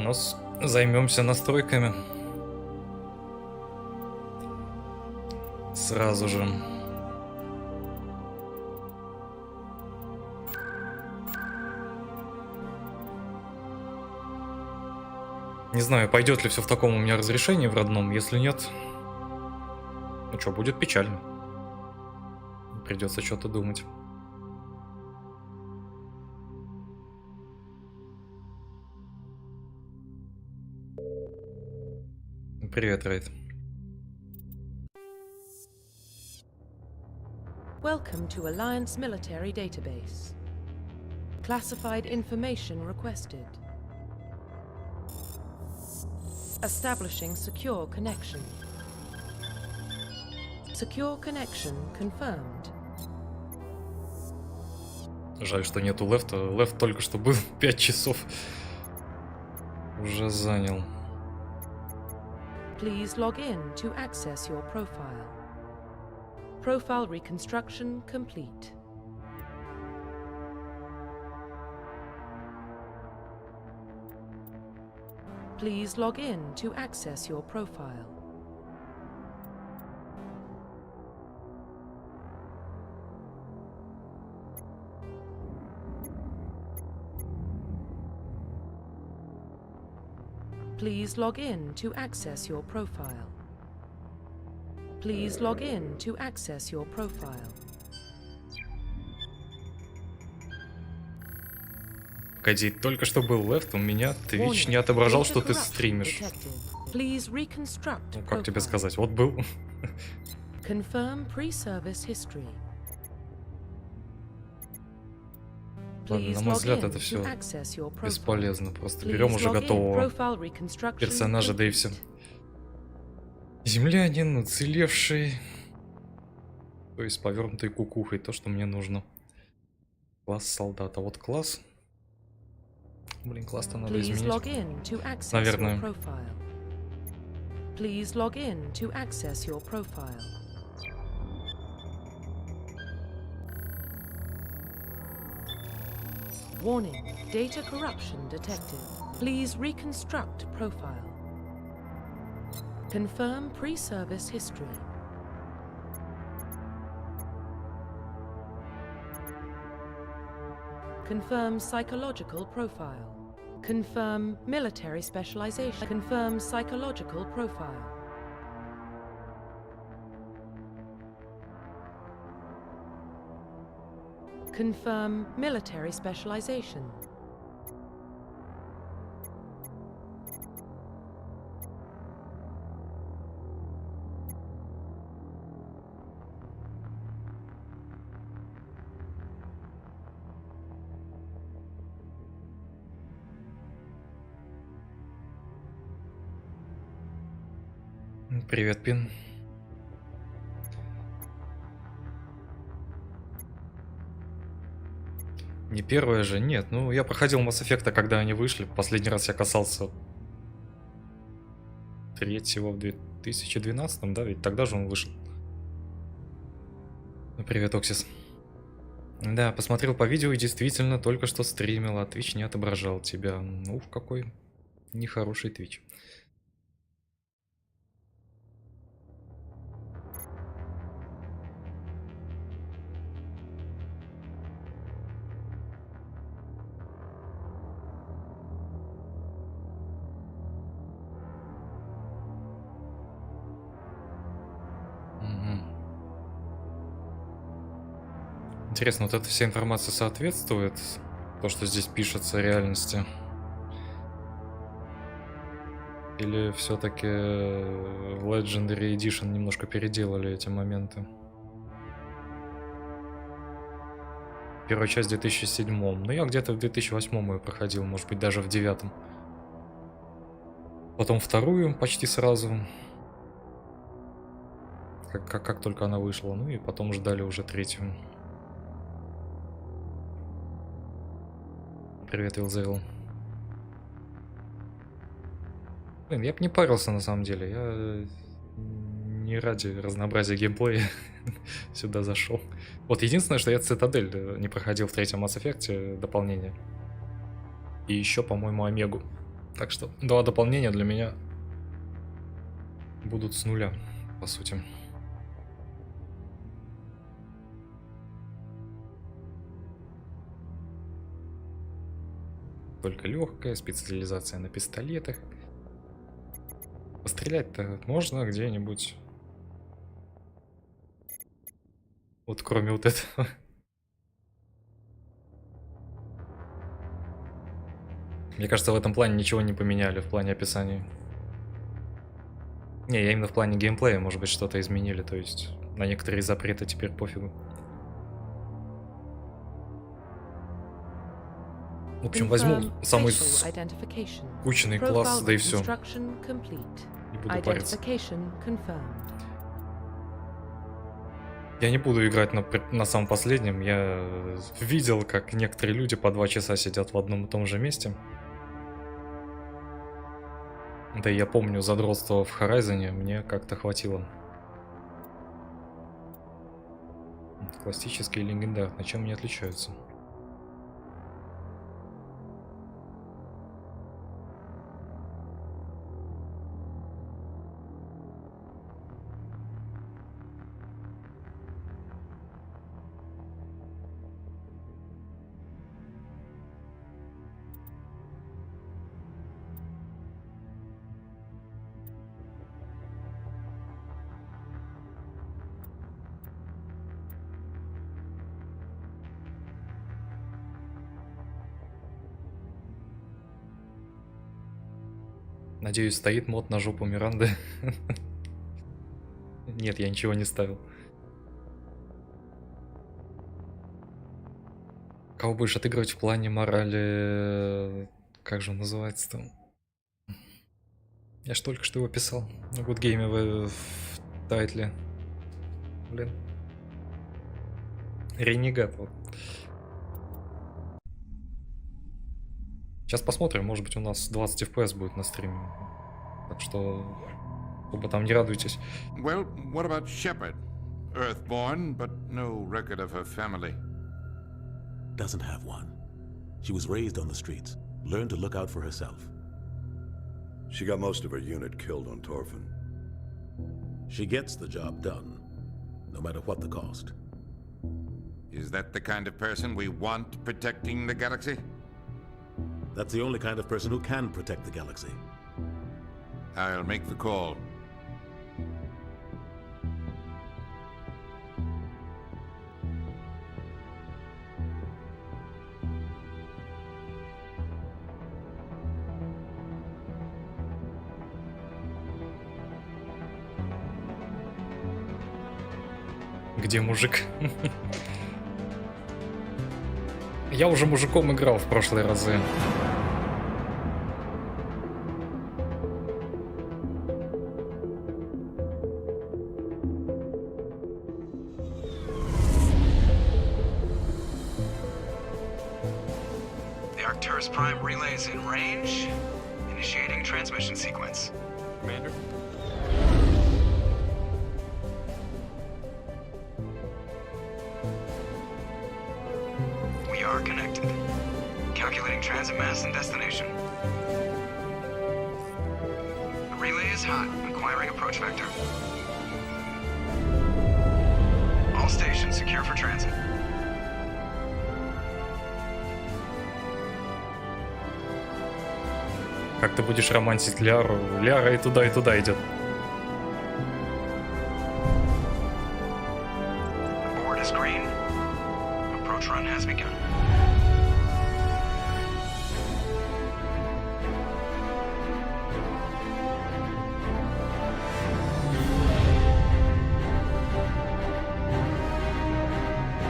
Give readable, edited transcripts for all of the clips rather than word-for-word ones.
но займемся настройками. Сразу же. Не знаю, пойдет ли все в таком у меня разрешении в родном. Если нет, ну что, будет печально. Придется что-то думать. Привет, Рейд. Welcome to Alliance Military Database. Classified information requested. Establishing secure connection. Secure connection confirmed. Жаль, что нету лефта. Лефт только что был 5 часов. Уже занял. Please log in to access your profile. Profile reconstruction complete. Please log in to access your profile. Please log in to access your profile. Please log in to access your profile. Погоди, только что был лефт, у меня Twitch не отображал, что ты стримишь. Ну, как тебе сказать, вот был. Ладно, на мой взгляд, это все бесполезно. Просто берем уже готового персонажа, да и все. Землянин, уцелевший. То есть повернутой кукухой, то, что мне нужно. Класс солдата. Вот класс. Блин, класс-то надо изменить. Наверное. Please log in to access your profile. Warning, data corruption detected. Please reconstruct profile. Confirm pre-service history. Confirm psychological profile. Confirm military specialization. Confirm psychological profile. Confirm military specialization. Привет, Пин. Не первая же, нет. Ну, я проходил Mass Effect, когда они вышли. Последний раз я касался третьего в 2012, да? Ведь тогда же он вышел. Ну, привет, Оксис. Да, посмотрел по видео и действительно только что стримил, а Twitch не отображал тебя. Ух, какой нехороший Twitch. Интересно, вот эта вся информация соответствует то, что здесь пишется, реальности? Или все-таки в Legendary Edition немножко переделали эти моменты? Первая часть в 2007. Ну, я где-то в 2008 ее проходил, может быть, даже в 2009. Потом вторую почти сразу. Как только она вышла. Ну и потом ждали уже третью. Привет, Илзейл. Блин, я бы не парился на самом деле. Я не ради разнообразия геймплея сюда зашел. Вот единственное, что я Цитадель не проходил в третьем Mass Effect дополнение. И еще, по-моему, Омегу. Так что 2 дополнения для меня будут с нуля, по сути. Только легкая специализация на пистолетах. Пострелять-то можно где-нибудь. Вот кроме вот этого. Мне кажется, в этом плане ничего не поменяли, в плане описания. Не, я именно в плане геймплея, может быть, что-то изменили, то есть на некоторые запреты теперь пофигу. В общем, возьму самый скучный класс, да и все. Не буду париться. Я не буду играть на самом последнем. Я видел, как некоторые люди по 2 часа сидят в одном и том же месте. Да и я помню задротство в Horizon, мне как-то хватило. Классический и легендарный, чем они отличаются? Надеюсь, стоит мод на жопу Миранды. Нет, я ничего не ставил. Кого будешь отыгрывать в плане морали? Как же он называется там? Я ж только что его писал. На Good Game в тайтле. Блин. Ренегат вот. Сейчас посмотрим, может быть у нас 20 FPS будет на стриме. Так что, оба там не радуйтесь. Well, what about Shepard? Earthborn, but no record of her family. Doesn't have one. She was raised on the streets, learned to look out for herself. She got most of her unit killed on Torfin. She gets the job done, no matter what the cost. Is that the kind of person we want protecting the galaxy? That's the only kind of person who can protect the galaxy. I'll make the call. Где мужик? Я уже мужиком играл в прошлые разы. The Arcturus Prime relay is in range. Initiating transmission sequence. Commander? We are connected. Calculating transit mass and destination. The relay is hot, acquiring approach vector. All stations secure for transit. Как ты будешь романсить Ляру? Ляра и туда идет. Board is green. Approach run has begun.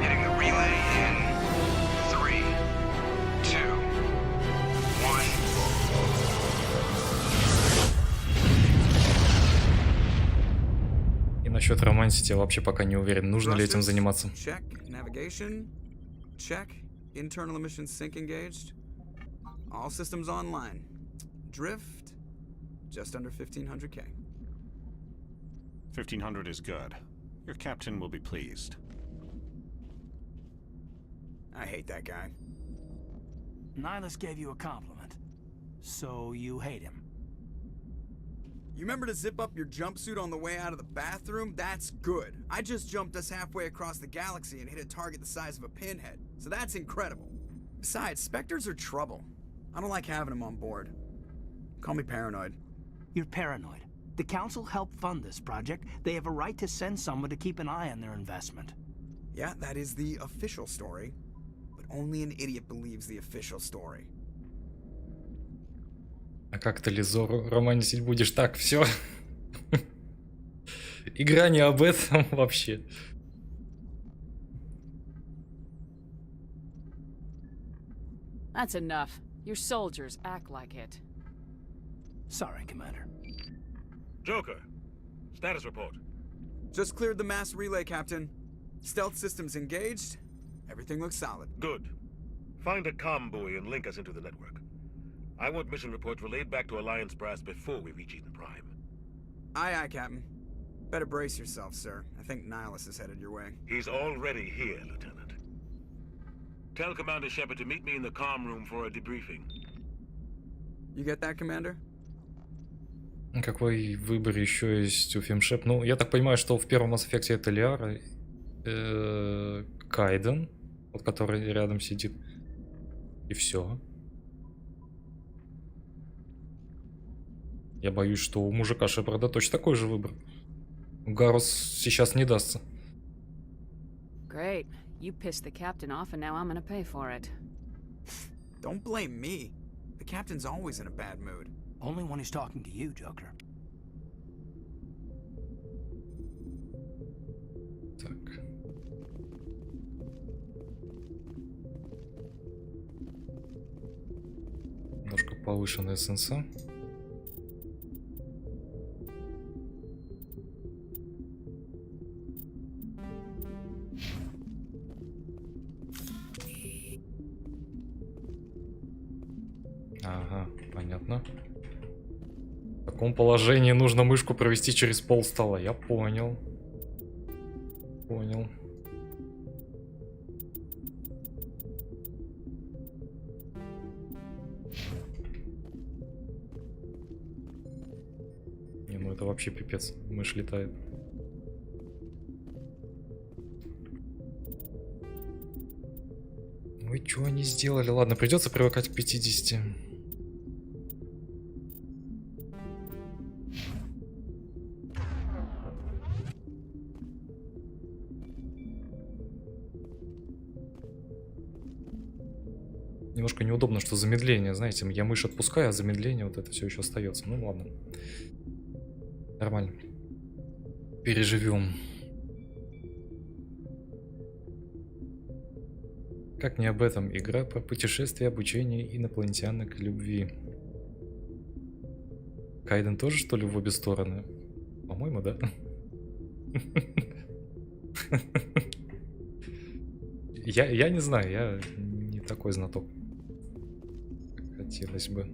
Hitting the relay in 3, 2, 1. И насчет романсить я вообще пока не уверен, нужно ли этим Thrusters, заниматься. Check. Navigation. Check. Internal emissions sync engaged. All systems online. Drift. Just under 1500K. 1500 is good. Your captain will be pleased. I hate that guy. Nihilus gave you a compliment. So you hate him? You remember to zip up your jumpsuit on the way out of the bathroom? That's good. I just jumped us halfway across the galaxy and hit a target the size of a pinhead, so that's incredible. Besides, Specters are trouble. I don't like having them on board. Call me paranoid. You're paranoid. The Council helped fund this project. They have a right to send someone to keep an eye on their investment. Yeah, that is the official story. But only an idiot believes the official story. А как ты Лизору романтить будешь? Так, все. Игра не об этом вообще. That's enough. Your soldiers act like it. Sorry, Commander. Joker, status report. Just cleared the mass relay, Captain. Stealth systems engaged. Everything looks solid. Good. Find a comm buoy and link us into the network. I want mission reports relayed back to Alliance brass before we reach Eden Prime. Aye, aye, Captain. Better brace yourself, sir. I think Nihilus is headed your way. He's already here, Lieutenant. Tell Commander Shepard to meet me in the comm room for a debriefing. You get that, Commander? Какой выбор еще есть у Фимшеп? Ну, я так понимаю, что в первом Mass Effect это Лиара, Кайден, вот который рядом сидит, и все. Я боюсь, что у мужика Шепарда точно такой же выбор. Гарус сейчас не дастся. Great. You pissed the captain off and now I'm gonna pay for it. Don't blame me. The captain's always in a bad mood. Only when he's talking to you, Joker. Так. Немножко повышенная сенса. Ага, понятно. В таком положении нужно мышку провести через пол стола. Я понял. Понял. Не, ну это вообще пипец. Мышь летает. Ой, что они сделали? Ладно, придется привыкать к 50. Немножко неудобно, что замедление, знаете, я мышь отпускаю, а замедление вот это все еще остается. Ну ладно. Нормально. Переживем. Как не об этом? Игра про путешествие, обучение инопланетянок к любви. Кайден тоже, что ли, в обе стороны? По-моему, да. Я не знаю, я не такой знаток, как хотелось бы.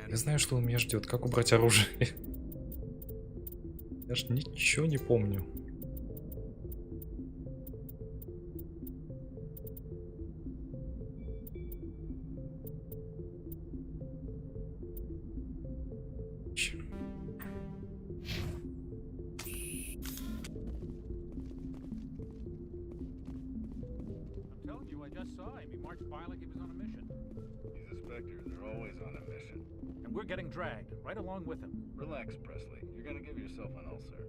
Я знаю, что он меня ждет. Как убрать оружие? Я ж ничего не помню. We're getting dragged right along with him. Relax, Presley. You're gonna give yourself an ulcer.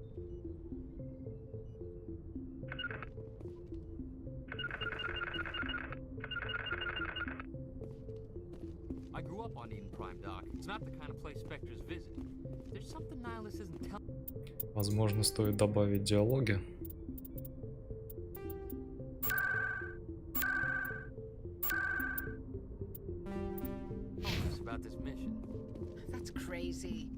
I grew up on Eden Prime, Doc. It's not the kind of place Specters visit. There's something Nihilus isn't telling. Возможно, стоит добавить диалоги. About this mission. That's crazy.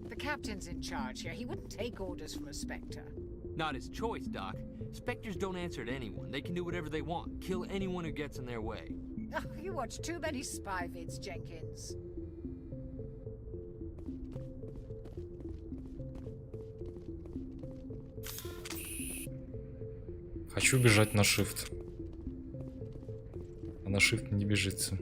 The captain's in charge here. He wouldn't take orders from a Specter. Not his choice, Doc. Specters don't answer to anyone. They can do whatever they want. Kill anyone who gets in their way. Oh, you watch too many spy vids, Jenkins. Хочу бежать на shift. А на shift не бежится.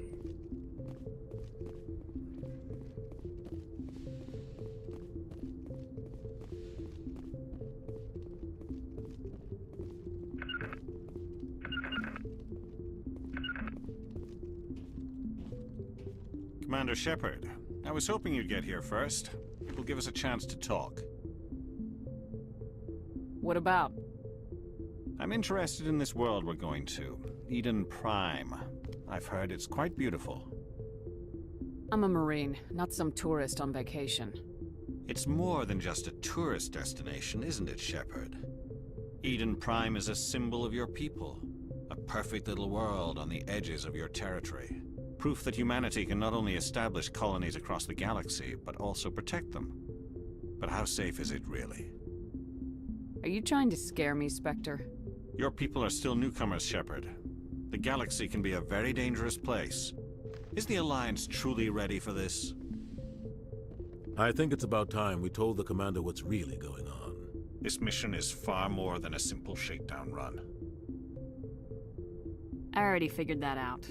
Commander Shepard, I was hoping you'd get here first. It will give us a chance to talk. What about? I'm interested in this world we're going to, Eden Prime. I've heard it's quite beautiful. I'm a Marine, not some tourist on vacation. It's more than just a tourist destination, isn't it, Shepard? Eden Prime is a symbol of your people. A perfect little world on the edges of your territory. Proof that humanity can not only establish colonies across the galaxy, but also protect them. But how safe is it really? Are you trying to scare me, Specter? Your people are still newcomers, Shepard. The galaxy can be a very dangerous place. Is the Alliance truly ready for this? I think it's about time we told the commander what's really going on. This mission is far more than a simple shakedown run. I already figured that out.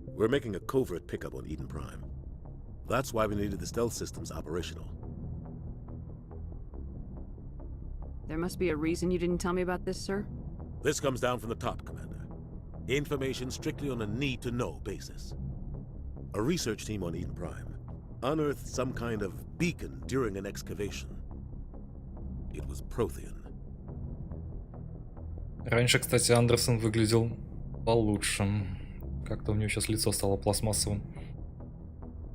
We're making a covert pickup on Eden Prime. That's why we needed the stealth systems operational. There must be a reason you didn't tell me about this, sir? This comes down from the top, Commander. Information strictly on a need-to-know basis. A research team on Eden Prime unearthed some kind of beacon during an excavation. It was Prothean. Раньше, кстати, Андерсон выглядел получше. Как-то у него сейчас лицо стало пластмассовым.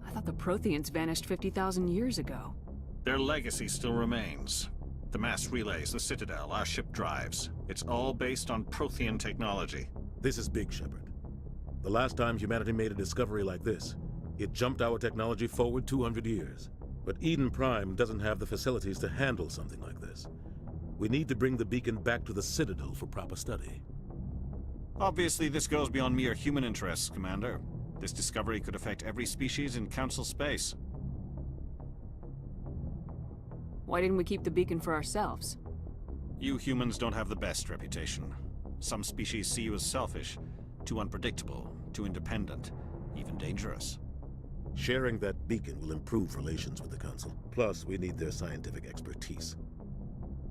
I thought the Protheans vanished 50,000 years ago. Their legacy still remains. The mass relays, the Citadel, our ship drives. It's all based on Prothean technology. This is big, Shepard. The last time humanity made a discovery like this, it jumped our technology forward 200 years. But Eden Prime doesn't have the facilities to handle something like this. We need to bring the beacon back to the Citadel for proper study. Obviously, this goes beyond mere human interests, Commander. This discovery could affect every species in Council space. Why didn't we keep the beacon for ourselves? You humans don't have the best reputation. Some species see you as selfish, too unpredictable, too independent, even dangerous. Sharing that beacon will improve relations with the Council. Plus, we need their scientific expertise.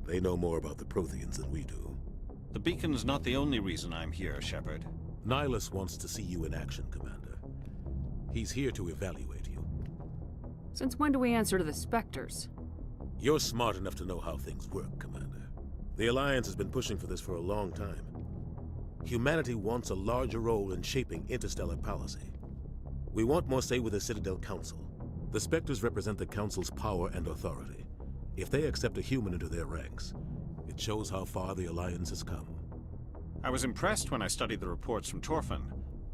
They know more about the Protheans than we do. The beacon's not the only reason I'm here, Shepard. Nihilus wants to see you in action, Commander. He's here to evaluate you. Since when do we answer to the Specters? You're smart enough to know how things work, Commander. The Alliance has been pushing for this for a long time. Humanity wants a larger role in shaping interstellar policy. We want more say with the Citadel Council. The Specters represent the Council's power and authority. If they accept a human into their ranks, it shows how far the Alliance has come. I was impressed when I studied the reports from Torfin.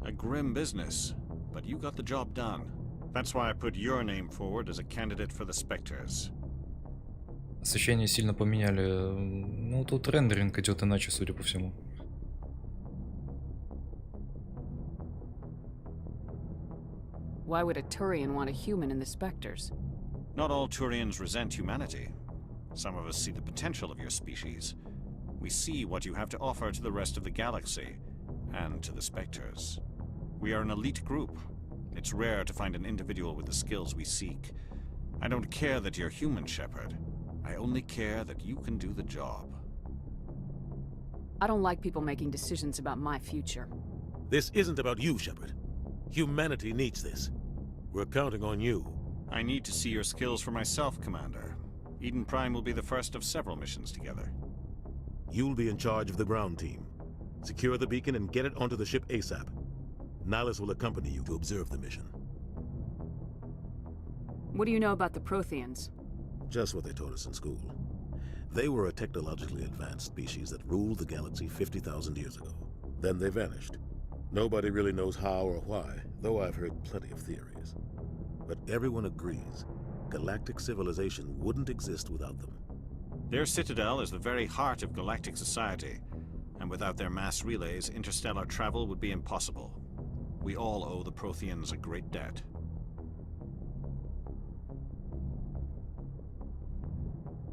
A grim business, but you got the job done. That's why I put your name forward as a candidate for the Specters. Освещение сильно поменяли. Ну, тут рендеринг идет иначе, судя по всему. Why would a Turian want a human in the Specters? Not all Turians resent humanity. Some of us see the potential of your species. We see what you have to offer to the rest of the galaxy, and to the Specters. We are an elite group. It's rare to find an individual with the skills we seek. I don't care that you're human, Shepard. I only care that you can do the job. I don't like people making decisions about my future. This isn't about you, Shepard. Humanity needs this. We're counting on you. I need to see your skills for myself, Commander. Eden Prime will be the first of several missions together. You'll be in charge of the ground team. Secure the beacon and get it onto the ship ASAP. Nihilus will accompany you to observe the mission. What do you know about the Protheans? Just what they taught us in school. They were a technologically advanced species that ruled the galaxy 50,000 years ago. Then they vanished. Nobody really knows how or why, though I've heard plenty of theories. But everyone agrees, galactic civilization wouldn't exist without them. Their citadel is the very heart of galactic society, and without their mass relays, interstellar travel would be impossible. We all owe the Protheans a great debt.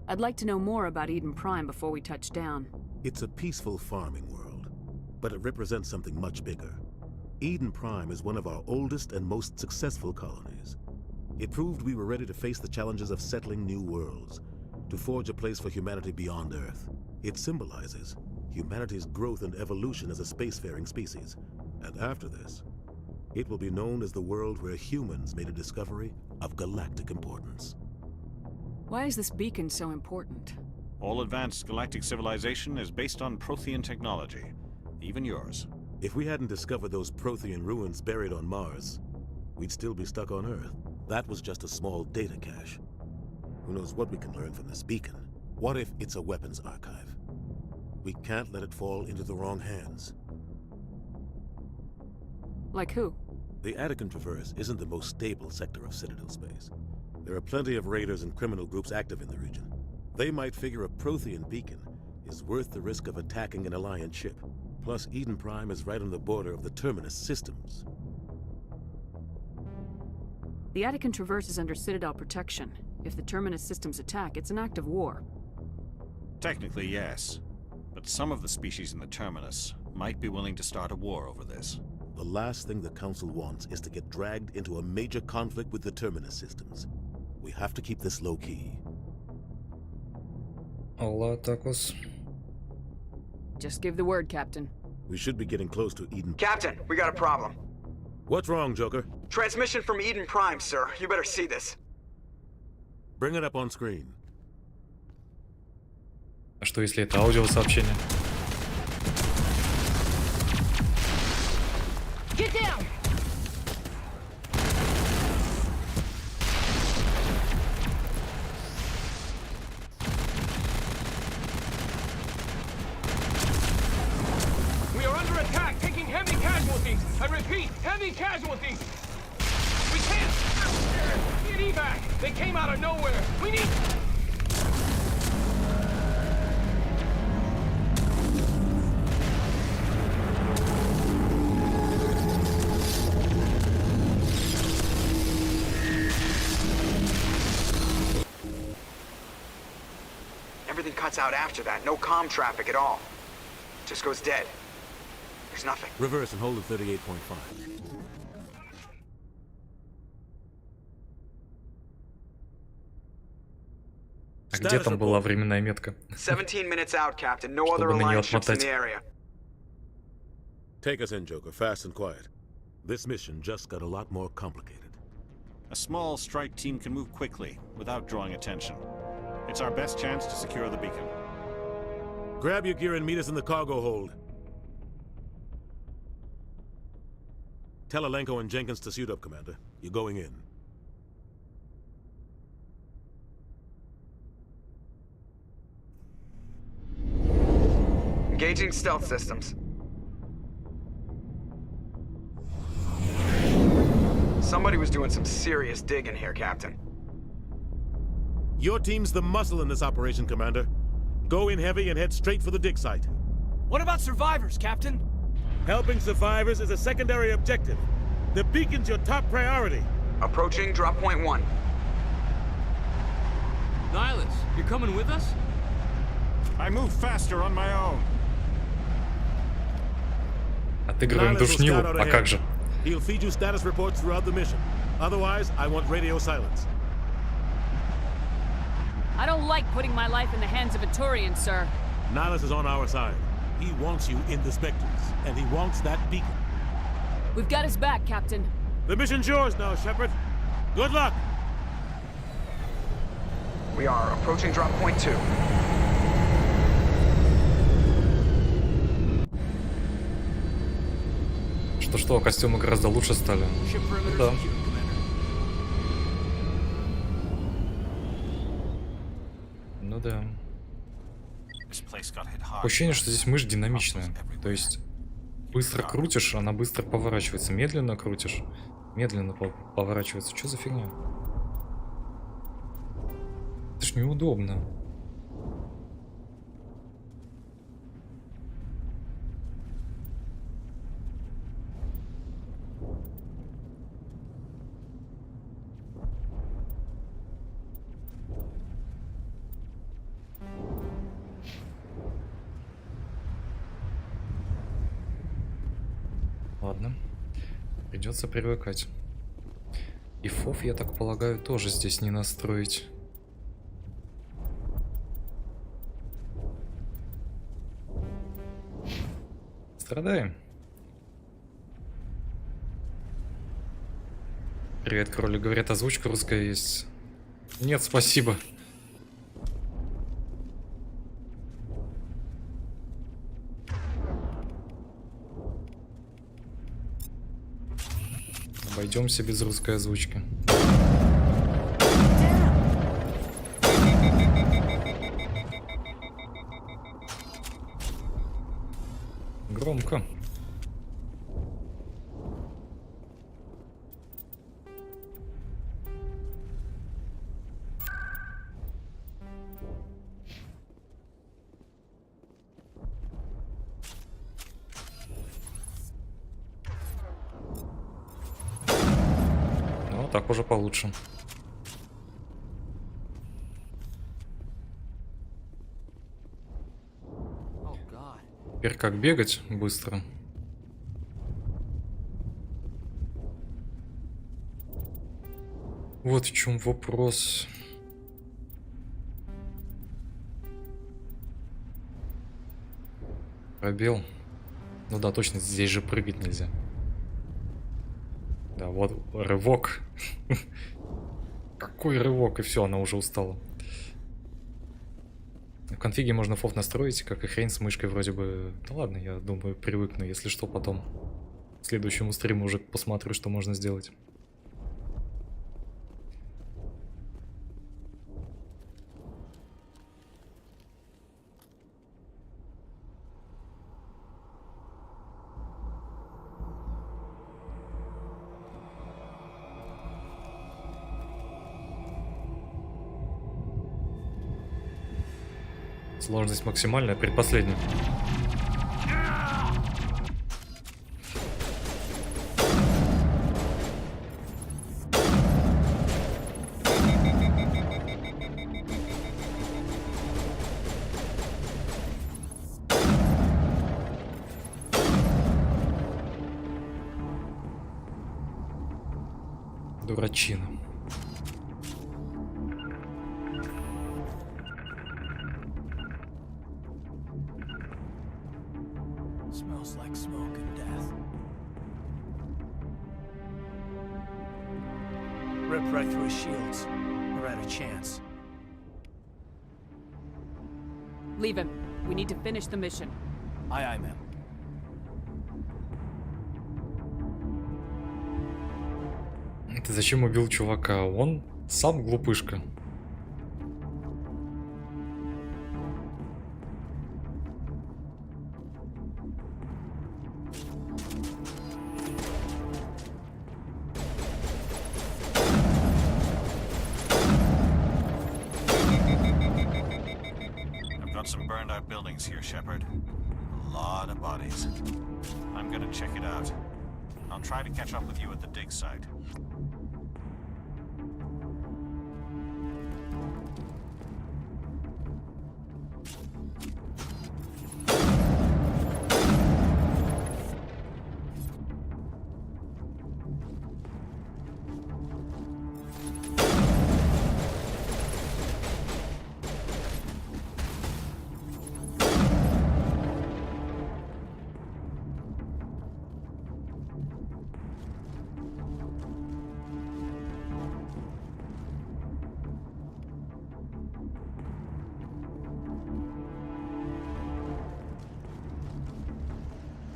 I'd like to know more about Eden Prime before we touch down. It's a peaceful farming world. but it represents something much bigger. Eden Prime is one of our oldest and most successful colonies. It proved we were ready to face the challenges of settling new worlds, to forge a place for humanity beyond Earth. It symbolizes humanity's growth and evolution as a spacefaring species. And after this, it will be known as the world where humans made a discovery of galactic importance. Why is this beacon so important? All advanced galactic civilization is based on Prothean technology, even yours. If we hadn't discovered those Prothean ruins buried on Mars, we'd still be stuck on Earth. That was just a small data cache. Who knows what we can learn from this beacon? What if it's a weapons archive? We can't let it fall into the wrong hands. Like who? The Attican Traverse isn't the most stable sector of Citadel space. There are plenty of raiders and criminal groups active in the region. They might figure a Prothean beacon is worth the risk of attacking an Alliance ship. Plus, Eden Prime is right on the border of the Terminus systems. The Attican Traverse is under Citadel protection. If the Terminus systems attack, it's an act of war. Technically, yes. But some of the species in the Terminus might be willing to start a war over this. The last thing the Council wants is to get dragged into a major conflict with the Terminus systems. We have to keep this low-key. Allah tacos. Just give the word, Captain. We should be getting close to Eden. Captain, we got a problem. What's wrong, Joker? Transmission from Eden Prime, sir. You better see this. Bring it up on screen. А что если это аудиосообщение? Get down! We are under attack, taking heavy casualties. I repeat, heavy casualties. We can't. Need evac. They came out of nowhere. We need. Everything cuts out after that. No comm traffic at all. Just goes dead. There's nothing. Reverse and hold at 38.5. А где там была временная метка? 17 minutes out, Captain. No other Alliance ships in the area. Take us in, Joker, fast and quiet. This mission just got a lot more complicated. A small strike team can move quickly, without drawing attention. It's our best chance to secure the beacon. Grab your gear and meet us in the cargo hold. Tell Alenko and Jenkins to suit up, Commander. You're going in. Engaging stealth systems. Somebody was doing some serious digging here, Captain. Your team's the muscle in this operation, Commander. Go in heavy and head straight for the dig site. What about survivors, Captain? Helping survivors is a secondary objective. The beacon's your top priority. Approaching drop point 1. Nihilus, you're coming with us? I move faster on my own. Отыгрываем душнилу, а как же? He'll feed you status reports throughout the mission. Otherwise, I want radio silence. I don't like putting my life in the hands of a Turian, sir. Nihilus is on our side. He wants you in the Specters, and he wants that beacon. We've got his back, Captain. The mission's yours now, Shepard. Good luck! We are approaching drop point 2. Что, костюмы гораздо лучше стали. Да. Ну да. Ощущение, что здесь мышь динамичная. То есть быстро крутишь, она быстро поворачивается. Медленно крутишь, медленно поворачивается. Что за фигня? Это ж неудобно. Ладно. Придется привыкать. И фов, я так полагаю, тоже здесь не настроить. Страдаем. Привет, кролик. Говорят, озвучка русская есть. Нет, спасибо. Обойдемся без русской озвучки. Громко. Ну, так уже получше. Теперь как бегать быстро? Вот в чем вопрос. Пробел. Ну да, точно, здесь же прыгать нельзя. Да, вот рывок. Какой рывок, и все, она уже устала. В конфиге можно фов настроить, как и хрень с мышкой вроде бы. Да ладно, я думаю, привыкну. Если что, потом к следующему стриму уже посмотрю, что можно сделать. Сложность максимальная, предпоследняя. Дурачина. Right through his shields. We're out of chance. Leave him. We need to finish the mission. Aye, ma'am. Ты зачем убил чувака? Он сам глупышка. Some burned out buildings here, Shepard. A lot of bodies. I'm gonna check it out. I'll try to catch up with you at the dig site.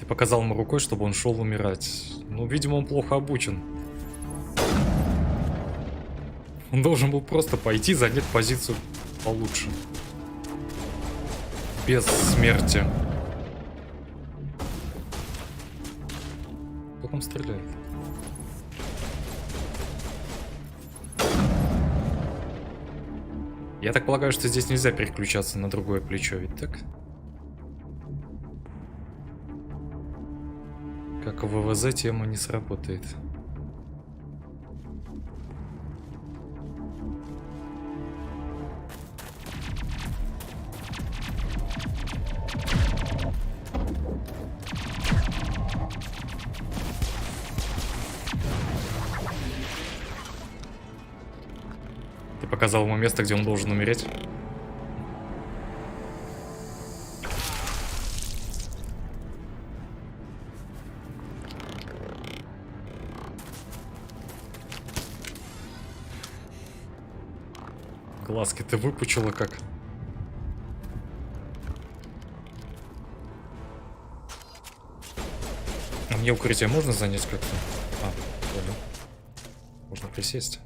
Показал ему рукой, чтобы он шел умирать. Ну, видимо, он плохо обучен. Он должен был просто пойти, занять позицию получше. Без смерти. Кто там стреляет? Я так полагаю, что здесь нельзя переключаться на другое плечо, ведь так? Как в ВВЗ тема не сработает. Ты показал ему место, где он должен умереть. Глазки ты выпучила как. А мне укрытие можно занять как-то? А, понял. Можно присесть.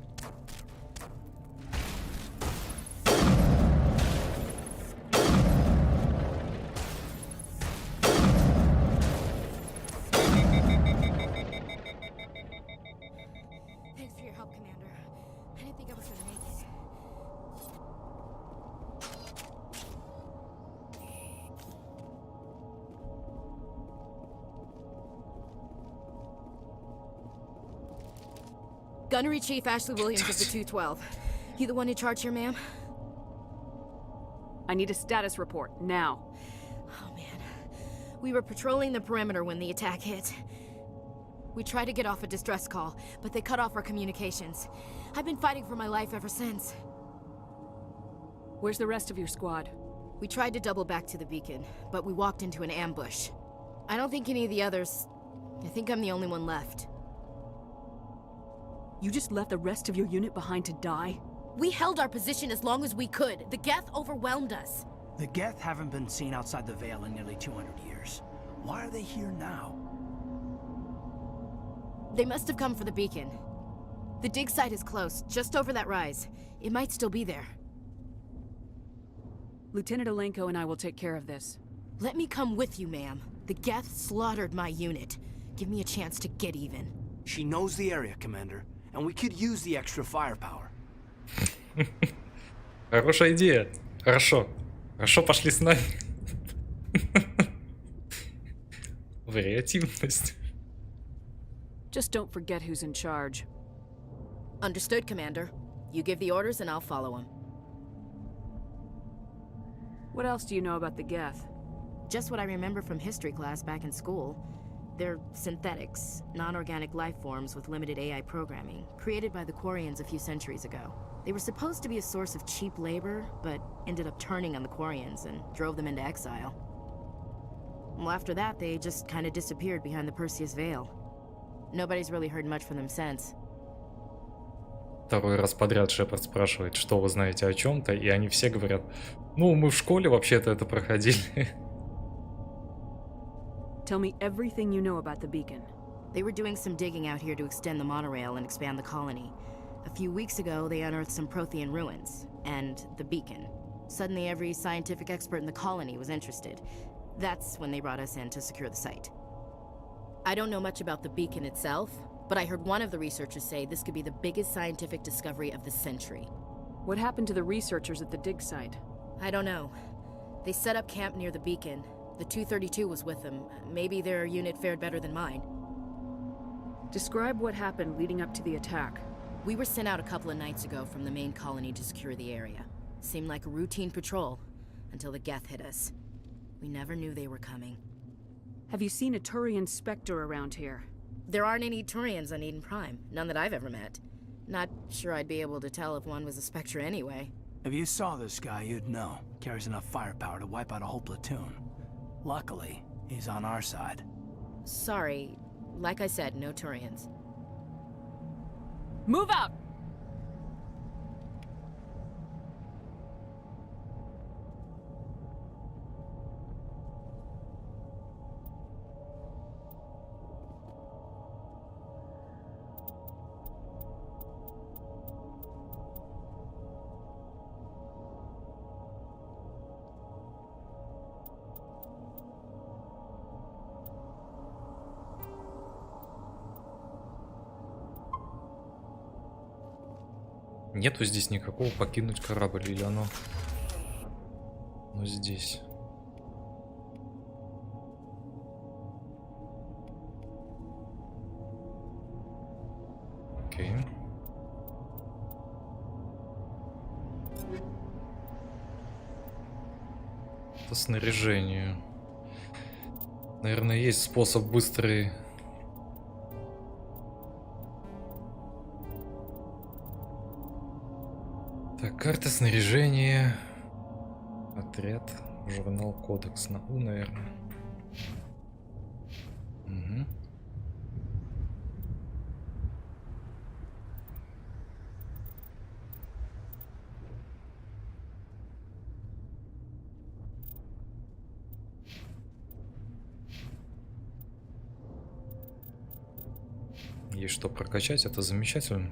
Thanks for your help, Commander. I didn't think I was gonna make it. Gunnery Chief Ashley Williams of the 212. You the one in charge here, ma'am? I need a status report, now. Oh, man. We were patrolling the perimeter when the attack hit. We tried to get off a distress call, but they cut off our communications. I've been fighting for my life ever since. Where's the rest of your squad? We tried to double back to the beacon, but we walked into an ambush. I don't think any of the others... I think I'm the only one left. You just left the rest of your unit behind to die? We held our position as long as we could. The Geth overwhelmed us. The Geth haven't been seen outside the Veil in nearly 200 years. Why are they here now? They must have come for the beacon. The dig site is close, just over that rise. It might still be there. Lieutenant Alenko and I will take care of this. Let me come with you, ma'am. The Geth slaughtered my unit. Give me a chance to get even. She knows the area, Commander, and we could use the extra firepower. Хорошая идея. Хорошо. Хорошо, пошли с нами. Вариативность. Just don't forget who's in charge. Understood, Commander. You give the orders and I'll follow them. What else do you know about the Geth? Just what I remember from history class back in school. They're synthetics, non-organic life forms with limited AI programming, created by the Quarians a few centuries ago. They were supposed to be a source of cheap labor, but ended up turning on the Quarians and drove them into exile. Well, after that, they just kind of disappeared behind the Perseus Veil. Nobody's really heard much from them since. Второй раз подряд Шепард спрашивает, что вы знаете о чем-то, и они все говорят, ну, мы в школе вообще-то это проходили. Tell me everything you know about the beacon. They were doing some digging out here to extend the monorail and expand the colony. A few weeks ago, they unearthed some Prothean ruins, and the beacon. Suddenly, every scientific expert in the colony was interested. That's when they brought us in to secure the site. I don't know much about the beacon itself, but I heard one of the researchers say this could be the biggest scientific discovery of the century. What happened to the researchers at the dig site? I don't know. They set up camp near the beacon. The 232 was with them. Maybe their unit fared better than mine. Describe what happened leading up to the attack. We were sent out a couple of nights ago from the main colony to secure the area. Seemed like a routine patrol, until the Geth hit us. We never knew they were coming. Have you seen a Turian Specter around here? There aren't any Turians on Eden Prime. None that I've ever met. Not sure I'd be able to tell if one was a Spectre anyway. If you saw this guy, you'd know. Carries enough firepower to wipe out a whole platoon. Luckily, he's on our side. Sorry. Like I said, no Turians. Move out! Нету здесь никакого покинуть корабль, или оно? Ну здесь. Окей. Это снаряжение. Наверное, есть способ быстрый. Так, карта снаряжения. Отряд. Журнал кодекс на У, наверное. Угу. Есть что прокачать, это замечательно.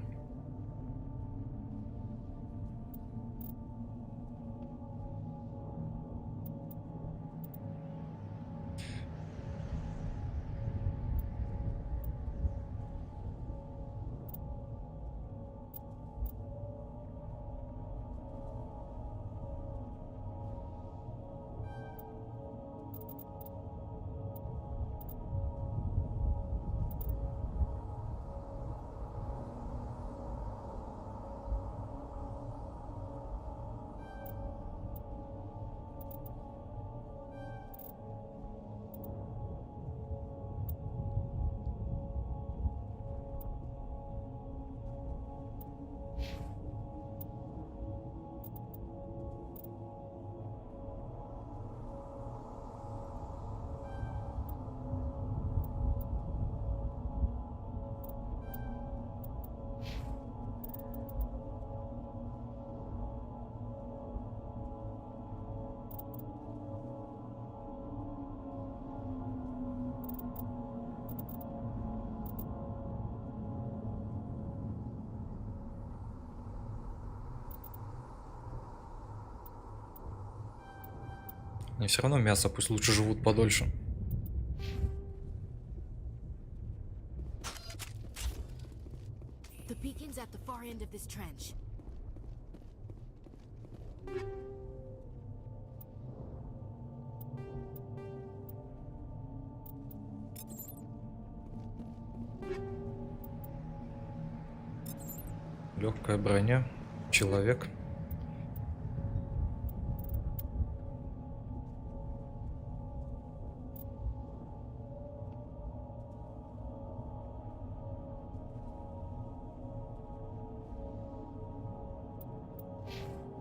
Мне все равно мясо, пусть лучше живут подольше. The beacon's at the far end of this trench. Легкая броня, человек.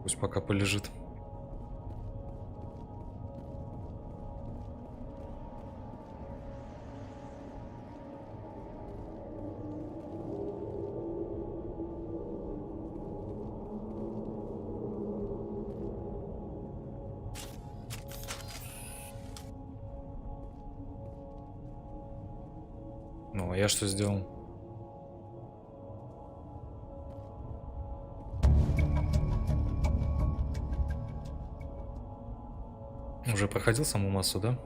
Пусть пока полежит. Ну, а я что сделал? Уже проходил саму массу, да?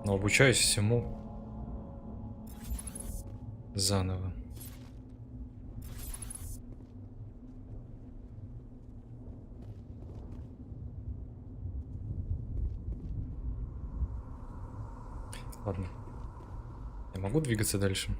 Но обучаюсь всему заново. Ладно. Я могу двигаться дальше?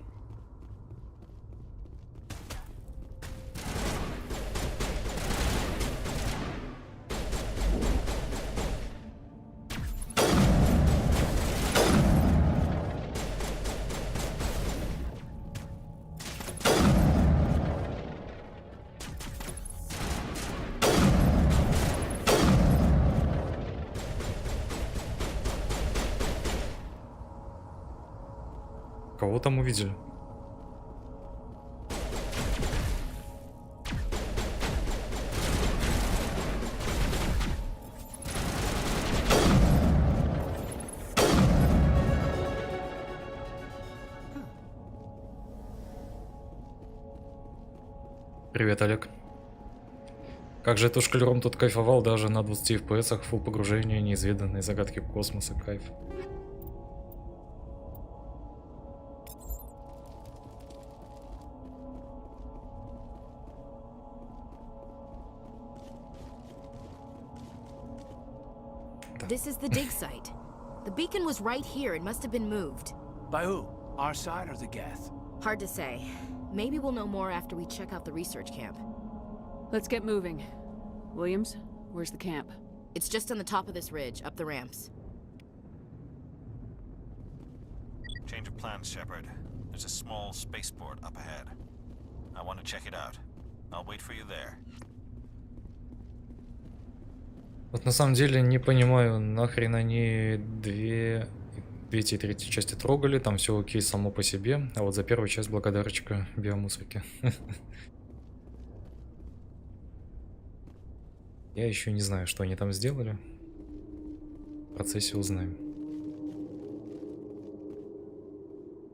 Кого там увидели? Привет, Олег. Как же я то шкалером тут кайфовал даже на 20 FPS, фулл погружение, неизведанные загадки космоса, кайф. This is the dig site. The beacon was right here. It must have been moved. By who? Our side or the Geth? Hard to say. Maybe we'll know more after we check out the research camp. Let's get moving. Williams, where's the camp? It's just on the top of this ridge, up the ramps. Change of plans, Shepard. There's a small spaceport up ahead. I want to check it out. I'll wait for you there. Вот на самом деле не понимаю, нахрен они третьей и третьей части трогали, там все окей само по себе, а вот за первую часть благодарочка биомусорки. Я еще не знаю, что они там сделали. В процессе узнаем.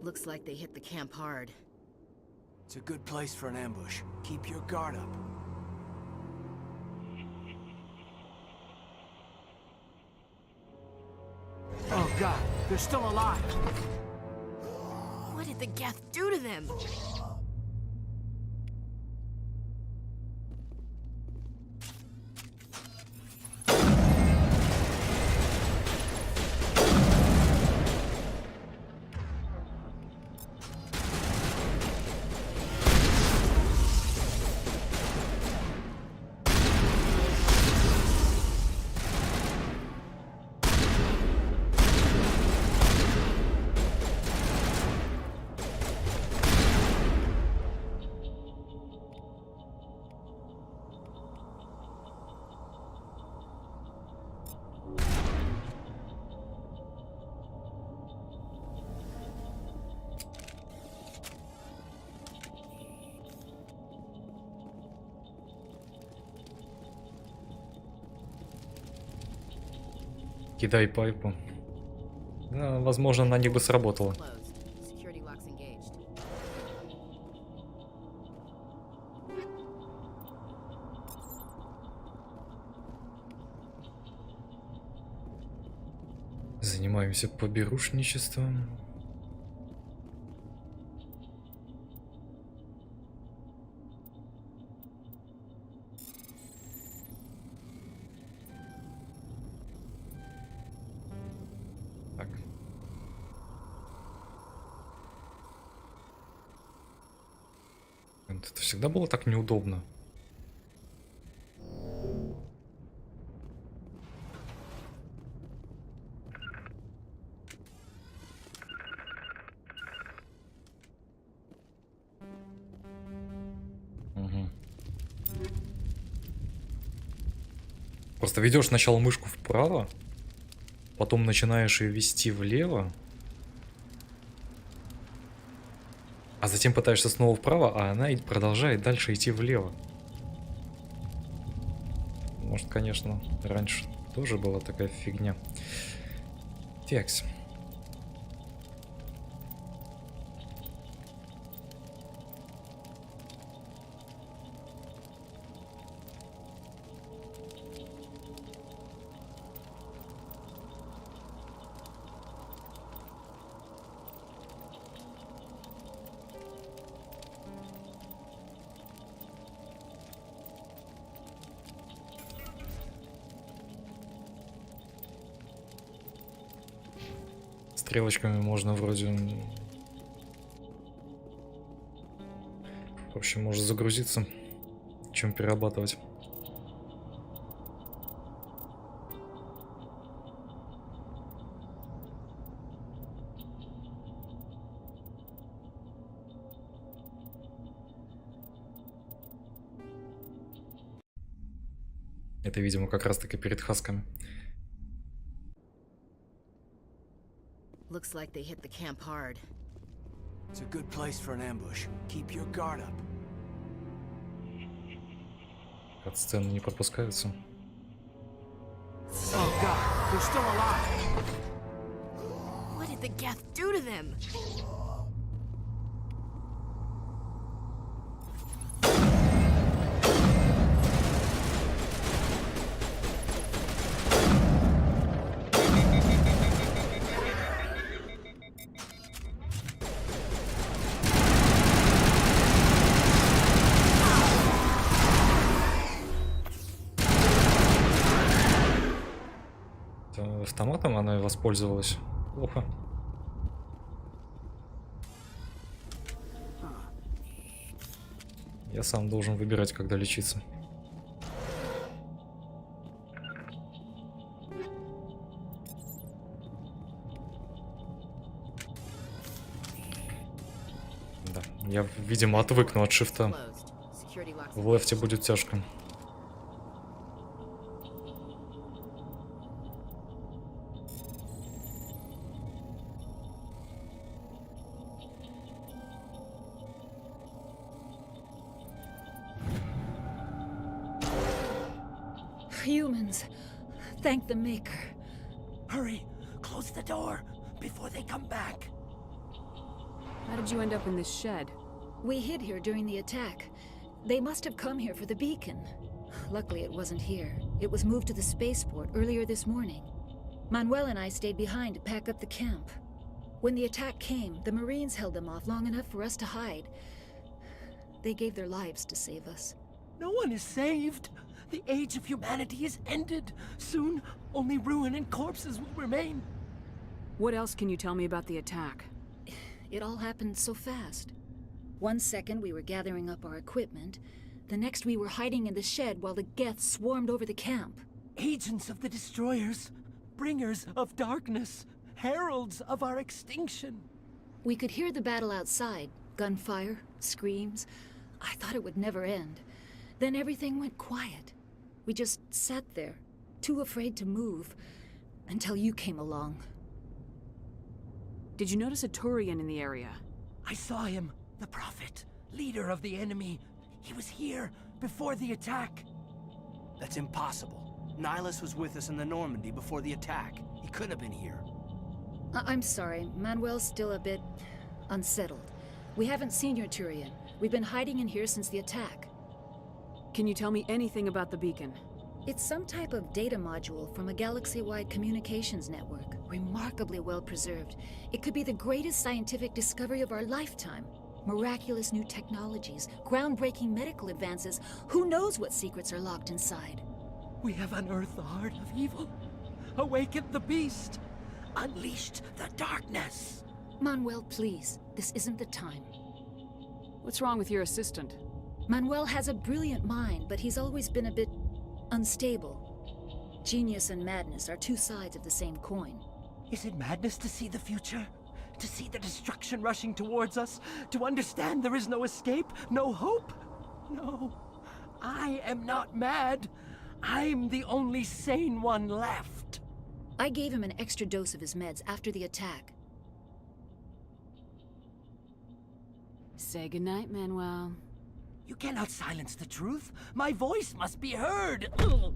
Looks like they hit the camp hard. It's a good place for an ambush. Keep your guard up. Oh god, they're still alive! What did the Geth do to them? Кидай пайпу. Да, возможно, на них бы сработало. Security locks engaged. Занимаемся поберушничеством. Так. Это всегда было так неудобно. Просто ведешь сначала мышку вправо, потом начинаешь ее вести влево, а затем пытаешься снова вправо, а она продолжает дальше идти влево. Может, конечно, раньше тоже была такая фигня. Текс. Стрелочками можно вроде... В общем, может загрузиться, чем перерабатывать. Это, видимо, как раз-таки перед хасками. Looks like they hit the camp hard. It's a good place for an ambush. Keep your guard up. Кат-сцены не пропускаются. Oh god, they're still alive! What did the Geth do to them? Автоматом она и воспользовалась. Плохо. Я сам должен выбирать, когда лечиться. Я, видимо, отвыкну от шифта. В лефте будет тяжко. Humans, thank the Maker. Hurry, close the door before they come back. How did you end up in this shed? We hid here during the attack. They must have come here for the beacon. Luckily, it wasn't here. It was moved to the spaceport earlier this morning. Manuel and I stayed behind to pack up the camp. When the attack came, the Marines held them off long enough for us to hide. They gave their lives to save us. No one is saved. The age of humanity is ended. Soon, only ruin and corpses will remain. What else can you tell me about the attack? It all happened so fast. 1 second we were gathering up our equipment. The next we were hiding in the shed while the Geth swarmed over the camp. Agents of the Destroyers, bringers of darkness, heralds of our extinction. We could hear the battle outside. Gunfire, screams. I thought it would never end. Then everything went quiet. We just sat there, too afraid to move, until you came along. Did you notice a Turian in the area? I saw him, the Prophet, leader of the enemy. He was here before the attack. That's impossible. Nihilus was with us in the Normandy before the attack. He couldn't have been here. I'm sorry, Manuel's still a bit unsettled. We haven't seen your Turian. We've been hiding in here since the attack. Can you tell me anything about the beacon? It's some type of data module from a galaxy-wide communications network. Remarkably well preserved. It could be the greatest scientific discovery of our lifetime. Miraculous new technologies, groundbreaking medical advances. Who knows what secrets are locked inside? We have unearthed the heart of evil, awakened the beast, unleashed the darkness. Manuel, please. This isn't the time. What's wrong with your assistant? Manuel has a brilliant mind, but he's always been a bit unstable. Genius and madness are two sides of the same coin. Is it madness to see the future? To see the destruction rushing towards us? To understand there is no escape? No hope? No. I am not mad. I'm the only sane one left. I gave him an extra dose of his meds after the attack. Say goodnight, Manuel. You cannot silence the truth. My voice must be heard. Oh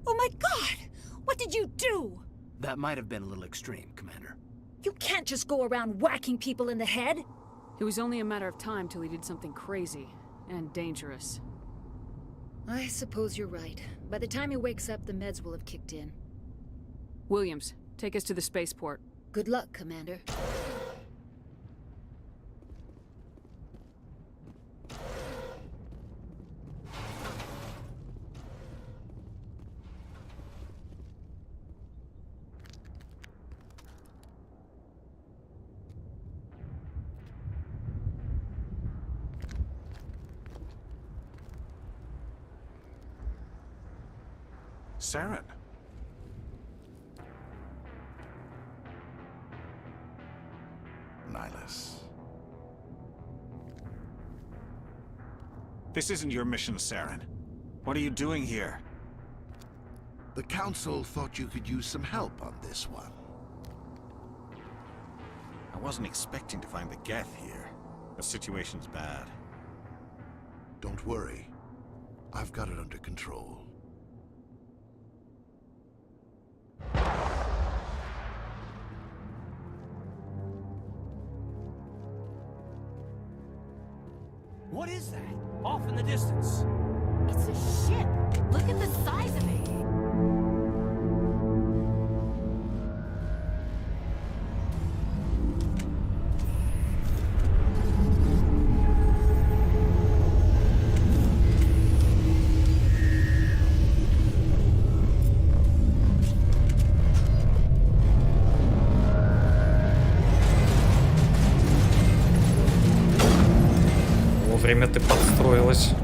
my God! What did you do? That might have been a little extreme, Commander. You can't just go around whacking people in the head. It was only a matter of time till he did something crazy and dangerous. I suppose you're right. By the time he wakes up, the meds will have kicked in. Williams, take us to the spaceport. Good luck, Commander. Saren. Nihilus. This isn't your mission, Saren. What are you doing here? The Council thought you could use some help on this one. I wasn't expecting to find the Geth here. The situation's bad. Don't worry. I've got it under control. What is that? Off in the distance. It's a ship. Look at the size of it. Время ты подстроилась.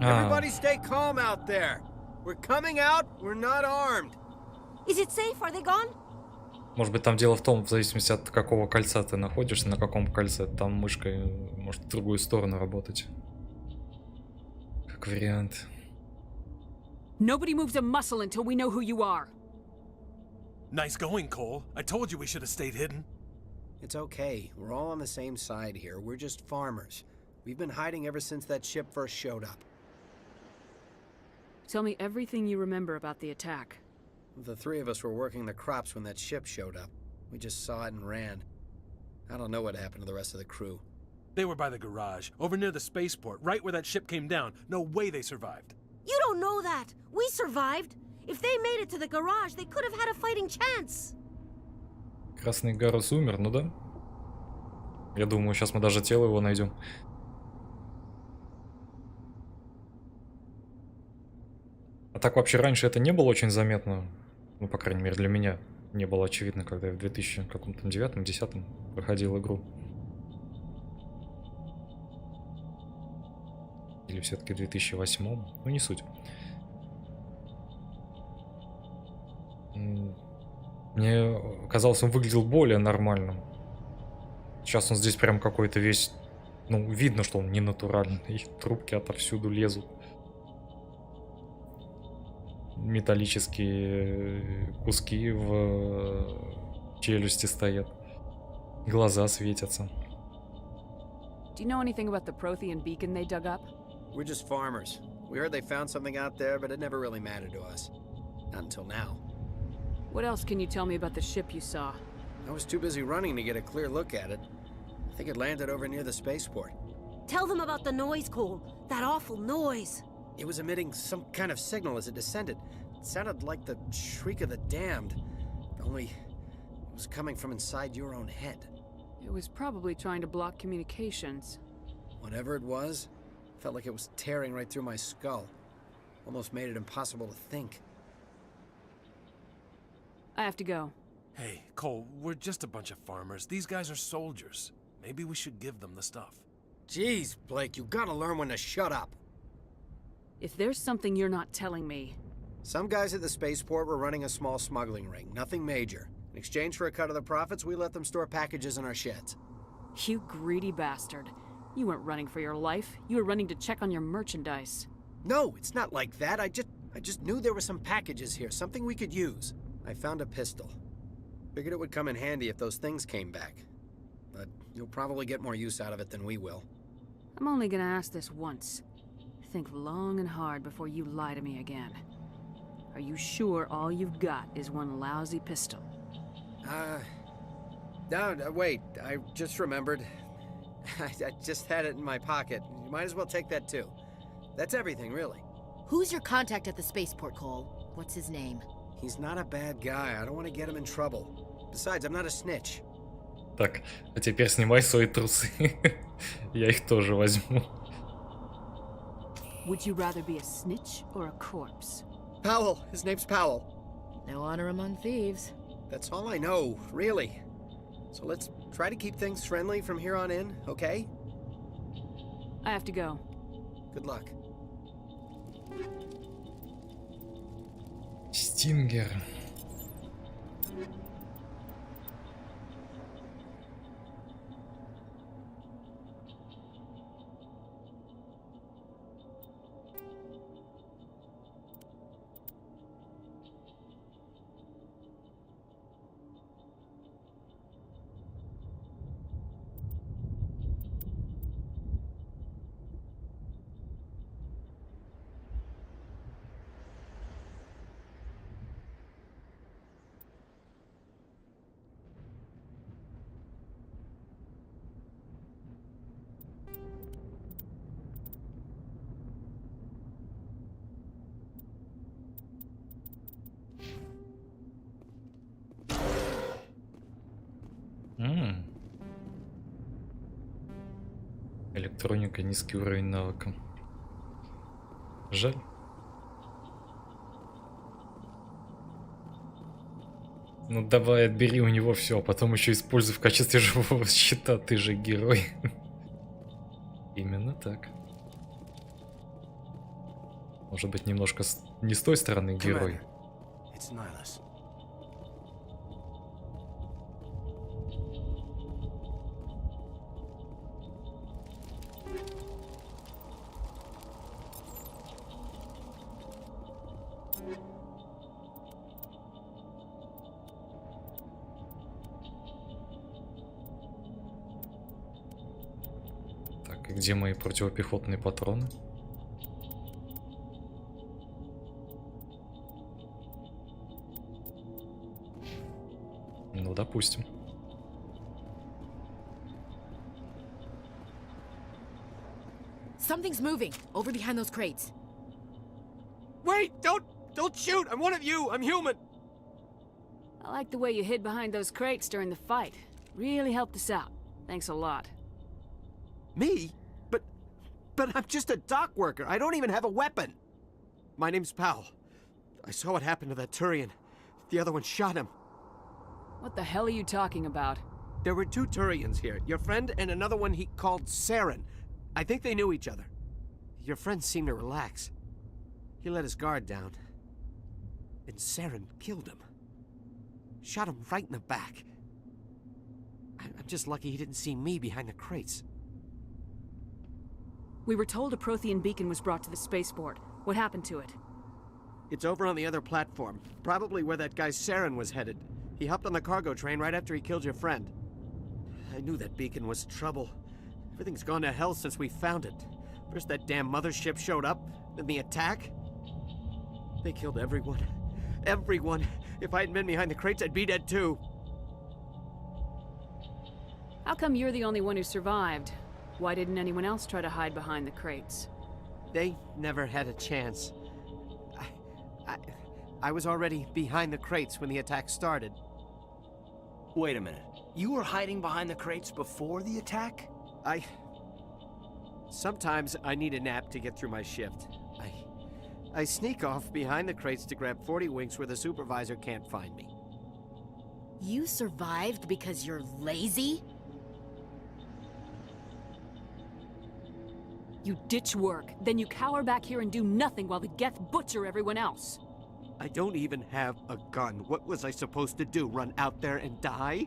Everybody stay calm out there. We're coming out, we're not armed. Is it safe? Are they gone? Может быть, там дело в том, в зависимости от какого кольца ты находишься, на каком кольце, там мышкой может в другую сторону работать. Как вариант. Nobody moves a muscle until we know who you are. Nice going, Cole. I told you we should have stayed hidden. It's okay. We're all on the same side here. We're just farmers. We've been hiding ever since that ship first showed up. Tell me everything you remember about the attack. The three of us were working the crops when that ship showed up. We just saw it and ran. I don't know what happened to the rest of the crew. They were by the garage, over near the spaceport, right where that ship came down. No way they survived. You don't know that. We survived. If they made it to the garage, they could have had a fighting chance. Красный Гарус умер, ну да. Я думаю, сейчас мы даже тело его найдем. А так вообще раньше это не было очень заметно. Ну, по крайней мере, для меня не было очевидно, когда я в 2009-10 проходил игру. Или все-таки в 2008. Ну, не суть. Мне казалось, он выглядел более нормальным. Сейчас он здесь прям какой-то весь... Ну, видно, что он не натуральный. И трубки отовсюду лезут. Металлические куски в челюсти стоят. Глаза светятся. Do you know anything about the Prothean beacon they dug up? We're just farmers. We heard they found something out there, but it never really mattered to us. Not until now. What else can you tell me about the ship you saw? I was too busy running to get a clear look at it. I think it landed over near the spaceport. Tell them about the noise, Cole. That awful noise. It was emitting some kind of signal as it descended. It sounded like the shriek of the damned. Only it was coming from inside your own head. It was probably trying to block communications. Whatever it was, felt like it was tearing right through my skull. Almost made it impossible to think. I have to go. Hey, Cole, we're just a bunch of farmers. These guys are soldiers. Maybe we should give them the stuff. Jeez, Blake, you gotta learn when to shut up. If there's something you're not telling me... Some guys at the spaceport were running a small smuggling ring, nothing major. In exchange for a cut of the profits, we let them store packages in our sheds. You greedy bastard. You weren't running for your life. You were running to check on your merchandise. No, it's not like that. I just knew there were some packages here, something we could use. I found a pistol. Figured it would come in handy if those things came back. But you'll probably get more use out of it than we will. I'm only gonna ask this once. Think long and hard before you lie to me again. Are you sure all you've got is one lousy pistol? No, wait. I just remembered. I just had it in my pocket. You might as well take that too. That's everything, really. Who's your contact at the spaceport, Cole? What's his name? He's not a bad guy. I don't want to get him in trouble. Besides, I'm not a snitch. Так, а теперь снимай свои трусы. Я их тоже возьму. Would you rather be a snitch or a corpse? Powell. His name's Powell. No honor among thieves. That's all I know, really. So let's try to keep things friendly from here on in, okay? I have to go. Good luck. Стингер. Электроника, низкий уровень навыка. Жаль. Ну давай, отбери у него все, а потом еще используй в качестве живого щита, ты же герой. Именно так. Может быть, немножко не с той стороны герой. It's Nihilus. Так, и где мои противопехотные патроны? Ну, допустим. Something's moving over behind those crates. Wait! Don't shoot! I'm one of you! I'm human! I like the way you hid behind those crates during the fight. Really helped us out. Thanks a lot. Me? But I'm just a dock worker. I don't even have a weapon. My name's Powell. I saw what happened to that Turian. The other one shot him. What the hell are you talking about? There were 2 Turians here. Your friend and another one he called Saren. I think they knew each other. Your friend seemed to relax. He let his guard down. And Saren killed him. Shot him right in the back. I'm just lucky he didn't see me behind the crates. We were told a Prothean beacon was brought to the spaceport. What happened to it? It's over on the other platform. Probably where that guy Saren was headed. He hopped on the cargo train right after he killed your friend. I knew that beacon was trouble. Everything's gone to hell since we found it. First that damn mothership showed up, then the attack. They killed everyone. Everyone. If I hadn't been behind the crates, I'd be dead too. How come you're the only one who survived? Why didn't anyone else try to hide behind the crates? They never had a chance. I was already behind the crates when the attack started. Wait a minute. You were hiding behind the crates before the attack? Sometimes I need a nap to get through my shift. I sneak off behind the crates to grab 40 winks where the supervisor can't find me. You survived because you're lazy? You ditch work, then you cower back here and do nothing while the Geth butcher everyone else. I don't even have a gun. What was I supposed to do? Run out there and die?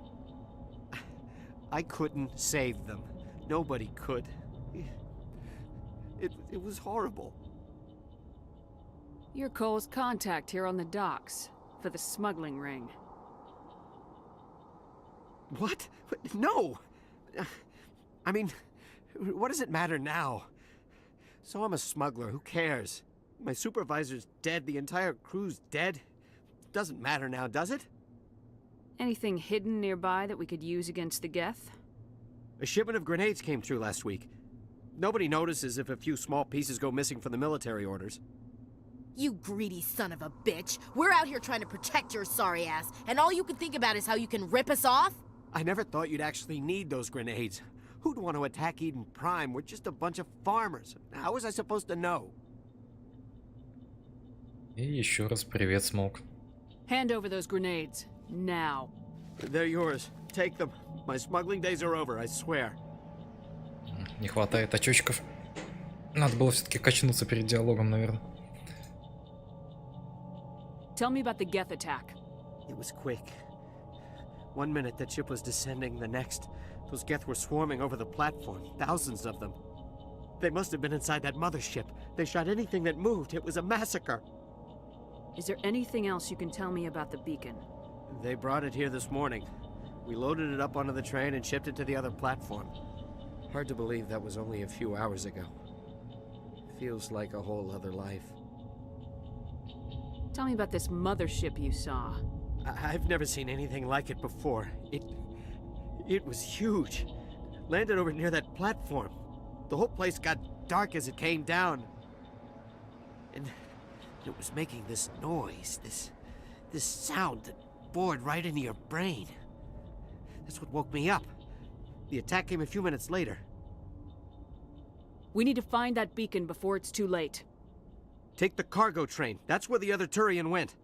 I couldn't save them. Nobody could. It was horrible. You're Cole's contact here on the docks, for the smuggling ring. What? No! I mean, what does it matter now? So I'm a smuggler, who cares? My supervisor's dead, the entire crew's dead. Doesn't matter now, does it? Anything hidden nearby that we could use against the Geth? A shipment of grenades came through last week. Nobody notices if a few small pieces go missing from the military orders. You greedy son of a bitch. We're out here trying to protect your sorry ass, and all you can think about is how you can rip us off? I never thought you'd actually need those grenades. Who'd want to attack Eden Prime? We're just a bunch of farmers. How was I supposed to know? И еще раз привет, Смок. Hand over those grenades. Now. They're yours. Take them. My smuggling days are over, I swear. Не хватает очочков. Надо было все-таки качнуться перед диалогом, наверное. Tell me about the Geth attack. It was quick. 1 minute that ship was descending, the next, those Geth were swarming over the platform, thousands of them. They must have been inside that mothership. They shot anything that moved. It was a massacre. Is there anything else you can tell me about the beacon? They brought it here this morning. We loaded it up onto the train and shipped it to the other platform. Hard to believe that was only a few hours ago. Feels like a whole other life. Tell me about this mothership you saw. I've never seen anything like it before. It was huge. Landed over near that platform. The whole place got dark as it came down. And it was making this noise, this sound that bored right into your brain. That's what woke me up. The attack came a few minutes later. We need to find that beacon before it's too late. Take the cargo train. That's where the other Turian went.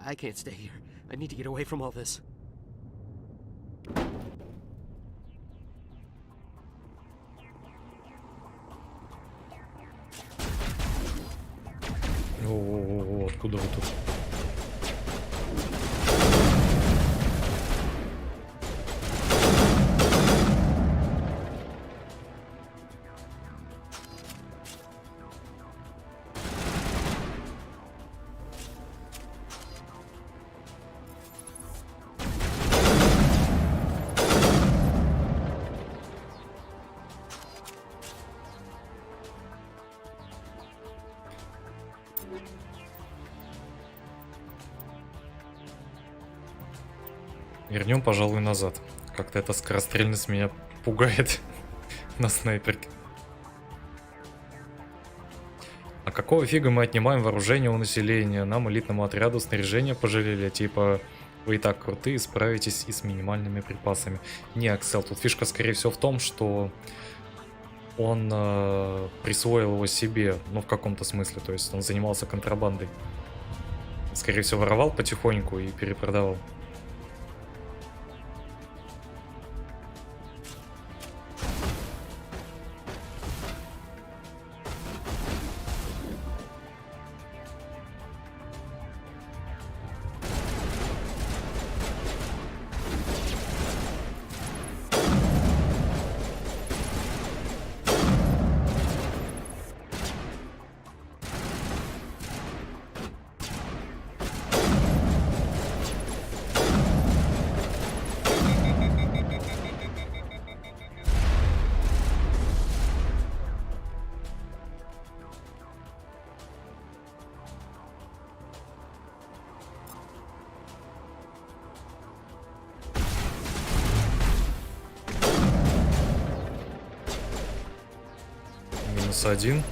I can't stay here. I need to get away from all this. Откуда вы тут? Вернем, пожалуй, назад. Как-то эта скорострельность меня пугает на снайперке. А какого фига мы отнимаем вооружение у населения? Нам, элитному отряду, снаряжение пожалели. Типа, вы и так крутые, справитесь и с минимальными припасами. Не, Аксел, тут фишка, скорее всего, в том, что он присвоил его себе, ну, в каком-то смысле. То есть он занимался контрабандой. Скорее всего, воровал потихоньку и перепродавал. Один.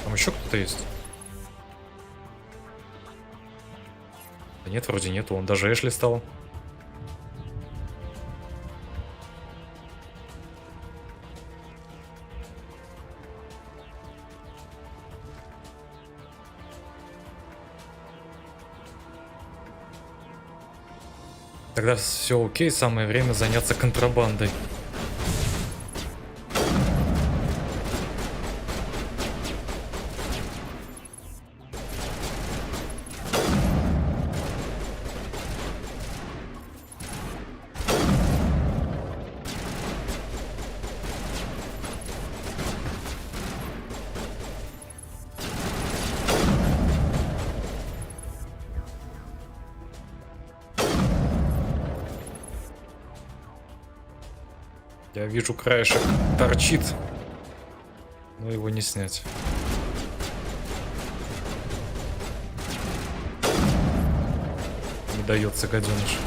Там еще кто-то есть? Нет, вроде нету, он даже Эшли стал. Тогда все окей, самое время заняться контрабандой. Я вижу, краешек торчит, но его не снять. Не дается, гаденыш.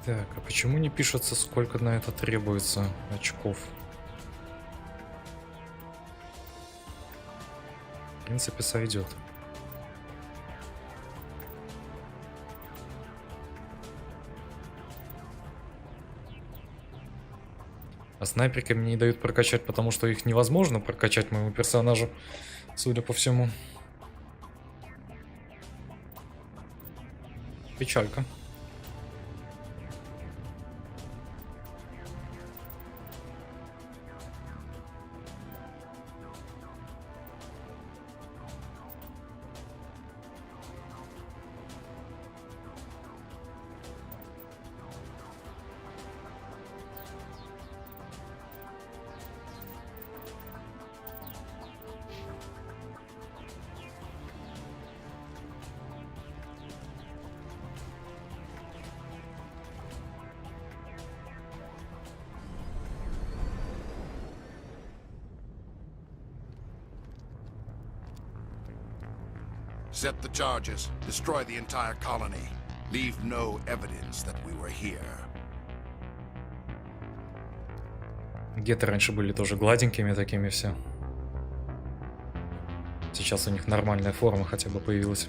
Так, а почему не пишется, сколько на это требуется очков? В принципе, сойдет. А снайперками не дают прокачать, потому что их невозможно прокачать моему персонажу, судя по всему. Печалька. Set the charges. Destroy the entire colony. Leave no evidence that we were here. Геты раньше были тоже гладенькими такими все. Сейчас у них нормальная форма хотя бы появилась.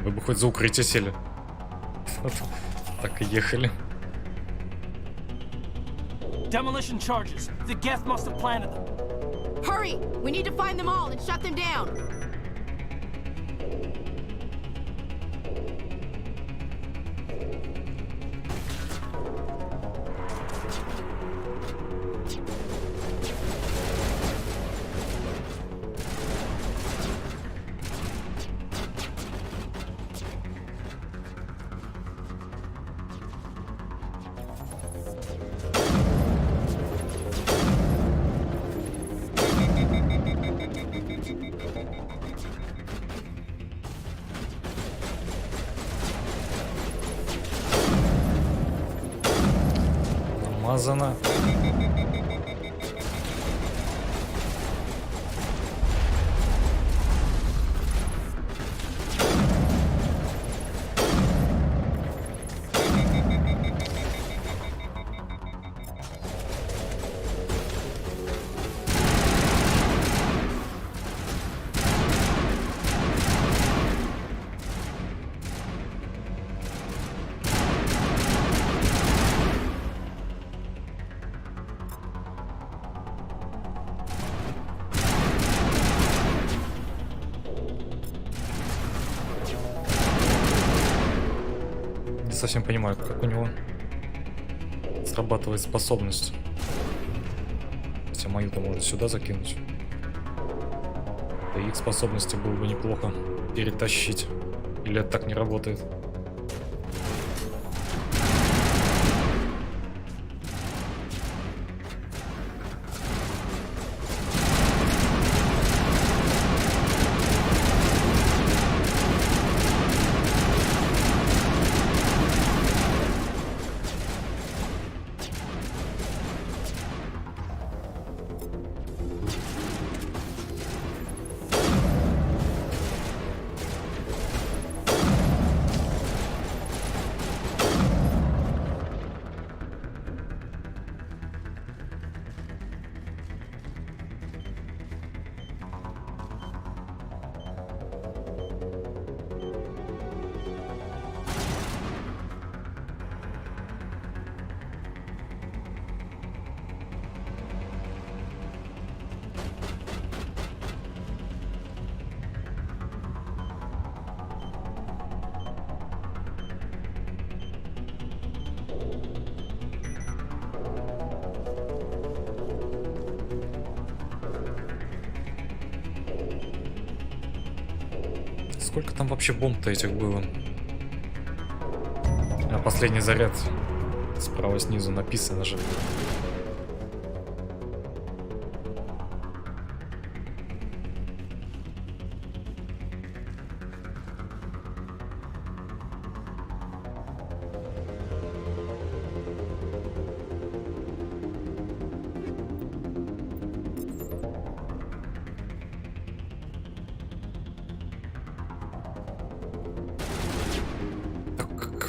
Вы бы хоть за укрытие сели. Так и ехали. Demolition charges. The Geth must have planted them. Hurry! We need to find them all and shut them down. Намазано. Не совсем понимаю, как у него срабатывает способность. Хотя мою-то можно сюда закинуть. Да их способности было бы неплохо перетащить. Или это так не работает? Сколько там вообще бомб-то этих было? А последний заряд справа снизу написано же.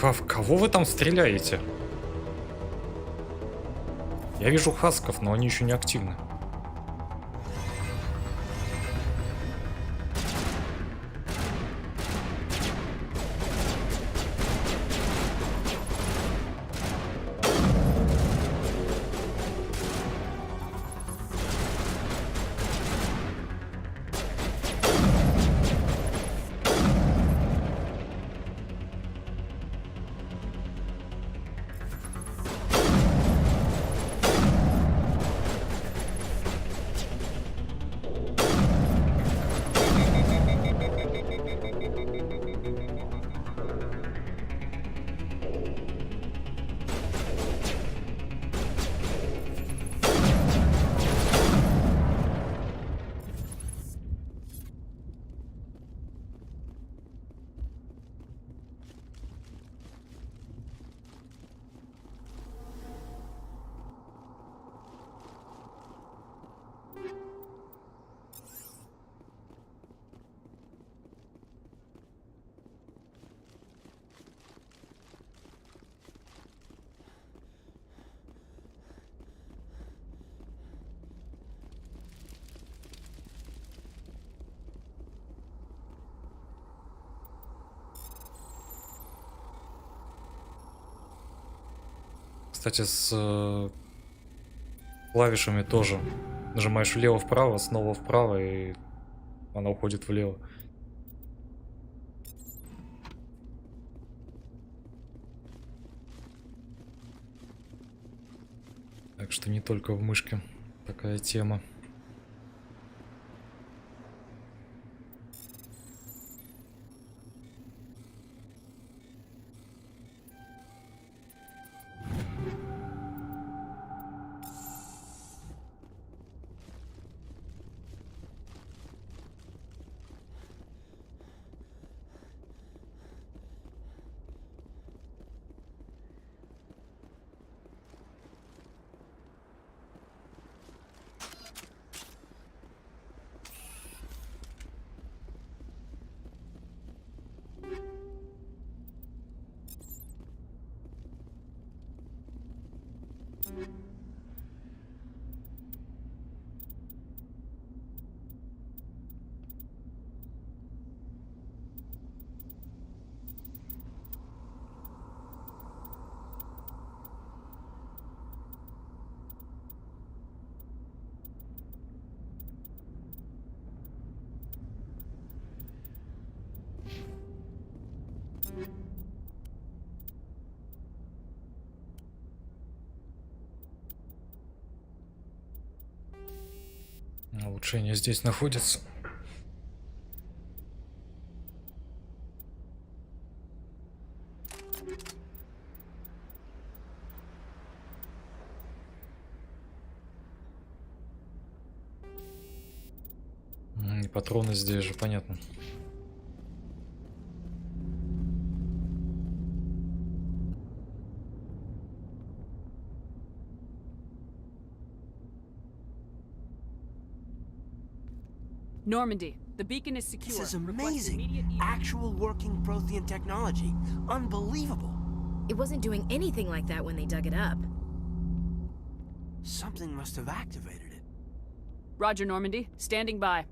В кого вы там стреляете? Я вижу хасков, но они еще не активны. Кстати, с клавишами тоже. Нажимаешь влево-вправо, снова вправо, и она уходит влево. Так что не только в мышке такая тема. Улучшение здесь находится. И патроны здесь же, понятно. Normandy, the beacon is secure. This is amazing. Actual working Prothean technology. Unbelievable. It wasn't doing anything like that when they dug it up. Something must have activated it. Roger, Normandy. Standing by.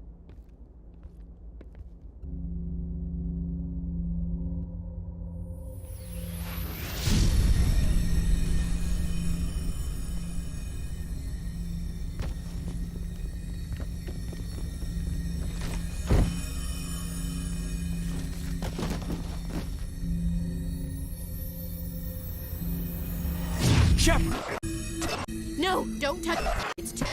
Shepard! No, don't touch it. It's too...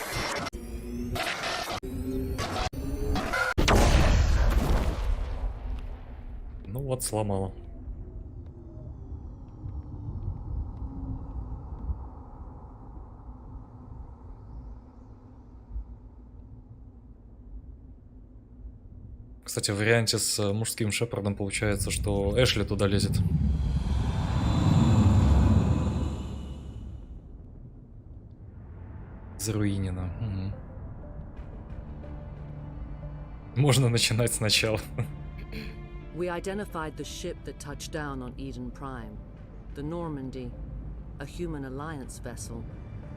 Ну вот, сломала. Кстати, в варианте с мужским Шепардом получается, что Эшли туда лезет. Заруинено. Угу. Можно начинать сначала. We identified the ship that touched down on Eden Prime. The Normandy. A human alliance vessel.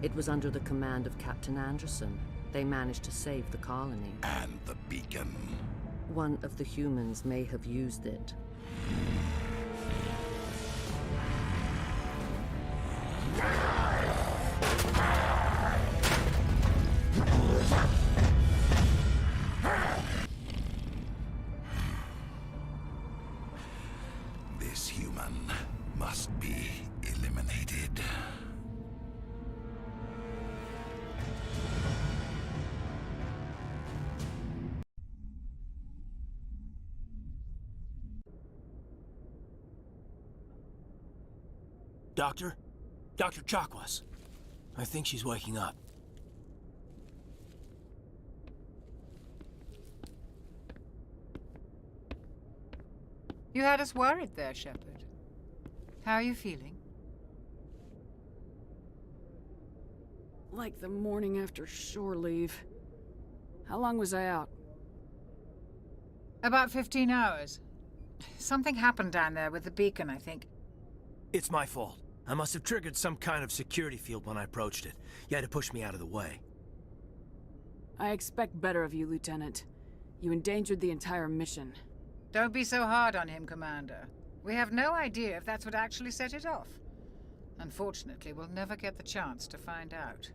It was under the command of Captain Anderson. They managed to save the colony. And the beacon. One of the humans may have used it. This human must be eliminated. Doctor? Dr. Chakwas. I think she's waking up. You had us worried there, Shepard. How are you feeling? Like the morning after shore leave. How long was I out? About 15 hours. Something happened down there with the beacon, I think. It's my fault. I must have triggered some kind of security field when I approached it. You had to push me out of the way. I expect better of you, Lieutenant. You endangered the entire mission. Don't be so hard on him, Commander. We have no idea if that's what actually set it off. Unfortunately, we'll never get the chance to find out.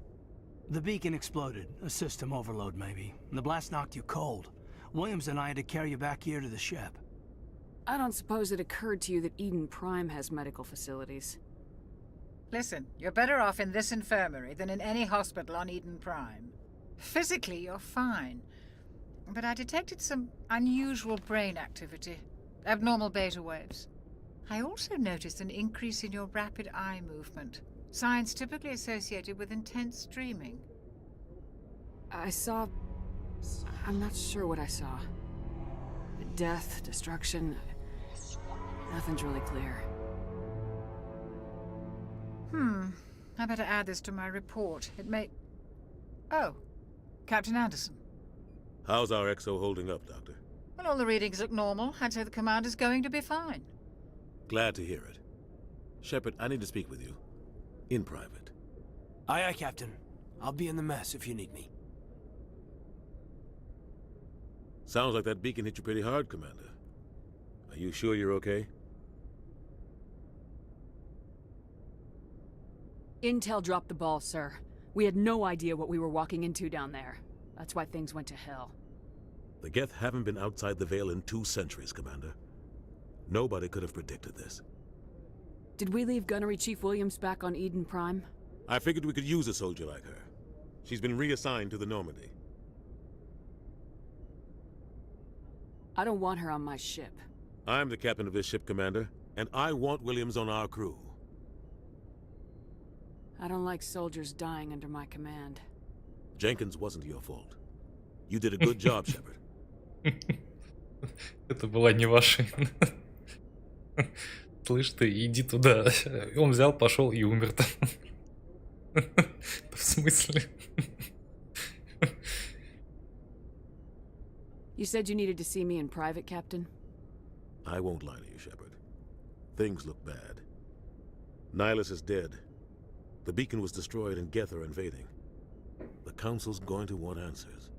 The beacon exploded. A system overload, maybe. The blast knocked you cold. Williams and I had to carry you back here to the ship. I don't suppose it occurred to you that Eden Prime has medical facilities. Listen, you're better off in this infirmary than in any hospital on Eden Prime. Physically, you're fine. But I detected some unusual brain activity. Abnormal beta waves. I also noticed an increase in your rapid eye movement. Signs typically associated with intense dreaming. I saw... I'm not sure what I saw. Death, destruction... Nothing's really clear. I better add this to my report. It may... Oh, Captain Anderson. How's our XO holding up, Doctor? Well, all the readings look normal. I'd say the commander's going to be fine. Glad to hear it. Shepard, I need to speak with you. In private. Aye, Captain. I'll be in the mess if you need me. Sounds like that beacon hit you pretty hard, Commander. Are you sure you're okay? Intel dropped the ball, sir. We had no idea what we were walking into down there. That's why things went to hell. The Geth haven't been outside the Veil in 2 centuries, Commander. Nobody could have predicted this. Did we leave Gunnery Chief Williams back on Eden Prime? I figured we could use a soldier like her. She's been reassigned to the Normandy. I don't want her on my ship. I'm the captain of this ship, Commander, and I want Williams on our crew. I don't like soldiers dying under my command. Jenkins wasn't your fault. You did a good job, Shepard. Это была не ваша. Слышь ты, иди туда. Он взял, пошел и умер там. В смысле? You said you needed to see me in private, Captain? I won't lie to you, Shepard. Things look bad. Nihilus is dead. The beacon was destroyed and Geth are invading. The Council's going to want answers.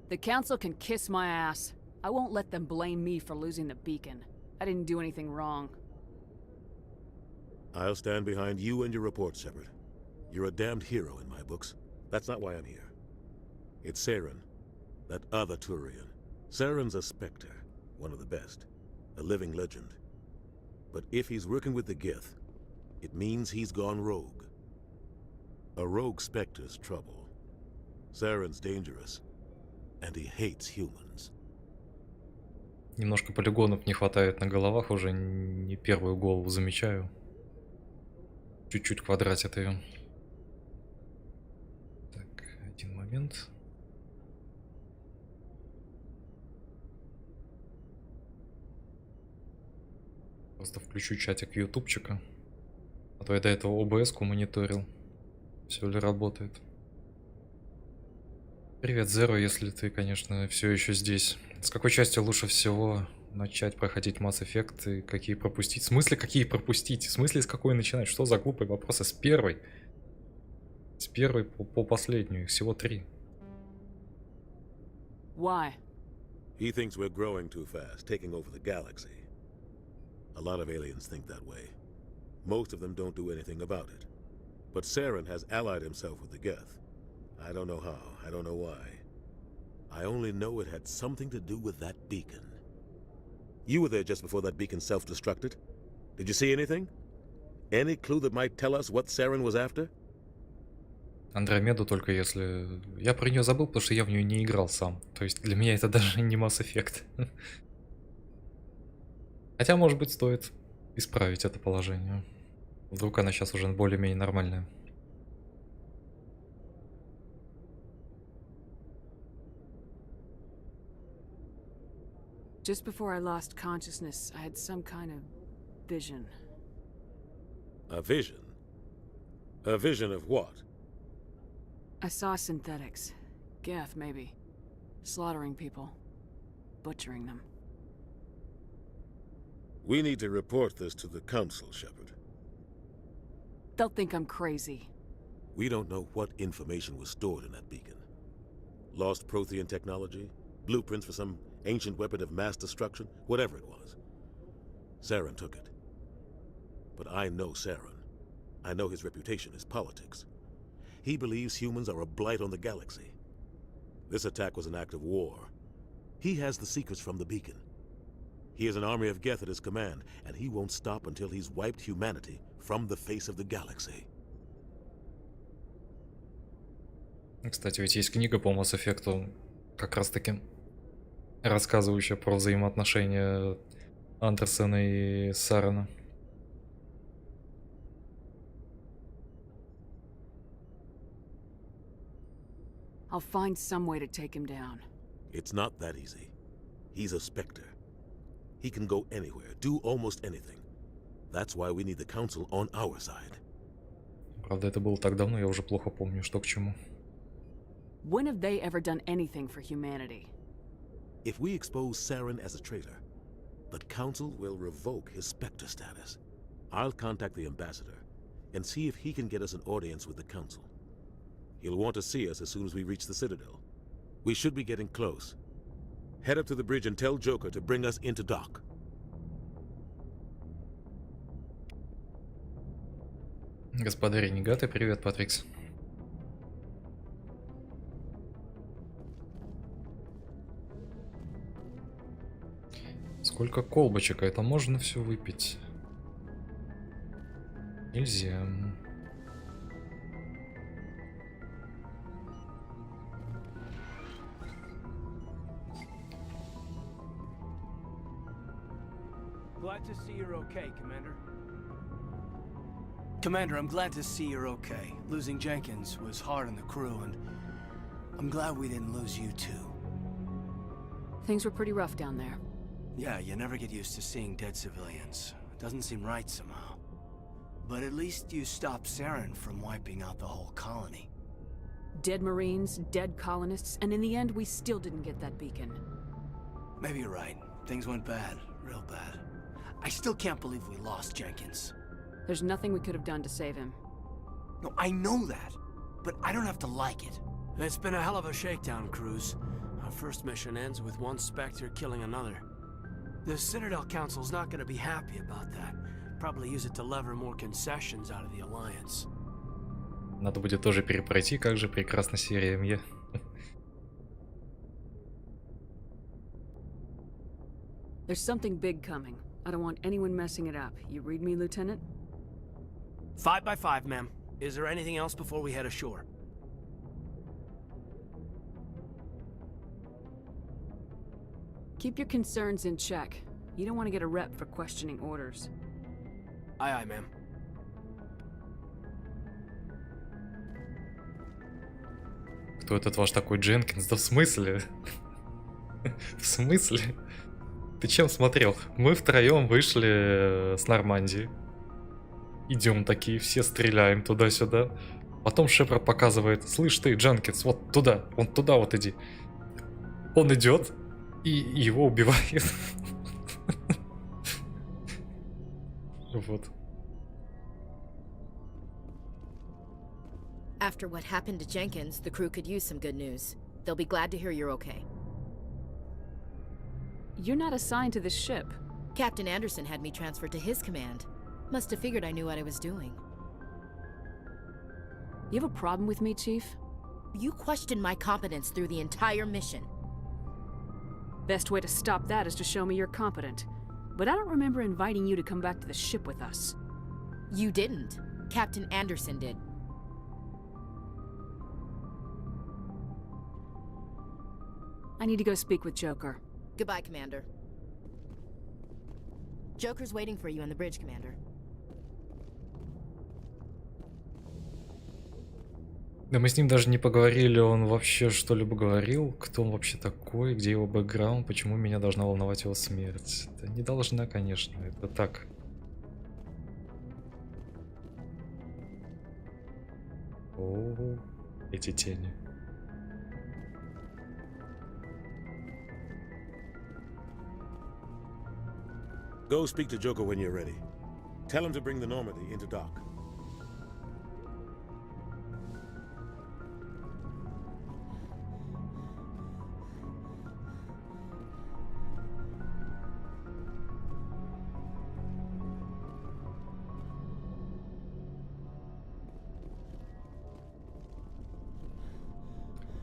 The Council can kiss my ass. I won't let them blame me for losing the beacon. I didn't do anything wrong. I'll stand behind you and your report, Shepard. You're a damned hero in my books. That's not why I'm here. It's Saren, that other Turian. Saren's a Specter, one of the best. A living legend. But if he's working with the Geth, it means he's gone rogue. A rogue Specter's trouble. Saren's dangerous, and he hates humans. Немножко полигонов не хватает на головах, уже не первую голову замечаю. Чуть-чуть квадратит ее. Так, один момент. Просто включу чатик ютубчика. А то я до этого ОБС-ку мониторил. Все ли работает. Привет, Зеро, если ты, конечно, все еще здесь. С какой части лучше всего начать проходить Mass Effect и какие пропустить? В смысле, какие пропустить? В смысле, с какой начинать? Что за глупые вопросы? С первой? С первой по последнюю. Их всего 3. Why? He thinks we're growing too fast, taking over the galaxy. A lot of aliens think that way. Most of them don't do anything about it. But Saren has allied himself with the Geth. I don't know how, I don't know why. I only know it had something to do with that beacon. You were there just before that beacon self-destructed. Did you see anything? Any clue that might tell us what Saren was after? Андромеду только если... Я про нее забыл, потому что я в нее не играл сам. То есть для меня это даже не Mass Effect. Хотя, может быть, стоит исправить это положение. Вдруг она сейчас уже более-менее нормальная. Just before I lost consciousness, I had some kind of vision. A vision? A vision of what? I saw synthetics. Geth, maybe. Slaughtering people. Butchering them. We need to report this to the Council, Shepard. They'll think I'm crazy. We don't know what information was stored in that beacon. Lost Prothean technology? Blueprints for some ancient weapon of mass destruction? Whatever it was. Saren took it. But I know Saren. I know his reputation is politics. He believes humans are a blight on the galaxy. This attack was an act of war. He has the secrets from the beacon. He has an army of Geth at his command, and he won't stop until he's wiped humanity from the face of the galaxy. Кстати, ведь есть книга по Mass Effect, как раз таки рассказывающая про взаимоотношения Андерсона и Сарана. I'll find some way to take him down. It's not that easy. He's a Specter. He can go anywhere, do almost anything. That's why we need the Council on our side. Правда, это было так давно, я уже плохо помню, что к чему. When have they ever done anything for humanity? If we expose Saren as a traitor, the Council will revoke his Specter status. I'll contact the Ambassador and see if he can get us an audience with the Council. He'll want to see us as soon as we reach the Citadel. We should be getting close. Head up to the bridge and tell Joker to bring us into dock. Господа ренегаты, привет, Патрикс. Сколько колбочек, а это можно все выпить? Нельзя. Glad to see you're okay, Commander. Commander, I'm glad to see you're okay. Losing Jenkins was hard on the crew, and I'm glad we didn't lose you too. Things were pretty rough down there. Yeah, you never get used to seeing dead civilians. It doesn't seem right somehow. But at least you stopped Saren from wiping out the whole colony. Dead Marines, dead colonists, and in the end we still didn't get that beacon. Maybe you're right. Things went bad, real bad. I still can't believe we lost Jenkins. There's nothing we could have done to save him. No, I know that, but I don't have to like it. It's been a hell of a shakedown, Cruz. Our first mission ends with one Spectre killing another. The Citadel Council's not gonna be happy about that. Probably use it to lever more concessions out of the Alliance. Надо будет тоже перепройти, как же прекрасна серия МЕ. There's something big coming. I don't want anyone messing it up. You read me, Lieutenant? 5 by 5, ma'am. Is there anything else before we head ashore? Keep your concerns in check. You don't want to get a rep for questioning orders. Aye, aye, ma'am. Кто этот ваш такой Дженкинс? Да в смысле? В смысле? Ты чем смотрел? Мы втроем вышли с Нормандии. Идем такие, все стреляем туда-сюда. Потом Шепард показывает: слышь ты, Дженкинс, вот туда, вон туда вот иди. Он идет и его убивает. Вот. After what happened to Jenkins, the crew could use some good news. They'll be glad to hear you're okay. You're not assigned to this ship. Captain Anderson had me transferred to his command. Must have figured I knew what I was doing. You have a problem with me, Chief? You questioned my competence through the entire mission. Best way to stop that is to show me you're competent. But I don't remember inviting you to come back to the ship with us. You didn't. Captain Anderson did. I need to go speak with Joker. Goodbye, Commander. Joker's waiting for you on the bridge, Commander. Да мы с ним даже не поговорили, он вообще что-либо говорил, кто он вообще такой, где его бэкграунд, почему меня должна волновать его смерть. Это не должна, конечно, это так. О, эти тени. Go speak to Joker when you're ready. Tell him to bring the Normandy into dock.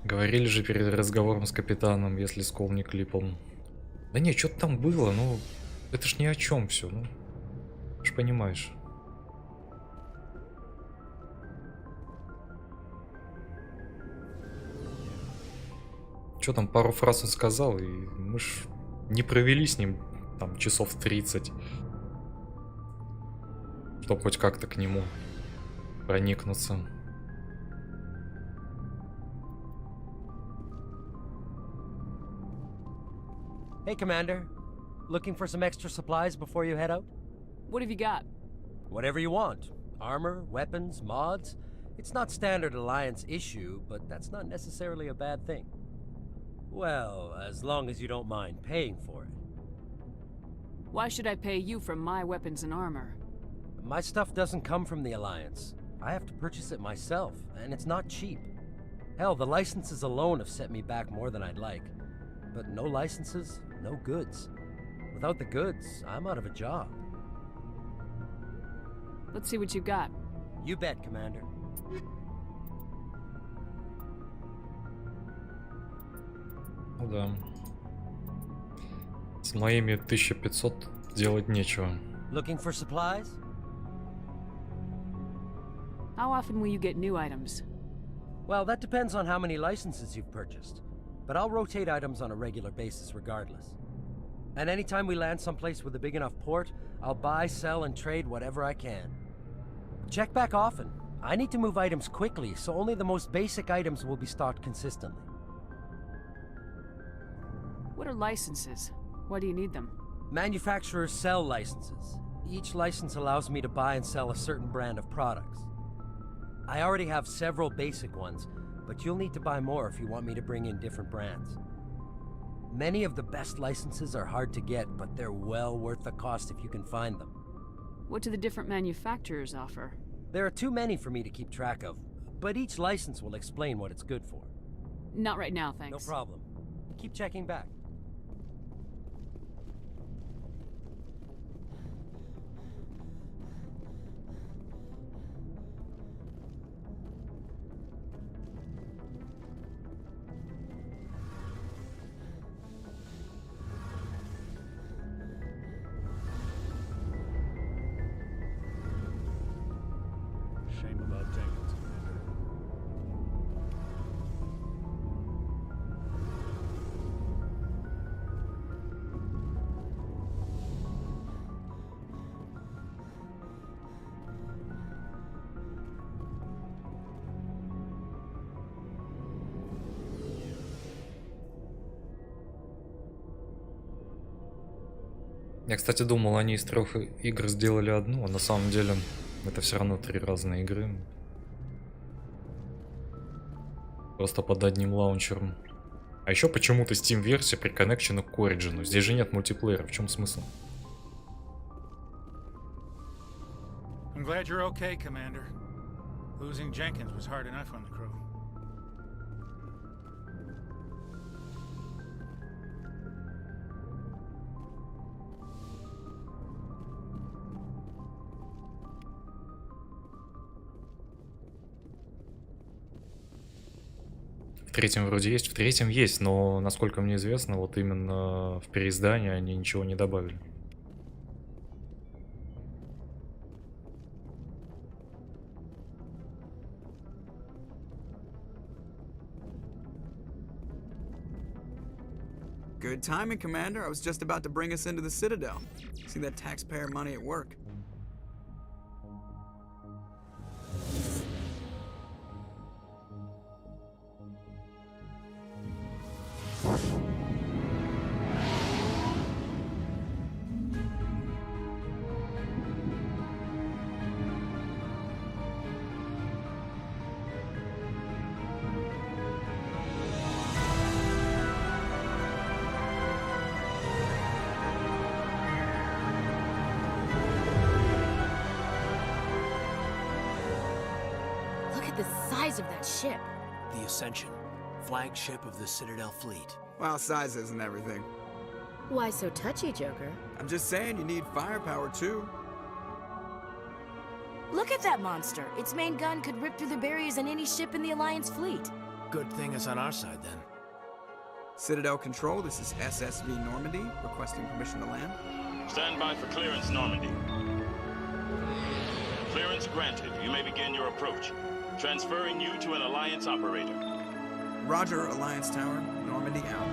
Говорили же перед разговором с капитаном, если скол не клипал. Да не, что-то там было, ну... Это ж ни о чем все, ну... Ты ж понимаешь. Что там, пару фраз он сказал, и мы ж не провели с ним там часов 30. Чтоб хоть как-то к нему проникнуться. Hey, Commander. Looking for some extra supplies before you head out? What have you got? Whatever you want. Armor, weapons, mods. It's not standard Alliance issue, but that's not necessarily a bad thing. Well, as long as you don't mind paying for it. Why should I pay you for my weapons and armor? My stuff doesn't come from the Alliance. I have to purchase it myself, and it's not cheap. Hell, the licenses alone have set me back more than I'd like. But no licenses, no goods. Without the goods, I'm out of a job. Let's see what you got. You bet, Commander. Ну да. С моими 1500 делать нечего. Looking for supplies? How often will you get new items? Well, that depends on how many licenses you've purchased. But I'll rotate items on a regular basis regardless. And anytime we land someplace with a big enough port, I'll buy, sell, and trade whatever I can. Check back often. I need to move items quickly, so only the most basic items will be stocked consistently. What are licenses? Why do you need them? Manufacturers sell licenses. Each license allows me to buy and sell a certain brand of products. I already have several basic ones, but you'll need to buy more if you want me to bring in different brands. Many of the best licenses are hard to get, but they're well worth the cost if you can find them. What do the different manufacturers offer? There are too many for me to keep track of, but each license will explain what it's good for. Not right now, thanks. No problem. Keep checking back. Shame about Jenkins, Commander. Я, кстати, думал, они из 3 игр сделали одну, а на самом деле это все равно 3 разные игры. Просто под одним лаунчером. А еще почему-то Steam-версия приконнекчена к Origin. Здесь же нет мультиплеера. В чем смысл? I'm glad you're okay, Commander. Losing Jenkins was hard enough on the crew. В 3 вроде есть, в 3 есть, но, насколько мне известно, вот именно в переиздании они ничего не добавили. Good timing, Commander. I was just about to bring us into the Citadel. See that taxpayer money at work. The size of that ship. The Ascension, flagship of the Citadel fleet. Well, size isn't everything. Why so touchy, Joker? I'm just saying you need firepower too. Look at that monster. Its main gun could rip through the barriers in any ship in the Alliance fleet. Good thing it's on our side, then. Citadel Control, this is SSV Normandy, requesting permission to land. Stand by for clearance, Normandy. Clearance granted. You may begin your approach. Transferring you to an Alliance operator. Roger, Alliance Tower. Normandy out.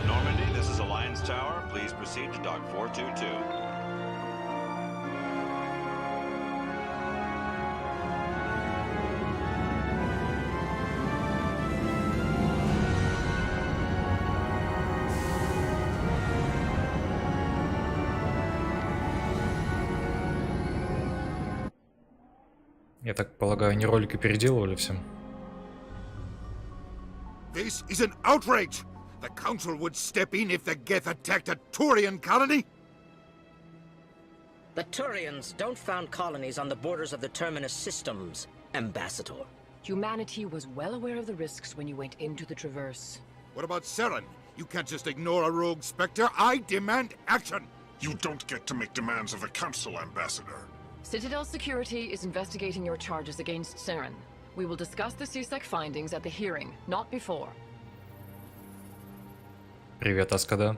Normandy, this is Alliance Tower. Please proceed to Dock 422. Я так полагаю, они ролики переделывали всем. This is an outrage! The Council would step in if the Geth attacked a Turian colony? The Turians don't found colonies on the borders of the Terminus systems, Ambassador. Humanity was well aware of the risks when you went into the Traverse. What about Saren? You can't just ignore a rogue Spectre. I demand action! You don't get to make demands of the Council, Ambassador. Citadel Security is investigating your charges against Saren. We will discuss the CSEC findings at the hearing, not before. Привет, Аскада.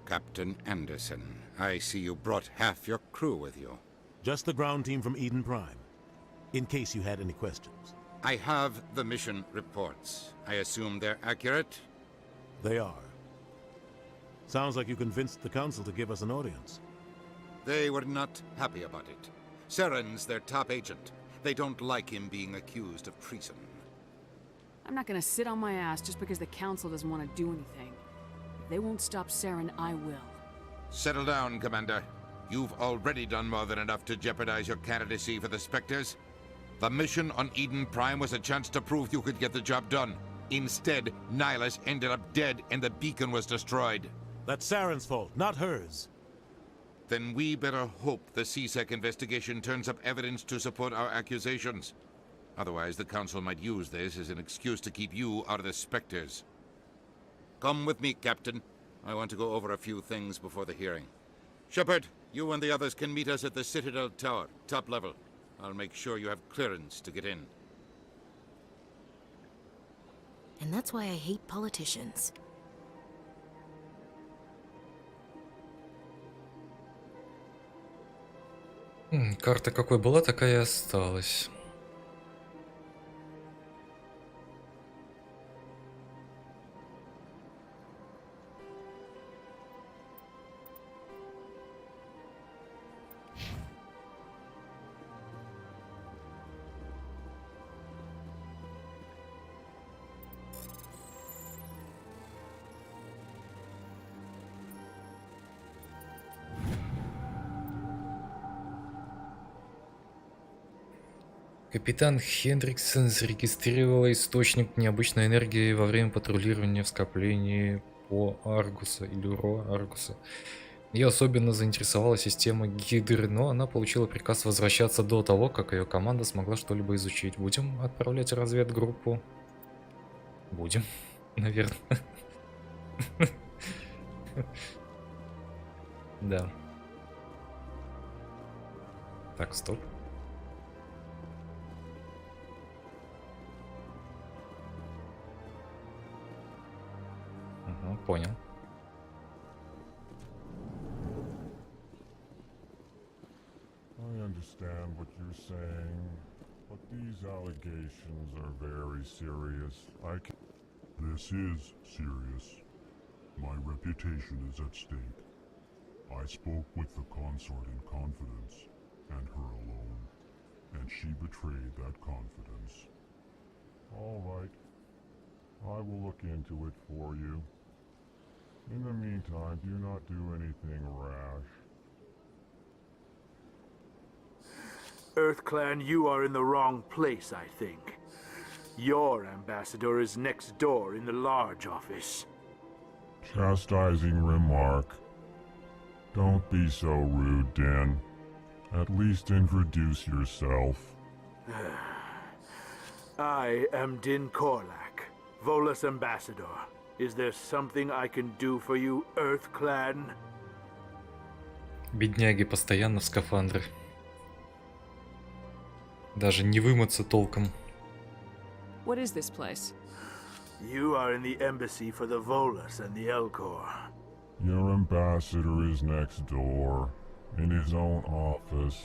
Captain Anderson, I see you brought half your crew with you. Just the ground team from Eden Prime, in case you had any questions. I have the mission reports. I assume they're accurate? They are. Sounds like you convinced the Council to give us an audience. They were not happy about it. Saren's their top agent. They don't like him being accused of treason. I'm not gonna sit on my ass just because the Council doesn't want to do anything. If they won't stop Saren, I will. Settle down, Commander. You've already done more than enough to jeopardize your candidacy for the Spectres. The mission on Eden Prime was a chance to prove you could get the job done. Instead, Nihilus ended up dead and the beacon was destroyed. That's Saren's fault, not hers. Then we better hope the CSEC investigation turns up evidence to support our accusations. Otherwise, the Council might use this as an excuse to keep you out of the Spectres. Come with me, Captain. I want to go over a few things before the hearing. Shepard, you and the others can meet us at the Citadel Tower, top level. I'll make sure you have clearance to get in. And that's why I hate politicians. Карта какой была, такая и осталась. Капитан Хендриксон зарегистрировала источник необычной энергии во время патрулирования в скоплении по Аргуса или РО Аргуса. Ее особенно заинтересовала система Гидры, но она получила приказ возвращаться до того, как ее команда смогла что-либо изучить. Будем отправлять разведгруппу? Будем, наверное. Да. Так, стоп. Понял. I understand what you're saying, but these allegations are very serious. This is serious. My reputation is at stake. I spoke with the consort in confidence, and her alone, and she betrayed that confidence. All right. I will look into it for you. In the meantime, do not do anything rash. EarthClan, you are in the wrong place, I think. Your ambassador is next door in the large office. Chastising remark. Don't be so rude, Den. At least introduce yourself. I am Din Korlak, Volis ambassador. Is there something I can do for you, EarthClan? Бедняги постоянно в скафандрах. Даже не вымыться толком. What is this place? You are in the embassy for the Volis and the Elcor. Your ambassador is next door, in his own office.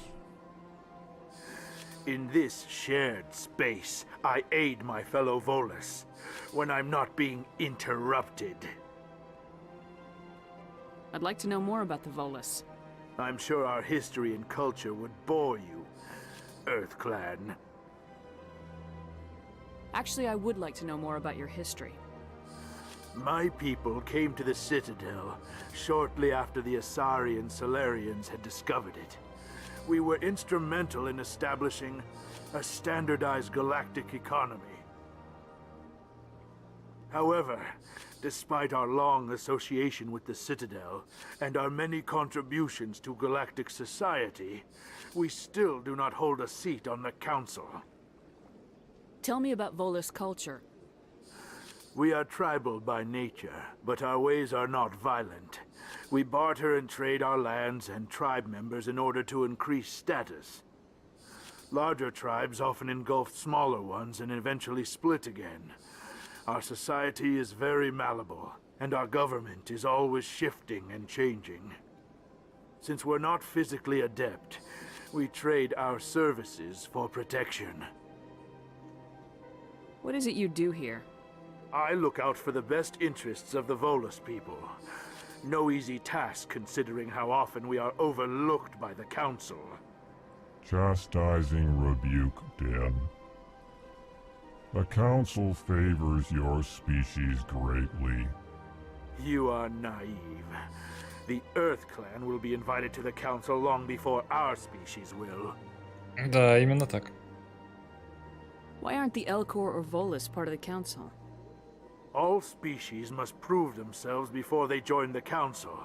In this shared space, I aid my fellow Volis when I'm not being interrupted. I'd like to know more about the Volis. I'm sure our history and culture would bore you, EarthClan. Actually, I would like to know more about your history. My people came to the Citadel shortly after the Asari and Solarians had discovered it. We were instrumental in establishing a standardized galactic economy. However, despite our long association with the Citadel and our many contributions to galactic society, we still do not hold a seat on the Council. Tell me about Volis Culture. We are tribal by nature, but our ways are not violent. We barter and trade our lands and tribe members in order to increase status. Larger tribes often engulf smaller ones and eventually split again. Our society is very malleable, and our government is always shifting and changing. Since we're not physically adept, we trade our services for protection. What is it you do here? I look out for the best interests of the Volis people. No easy task considering how often we are overlooked by the Council. Chastising rebuke, Den. The Council favors your species greatly. You are naive. The EarthClan will be invited to the Council long before our species will. Да, именно так. Why aren't the Elcor or Volis part of the Council? All species must prove themselves before they join the Council.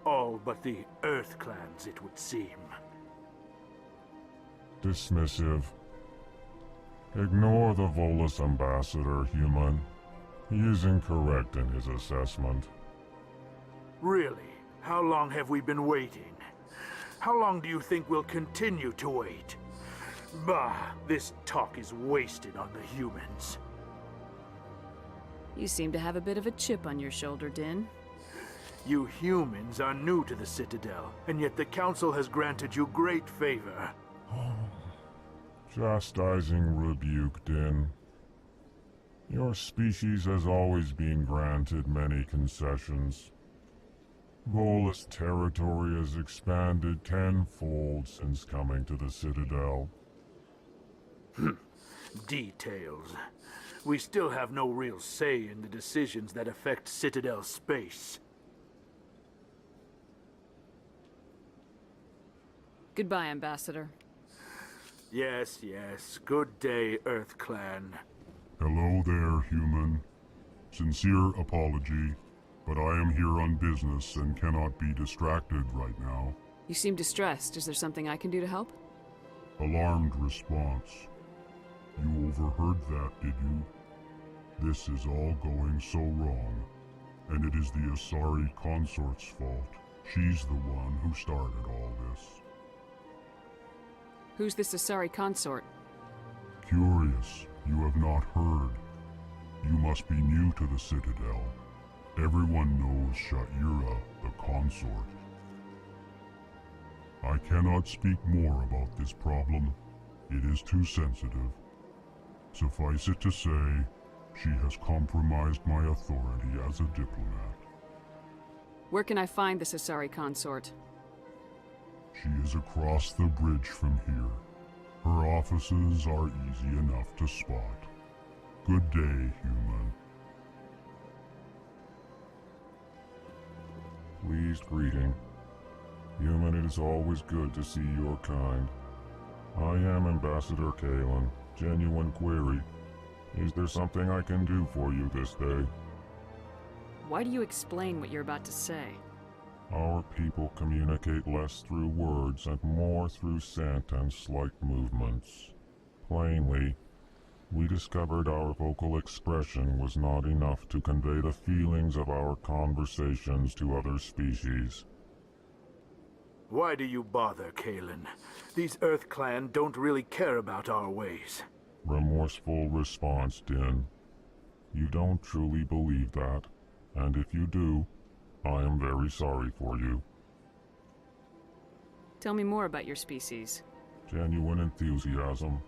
All but the EarthClans, it would seem. Dismissive. Ignore the Volis ambassador, human. He is incorrect in his assessment. Really? How long have we been waiting? How long do you think we'll continue to wait? Bah, this talk is wasted on the humans. You seem to have a bit of a chip on your shoulder, Din. You humans are new to the Citadel, and yet the Council has granted you great favor. Chastising rebuke, Din. Your species has always been granted many concessions. Volis territory has expanded tenfold since coming to the Citadel. Details. We still have no real say in the decisions that affect Citadel space. Goodbye, Ambassador. Yes, yes. Good day, EarthClan. Hello there, human. Sincere apology, but I am here on business and cannot be distracted right now. You seem distressed. Is there something I can do to help? Alarmed response. You overheard that, did you? This is all going so wrong, and it is the Asari Consort's fault. She's the one who started all this. Who's this Asari Consort? Curious, you have not heard. You must be new to the Citadel. Everyone knows Sha'ira, the consort. I cannot speak more about this problem. It is too sensitive. Suffice it to say, she has compromised my authority as a diplomat. Where can I find this Asari Consort? She is across the bridge from here. Her offices are easy enough to spot. Good day, human. Pleased greeting. Human, it is always good to see your kind. I am Ambassador Kalen. Genuine query. Is there something I can do for you this day? Why do you explain what you're about to say? Our people communicate less through words and more through scent and slight movements. Plainly, we discovered our vocal expression was not enough to convey the feelings of our conversations to other species. Why do you bother, Kalen? These EarthClan don't really care about our ways. Remorseful response, Din. You don't truly believe that, and if you do, I am very sorry for you. Tell me more about your species. Genuine enthusiasm.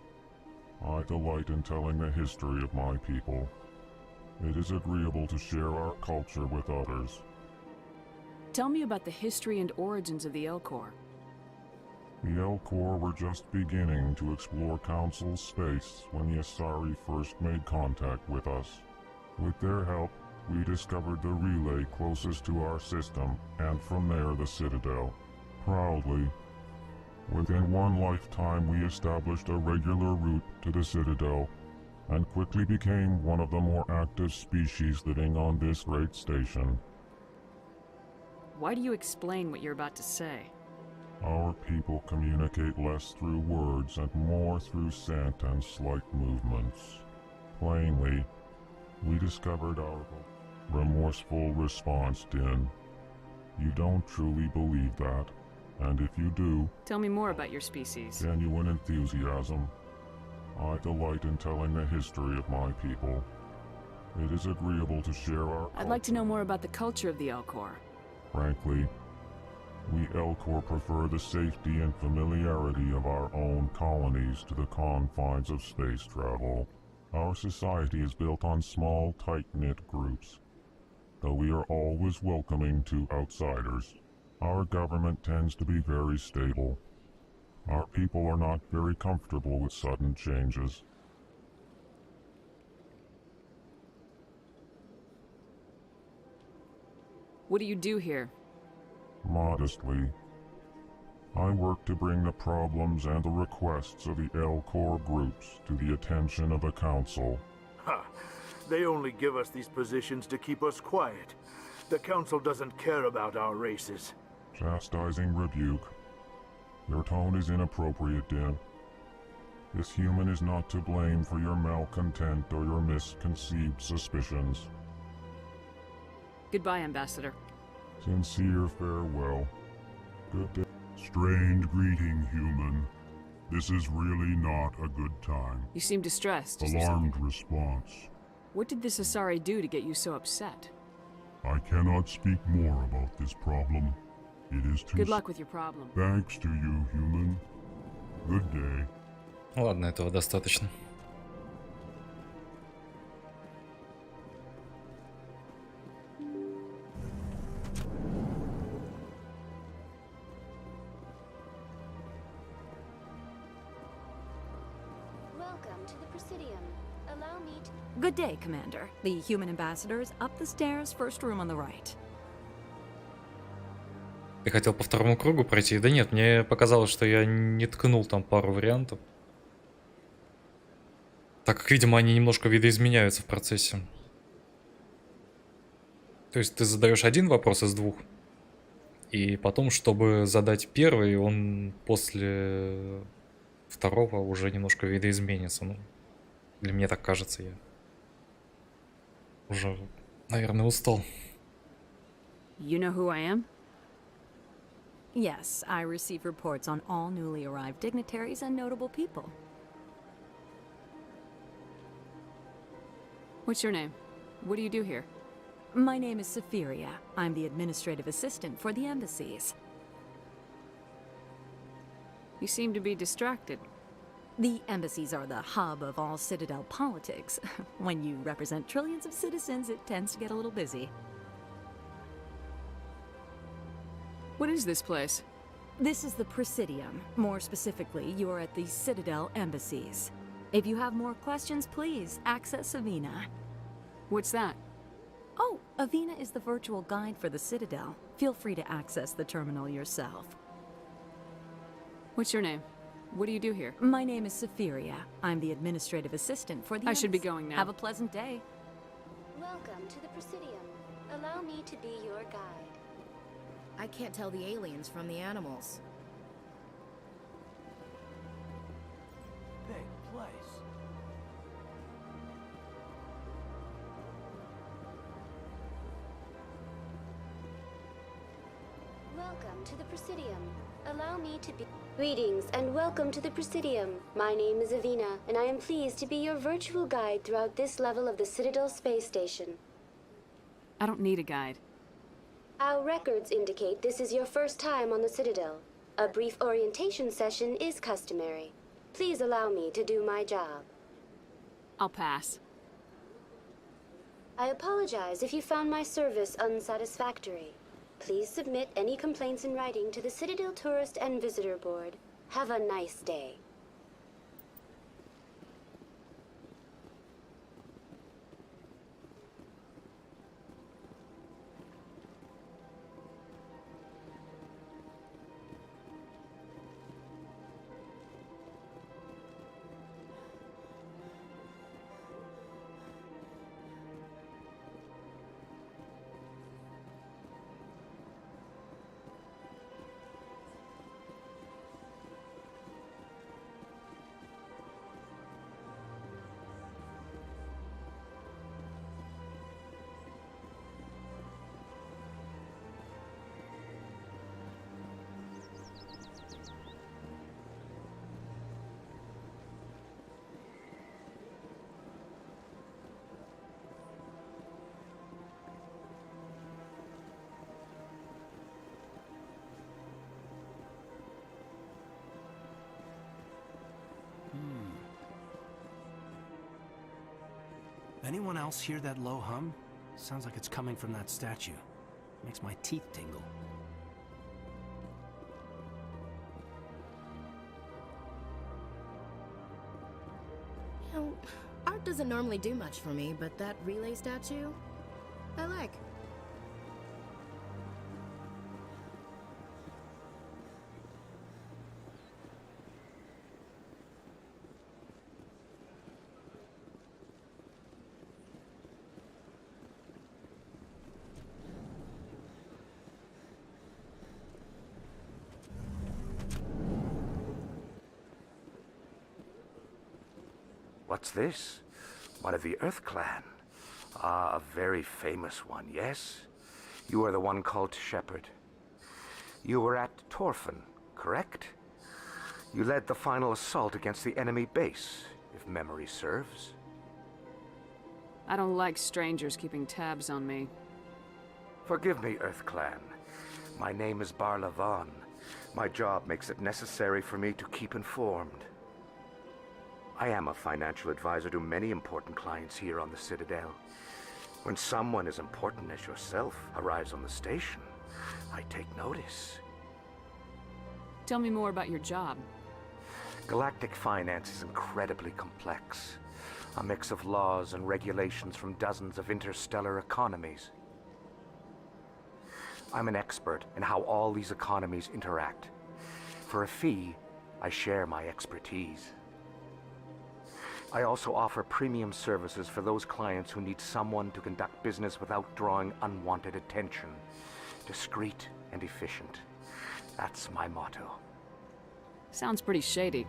I delight in telling the history of my people. It is agreeable to share our culture with others. Tell me about the history and origins of the Elcor. The Elcor were just beginning to explore Council space when the Asari first made contact with us. With their help, we discovered the relay closest to our system, and from there the Citadel. Proudly, within one lifetime we established a regular route to the Citadel, and quickly became one of the more active species living on this great station. Why do you explain what you're about to say? Our people communicate less through words and more through scent and slight movements. Plainly, we discovered our remorseful response, Din. You don't truly believe that, and if you do... Tell me more about your species. Genuine enthusiasm. I delight in telling the history of my people. It is agreeable to share our I'd like to know more about the culture of the Elcor. Frankly, we Elcor prefer the safety and familiarity of our own colonies to the confines of space travel. Our society is built on small, tight-knit groups, though we are always welcoming to outsiders. Our government tends to be very stable. Our people are not very comfortable with sudden changes. What do you do here? Modestly, I work to bring the problems and the requests of the Elcor groups to the attention of the Council. Ha! They only give us these positions to keep us quiet. The Council doesn't care about our races. Chastising rebuke. Your tone is inappropriate, Din. This human is not to blame for your malcontent or your misconceived suspicions. Goodbye, Ambassador. Sincere farewell. Good day. Strained greeting, human. This is really not a good time. You seem distressed. Alarmed response. What did this Asari do to get you so upset? I cannot speak more about this problem. It is too... Good luck with your problem. Thanks to you, human. Good day. Ладно, этого достаточно. Good day, Commander. The human ambassador is up the stairs, first room on the right. Я хотел по второму кругу пройти. Да нет, мне показалось, что я не ткнул там пару вариантов. Так как, видимо, они немножко видоизменяются в процессе. То есть ты задаешь один вопрос из двух. И потом, чтобы задать первый, он после второго уже немножко видоизменится. Ну, для меня так кажется, я уже, наверное, устал. You know who I am? Yes, I receive reports on all newly arrived dignitaries and notable people. What's your name? What do you do here? My name is Safiria. I'm the administrative assistant for the embassies. You seem to be distracted. The embassies are the hub of all Citadel politics. When you represent trillions of citizens, it tends to get a little busy. What is this place? This is the Presidium. More specifically, you're at the Citadel Embassies. If you have more questions, please access Avina. What's that? Oh, Avina is the virtual guide for the Citadel. Feel free to access the terminal yourself. What's your name? What do you do here? My name is Safiria. I'm the administrative assistant for the I should be going now. Have a pleasant day. Welcome to the Presidium. Allow me to be your guide. I can't tell the aliens from the animals. Big place. Welcome Welcome to the Presidium. Allow me to be... Greetings and welcome to the Presidium. My name is Avina, and I am pleased to be your virtual guide throughout this level of the Citadel space station. I don't need a guide. Our records indicate this is your first time on the Citadel. A brief orientation session is customary. Please allow me to do my job. I'll pass. I apologize if you found my service unsatisfactory. Please submit any complaints in writing to the Citadel Tourist and Visitor Board. Have a nice day. Anyone else hear that low hum? Sounds like it's coming from that statue. Makes my teeth tingle. You know, art doesn't normally do much for me, but that relay statue, I like. What's this? One of the Earth Clan. Ah, a very famous one, yes? You are the one called Shepherd. You were at Torfan, correct? You led the final assault against the enemy base, if memory serves. I don't like strangers keeping tabs on me. Forgive me, Earth Clan. My name is Barla Vaughn. My job makes it necessary for me to keep informed. I am a financial advisor to many important clients here on the Citadel. When someone as important as yourself arrives on the station, I take notice. Tell me more about your job. Galactic finance is incredibly complex. A mix of laws and regulations from dozens of interstellar economies. I'm an expert in how all these economies interact. For a fee, I share my expertise. I also offer premium services for those clients who need someone to conduct business without drawing unwanted attention. Discreet and efficient. That's my motto. Sounds pretty shady.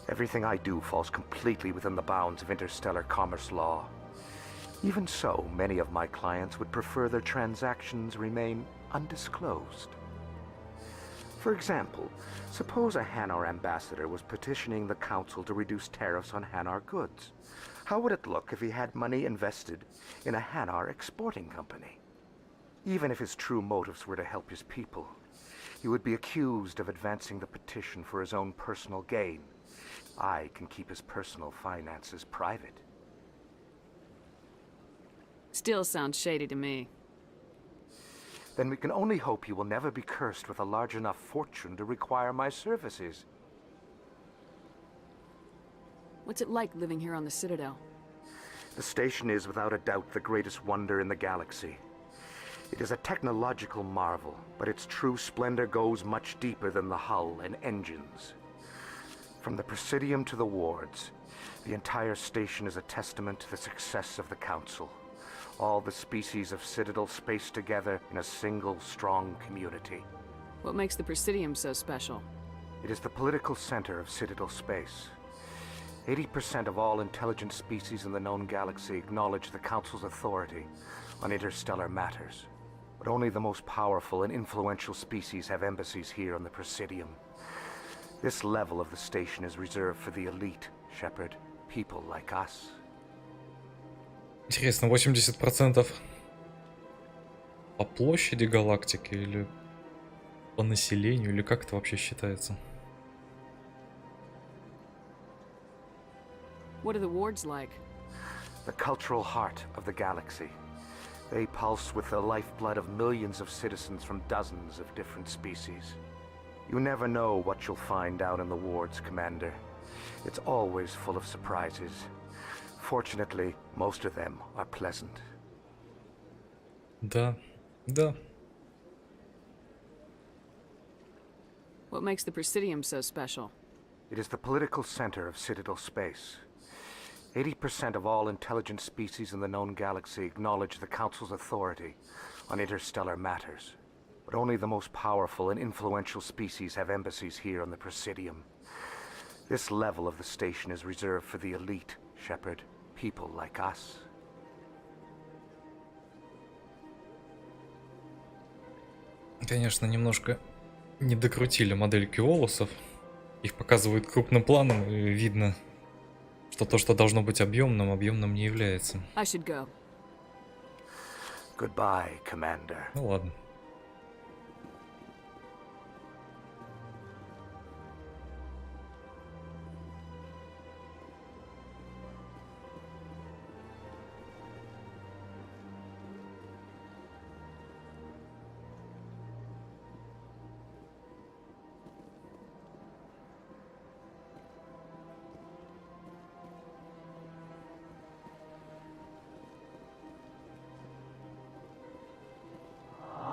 Everything I do falls completely within the bounds of interstellar commerce law. Even so, many of my clients would prefer their transactions remain undisclosed. For example, suppose a Hanar ambassador was petitioning the Council to reduce tariffs on Hanar goods. How would it look if he had money invested in a Hanar exporting company? Even if his true motives were to help his people, he would be accused of advancing the petition for his own personal gain. I can keep his personal finances private. Still sounds shady to me. Then we can only hope you will never be cursed with a large enough fortune to require my services. What's it like living here on the Citadel? The station is without a doubt the greatest wonder in the galaxy. It is a technological marvel, but its true splendor goes much deeper than the hull and engines. From the Presidium to the wards, the entire station is a testament to the success of the Council. All the species of Citadel spaced together in a single, strong community. What makes the Presidium so special? It is the political center of Citadel space. 80% of all intelligent species in the known galaxy acknowledge the Council's authority on interstellar matters. But only the most powerful and influential species have embassies here on the Presidium. This level of the station is reserved for the elite, Shepard. People like us. Интересно, 80% по площади галактики или по населению, или как это вообще считается? What are the wards like? The cultural heart of the galaxy. They pulse with the lifeblood of millions of citizens from dozens of different species. You never know what you'll find out in the wards, Commander. It's always full of surprises. Fortunately, most of them are pleasant. Да, да. What makes the Presidium so special? It is the political center of Citadel space. 80% of all intelligent species in the known galaxy acknowledge the Council's authority on interstellar matters. But only the most powerful and influential species have embassies here on the Presidium. This level of the station is reserved for the elite, Shepard. People like us. Конечно, немножко не докрутили модельки волосов. Их показывают крупным планом, и видно, что то, что должно быть объемным, объемным не является. I should go. Goodbye, Commander. Ну ладно.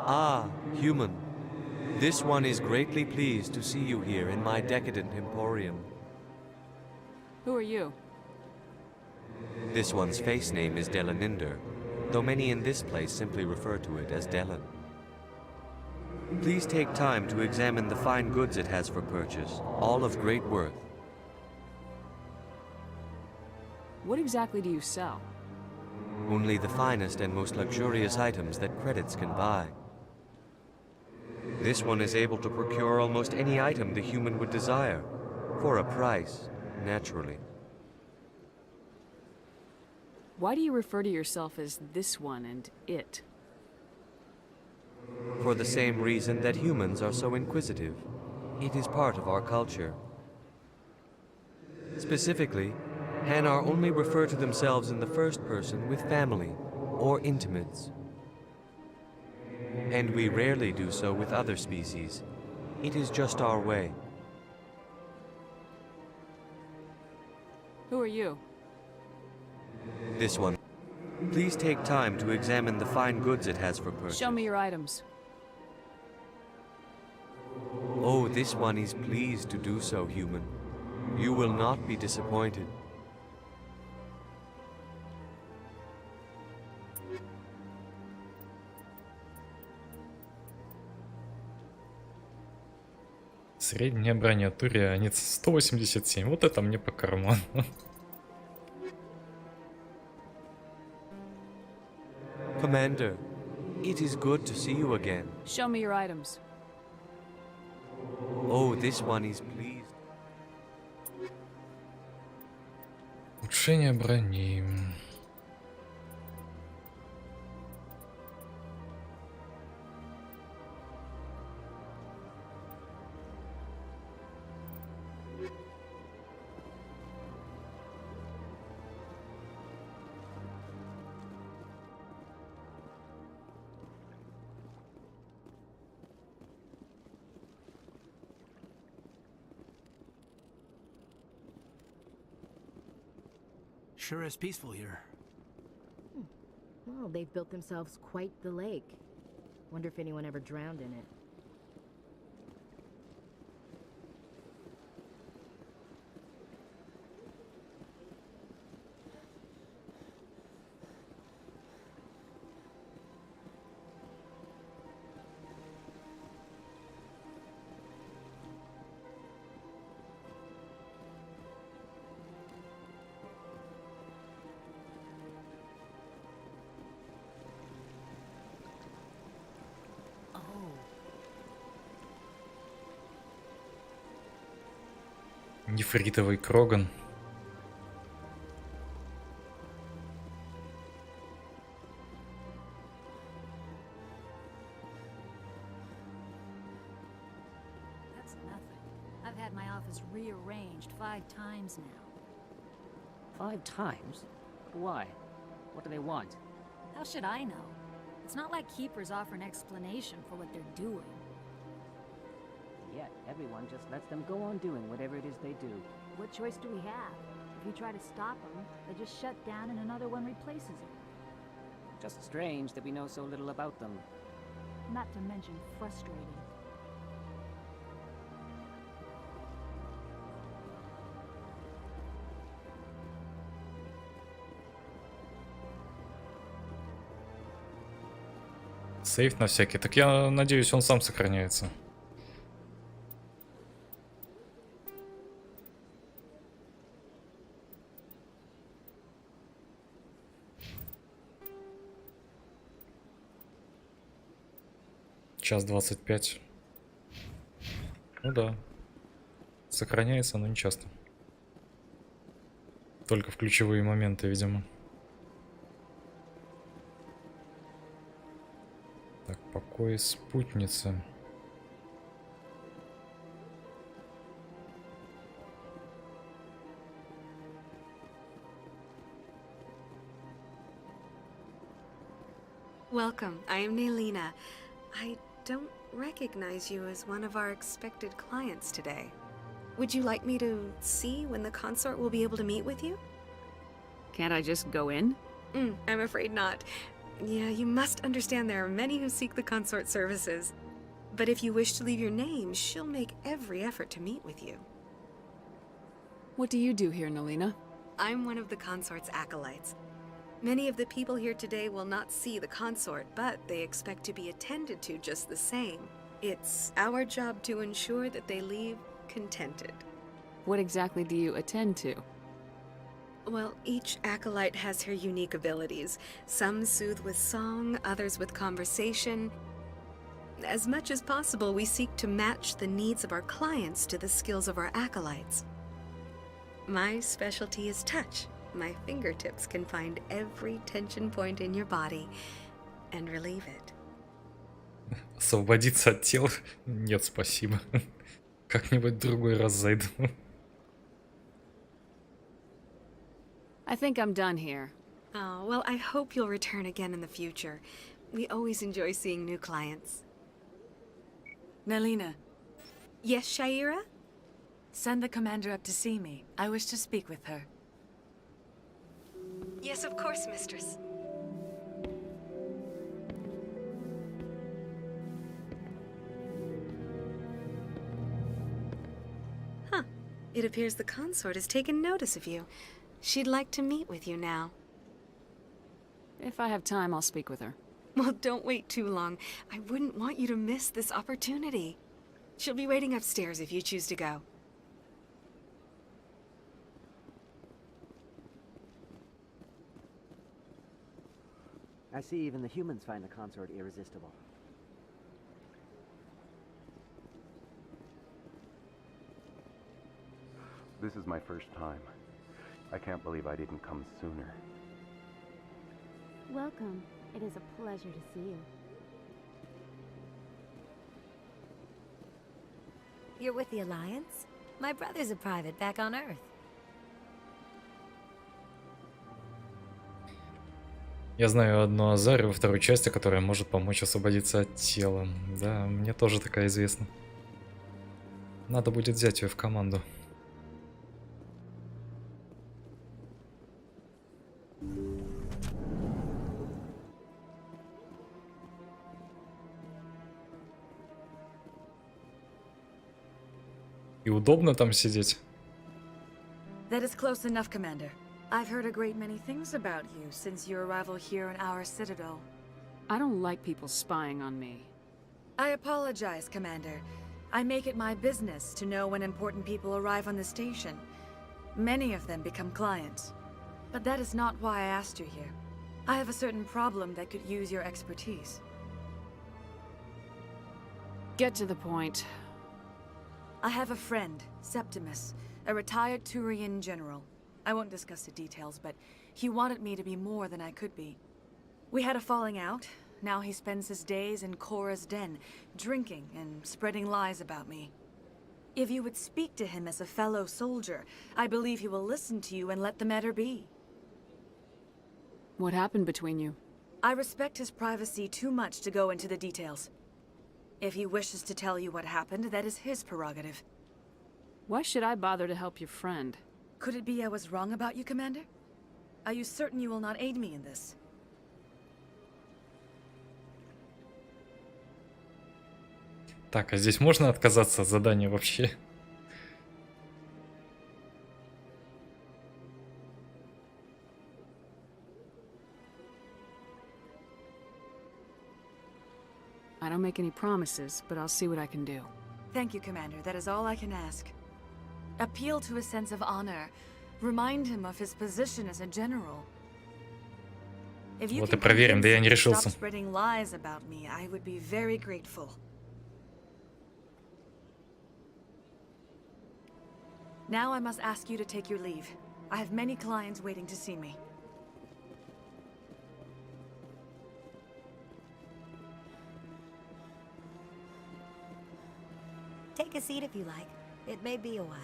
Ah, human. This one is greatly pleased to see you here in my decadent emporium. Who are you? This one's face name is Delaninder, though many in this place simply refer to it as Delan. Please take time to examine the fine goods it has for purchase, all of great worth. What exactly do you sell? Only the finest and most luxurious items that credits can buy. This one is able to procure almost any item the human would desire, for a price, naturally. Why do you refer to yourself as this one and it? For the same reason that humans are so inquisitive. It is part of our culture. Specifically, Hanar only refer to themselves in the first person with family or intimates. And we rarely do so with other species. It is just our way. Who are you? This one. Please take time to examine the fine goods it has for purchase. Show me your items. Oh, this one is pleased to do so, human. You will not be disappointed. Средняя броня турянец 187. Вот это мне по карману. Commander, it is good to see you again. Show me your items. Oh, this one is pleased. Улучшение брони. Sure is peaceful here. Well, they've built themselves quite the lake. Wonder if anyone ever drowned in it. Нефритовый Кроган. That's nothing. I've had my office rearranged 5 times now. 5 times? Why? What do they want? How should I know? It's not like Keepers offer an explanation for what they're doing. Yet, everyone just lets them go on doing whatever it is they do. What choice do we have? If you try to stop them, they just shut down and another one replaces it. Just strange that we know so little about them. Not to mention frustrating. Сейф на всякий. Так я надеюсь, он сам сохраняется. Час 25. Ну да. Сохраняется, но не часто. Только в ключевые моменты, видимо. Так, покой спутницы. Welcome. I am Nelina. I don't recognize you as one of our expected clients today. Would you like me to see when the consort will be able to meet with you? Can't I just go in? I'm afraid not. Yeah, you must understand there are many who seek the consort services. But if you wish to leave your name, she'll make every effort to meet with you. What do you do here, Nelina? I'm one of the consort's acolytes. Many of the people here today will not see the consort, but they expect to be attended to just the same. It's our job to ensure that they leave contented. What exactly do you attend to? Well, each acolyte has her unique abilities. Some soothe with song, others with conversation. As much as possible, we seek to match the needs of our clients to the skills of our acolytes. My specialty is touch. My fingertips can find every tension point in your body and relieve it. Освободиться от тел? Нет, спасибо. Как-нибудь в другой раз зайду. I think I'm done here. Oh, well, I hope you'll return again in the future. We always enjoy seeing new clients. Nelina. Yes, Shaira? Send the commander up to see me. I wish to speak with her. Yes, of course, mistress. Huh. It appears the consort has taken notice of you. She'd like to meet with you now. If I have time, I'll speak with her. Well, don't wait too long. I wouldn't want you to miss this opportunity. She'll be waiting upstairs if you choose to go. I see even the humans find the consort irresistible. This is my first time. I can't believe I didn't come sooner. Welcome. It is a pleasure to see you. You're with the Alliance? My brother's a private back on Earth. Я знаю одну Азари во второй части, которая может помочь освободиться от тела. Да, мне тоже такая известна. Надо будет взять ее в команду. И удобно там сидеть. That is close enough, Commander. I've heard a great many things about you since your arrival here in our Citadel. I don't like people spying on me. I apologize, Commander. I make it my business to know when important people arrive on the station. Many of them become clients. But that is not why I asked you here. I have a certain problem that could use your expertise. Get to the point. I have a friend, Septimus, a retired Turian general. I won't discuss the details, but he wanted me to be more than I could be. We had a falling out. Now he spends his days in Korra's den, drinking and spreading lies about me. If you would speak to him as a fellow soldier, I believe he will listen to you and let the matter be. What happened between you? I respect his privacy too much to go into the details. If he wishes to tell you what happened, that is his prerogative. Why should I bother to help your friend? Could it be I was wrong about you, Commander? Are you certain you will not aid me in this? Так, а здесь можно отказаться от задания вообще? I don't make any promises, but I'll see what I can do. Thank you, Commander. That is all I can ask. Appeal to his sense of honor. Remind him of his position as a general. If you Вот и can проверим, да я не convince him to решился. stop spreading lies about me, I would be very grateful. Now I must ask you to take your leave. I have many clients waiting to see me. Take a seat if you like. It may be a while.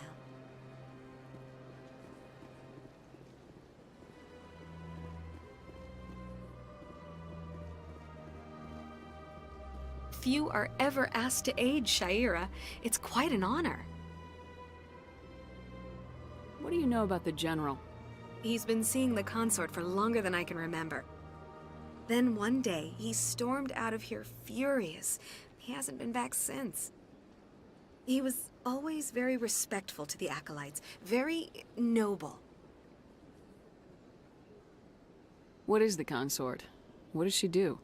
Few are ever asked to aid Shaira. It's quite an honor. What do you know about the General? He's been seeing the consort for longer than I can remember. Then one day, he stormed out of here furious. He hasn't been back since. He was always very respectful to the acolytes, very noble. What is the consort? What does she do?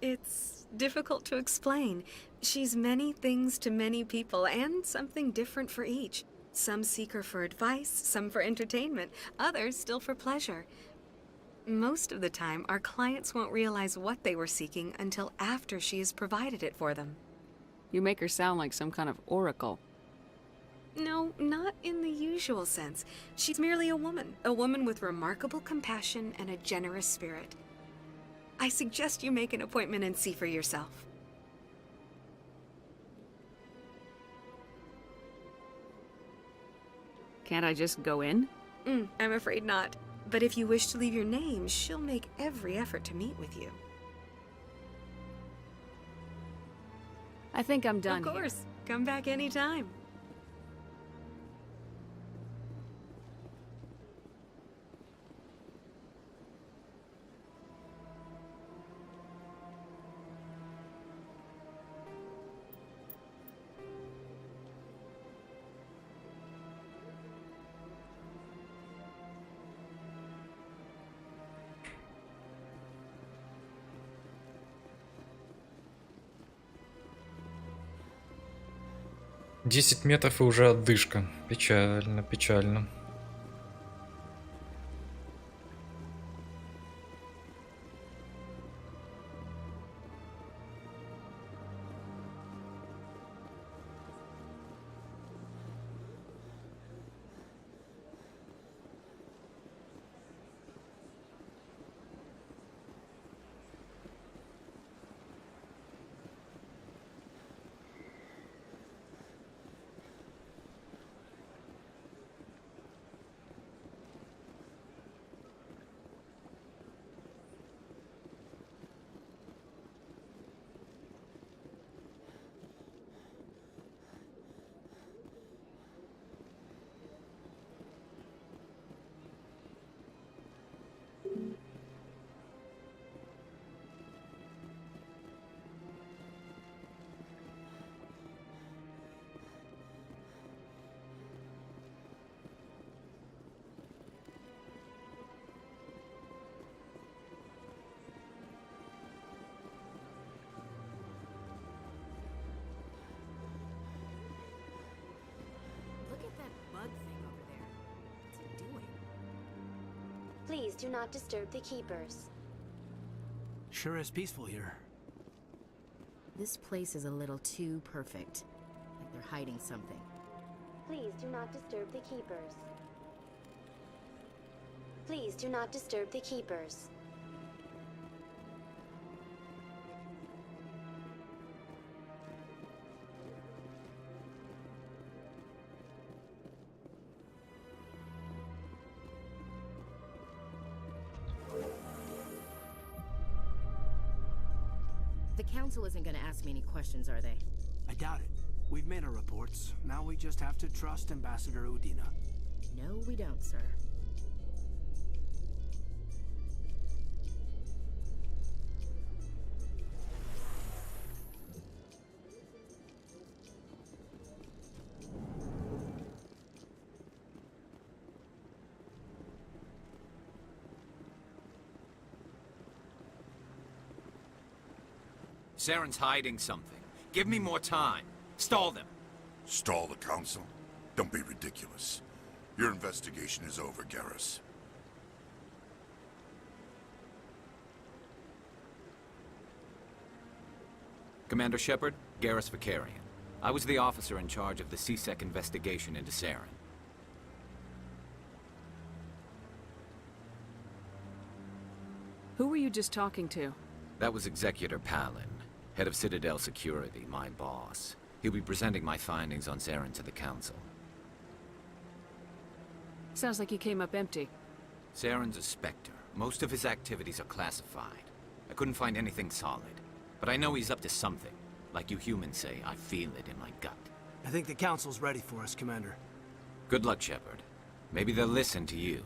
It's difficult to explain. She's many things to many people, and something different for each. Some seek her for advice, some for entertainment, others still for pleasure. Most of the time, our clients won't realize what they were seeking until after she has provided it for them. You make her sound like some kind of oracle. No, not in the usual sense. She's merely a woman with remarkable compassion and a generous spirit. I suggest you make an appointment and see for yourself. Can't I just go in? I'm afraid not. But if you wish to leave your name, she'll make every effort to meet with you. I think I'm done Of course. Come back anytime. — 10 метров и уже отдышка. Печально, печально. Please do not disturb the keepers. Sure is peaceful here. This place is a little too perfect. Like there hiding something. Please do not disturb the keepers. Please do not disturb the keepers. The Council isn't gonna ask me any questions, are they? I doubt it. We've made our reports. Now we just have to trust Ambassador Udina. No, we don't, sir. Saren's hiding something. Give me more time. Stall them. Stall the Council? Don't be ridiculous. Your investigation is over, Garrus. Commander Shepard, Garrus Vicarian. I was the officer in charge of the CSEC investigation into Saren. Who were you just talking to? That was Executor Palin, head of Citadel Security, my boss. He'll be presenting my findings on Saren to the Council. Sounds like you came up empty. Saren's a Specter. Most of his activities are classified. I couldn't find anything solid. But I know he's up to something. Like you humans say, I feel it in my gut. I think the Council's ready for us, Commander. Good luck, Shepard. Maybe they'll listen to you.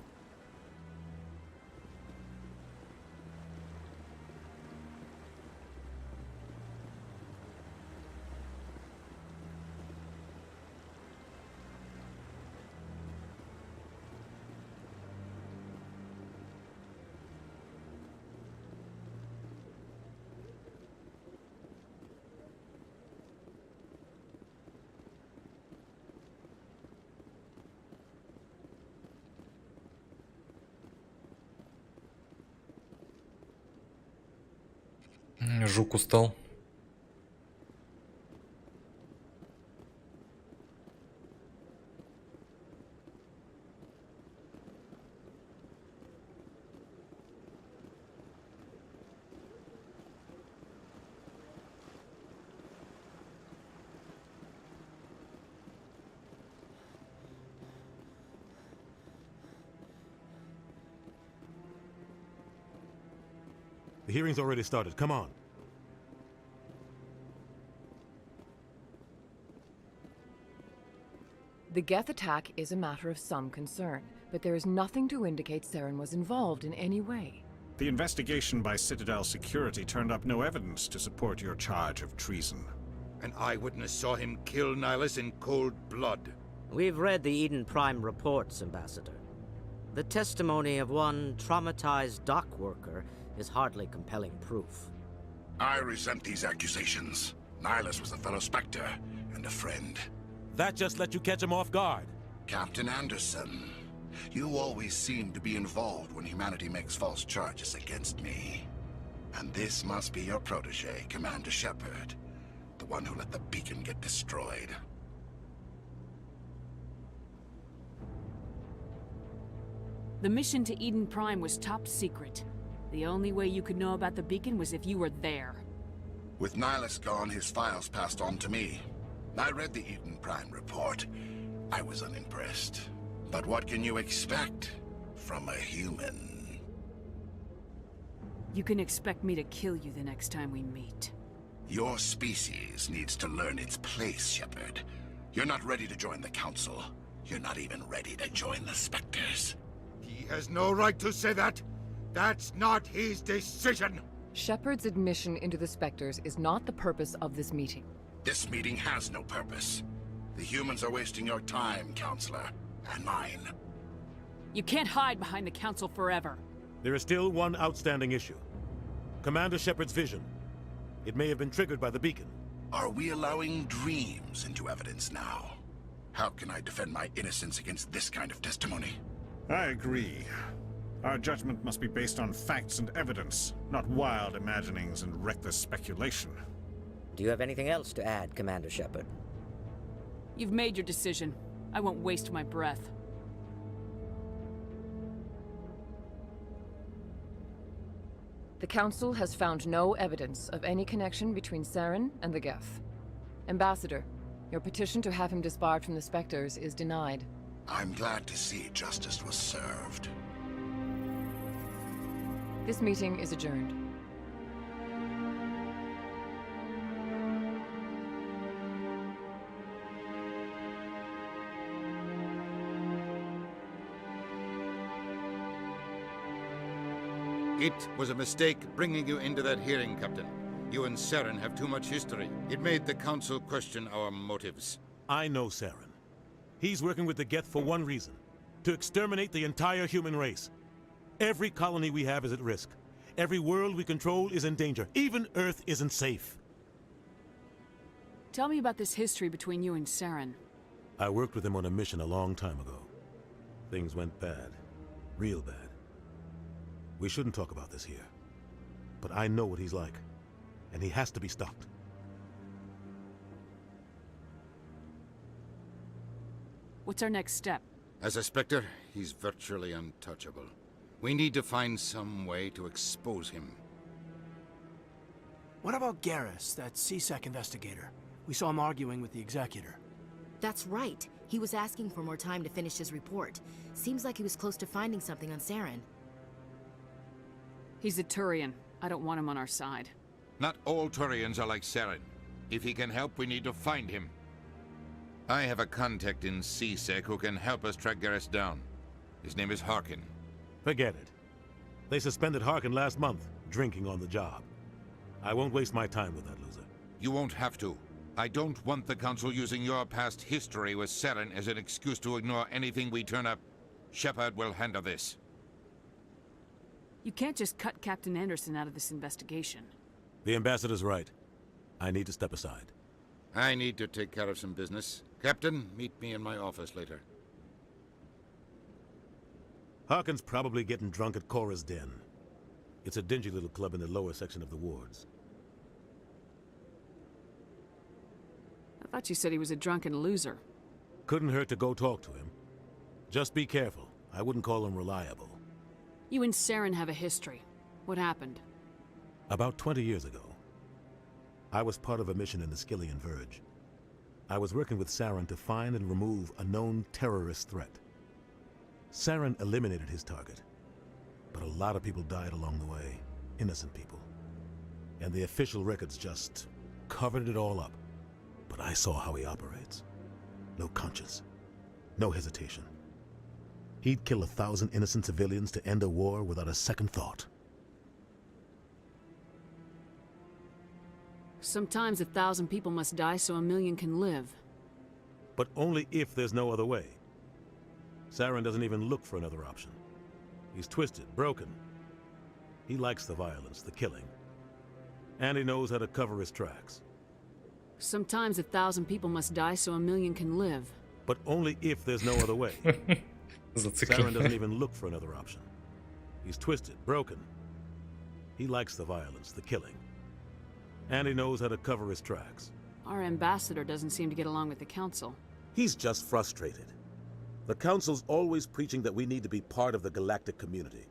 Жук устал. The hearing's already started. Come on. The Geth attack is a matter of some concern, but there is nothing to indicate Saren was involved in any way. The investigation by Citadel Security turned up no evidence to support your charge of treason. An eyewitness saw him kill Nihilus in cold blood. We've read the Eden Prime reports, Ambassador. The testimony of one traumatized dock worker is hardly compelling proof. I resent these accusations. Nihilus was a fellow Spectre and a friend. That just let you catch him off guard. Captain Anderson, you always seem to be involved when humanity makes false charges against me. And this must be your protege, Commander Shepard, the one who let the beacon get destroyed. The mission to Eden Prime was top secret. The only way you could know about the beacon was if you were there. With Nihilus gone, his files passed on to me. I read the Eden Prime report. I was unimpressed. But what can you expect from a human? You can expect me to kill you the next time we meet. Your species needs to learn its place, Shepard. You're not ready to join the Council. You're not even ready to join the Spectres. He has no right to say that. That's not his decision. Shepard's admission into the Specters is not the purpose of this meeting. This meeting has no purpose. The humans are wasting your time, Counselor, and mine. You can't hide behind the Council forever. There is still one outstanding issue. Commander Shepard's vision. It may have been triggered by the beacon. Are we allowing dreams into evidence now? How can I defend my innocence against this kind of testimony? I agree. Our judgment must be based on facts and evidence, not wild imaginings and reckless speculation. Do you have anything else to add, Commander Shepard? You've made your decision. I won't waste my breath. The Council has found no evidence of any connection between Saren and the Geth. Ambassador, your petition to have him disbarred from the Specters is denied. I'm glad to see justice was served. This meeting is adjourned. It was a mistake bringing you into that hearing, Captain. You and Saren have too much history. It made the Council question our motives. I know Saren. He's working with the Geth for one reason. To exterminate the entire human race. Every colony we have is at risk. Every world we control is in danger. Even Earth isn't safe. Tell me about this history between you and Saren. I worked with him on a mission a long time ago. Things went bad. Real bad. We shouldn't talk about this here. But I know what he's like. And he has to be stopped. What's our next step? As a Spectre, he's virtually untouchable. We need to find some way to expose him. What about Garrus, that CSEC investigator? We saw him arguing with the Executor. That's right. He was asking for more time to finish his report. Seems like he was close to finding something on Saren. He's a Turian. I don't want him on our side. Not all Turians are like Saren. If he can help, we need to find him. I have a contact in CSEC who can help us track Garrus down. His name is Harkin. Forget it. They suspended Harkin last month, drinking on the job. I won't waste my time with that loser. You won't have to. I don't want the Council using your past history with Saren as an excuse to ignore anything we turn up. Shepard will handle this. You can't just cut Captain Anderson out of this investigation. The Ambassador's right. I need to step aside. I need to take care of some business. Captain, meet me in my office later. Harkin's probably getting drunk at Cora's Den. It's a dingy little club in the lower section of the wards. I thought you said he was a drunken loser. Couldn't hurt to go talk to him. Just be careful. I wouldn't call him reliable. You and Saren have a history. What happened? About 20 years ago, I was part of a mission in the Skillian Verge. I was working with Saren to find and remove a known terrorist threat. Saren eliminated his target, but a lot of people died along the way, innocent people. And the official records just covered it all up. But I saw how he operates. No conscience, no hesitation. He'd kill 1,000 innocent civilians to end a war without a second thought. Sometimes 1,000 people must die so 1,000,000 can live. But only if there's no other way. Saren doesn't even look for another option. He's twisted, broken. He likes the violence, the killing. And he knows how to cover his tracks. Sometimes 1,000 people must die so 1,000,000 can live. But only if there's no other way. Saren doesn't even look for another option. He's twisted, broken. He likes the violence, the killing. And he knows how to cover his tracks. Our ambassador doesn't seem to get along with the Council. He's just frustrated. The Council's always preaching that we need to be part of the galactic community.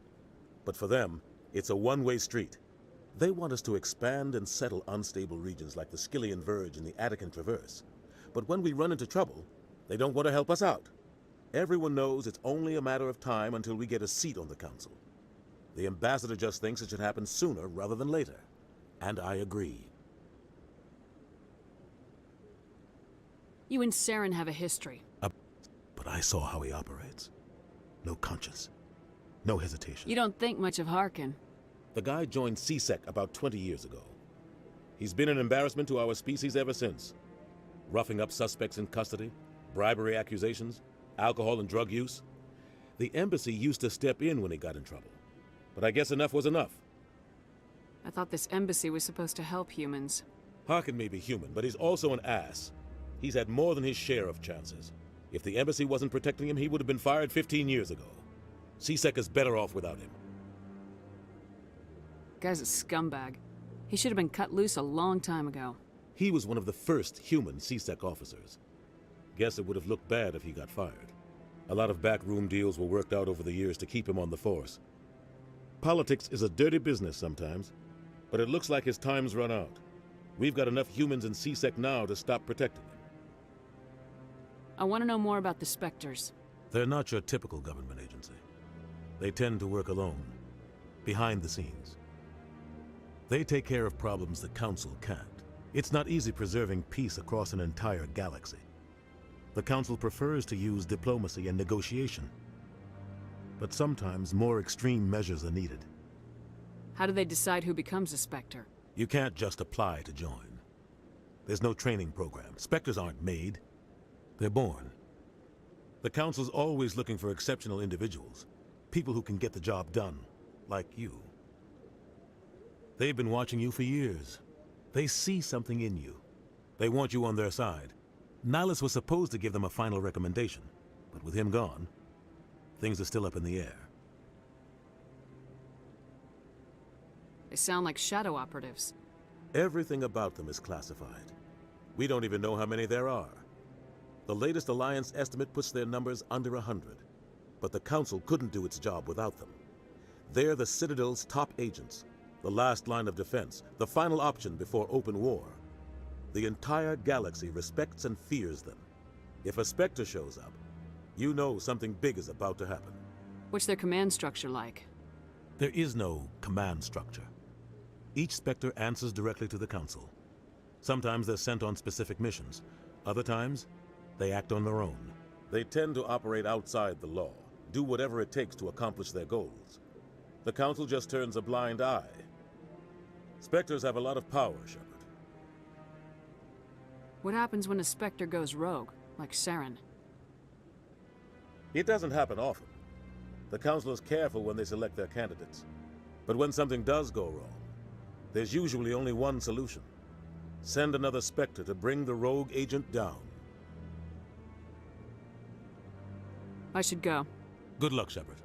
But for them, it's a one-way street. They want us to expand and settle unstable regions like the Skillian Verge and the Attican Traverse. But when we run into trouble, they don't want to help us out. Everyone knows it's only a matter of time until we get a seat on the Council. The ambassador just thinks it should happen sooner rather than later. And I agree. You and Saren have a history. But I saw how he operates. No conscience. No hesitation. You don't think much of Harkin. The guy joined CSEC about 20 years ago. He's been an embarrassment to our species ever since. Roughing up suspects in custody, bribery accusations, alcohol and drug use. The embassy used to step in when he got in trouble. But I guess enough was enough. I thought this embassy was supposed to help humans. Harkin may be human, but he's also an ass. He's had more than his share of chances. If the embassy wasn't protecting him, he would have been fired 15 years ago. CSEC is better off without him. Guy's a scumbag. He should have been cut loose a long time ago. He was one of the first human CSEC officers. Guess it would have looked bad if he got fired. A lot of backroom deals were worked out over the years to keep him on the force. Politics is a dirty business sometimes, but it looks like his time's run out. We've got enough humans in C-Sec now to stop protecting him. I want to know more about the Specters. They're not your typical government agency. They tend to work alone, behind the scenes. They take care of problems the Council can't. It's not easy preserving peace across an entire galaxy. The Council prefers to use diplomacy and negotiation. But sometimes more extreme measures are needed. How do they decide who becomes a Specter? You can't just apply to join. There's no training program. Specters aren't made. They're born. The Council's always looking for exceptional individuals. People who can get the job done, like you. They've been watching you for years. They see something in you. They want you on their side. Nihilus was supposed to give them a final recommendation, but with him gone, things are still up in the air. They sound like shadow operatives. Everything about them is classified. We don't even know how many there are. The latest Alliance estimate puts their numbers under 100, but the Council couldn't do its job without them. They're the Citadel's top agents, the last line of defense, the final option before open war. The entire galaxy respects and fears them. If a Specter shows up, you know something big is about to happen. What's their command structure like? There is no command structure. Each Specter answers directly to the Council. Sometimes they're sent on specific missions. Other times, they act on their own. They tend to operate outside the law, do whatever it takes to accomplish their goals. The Council just turns a blind eye. Specters have a lot of power, Shepard. What happens when a Specter goes rogue, like Saren? It doesn't happen often. The Council is careful when they select their candidates. But when something does go wrong, there's usually only one solution. Send another Specter to bring the rogue agent down. I should go. Good luck, Shepard.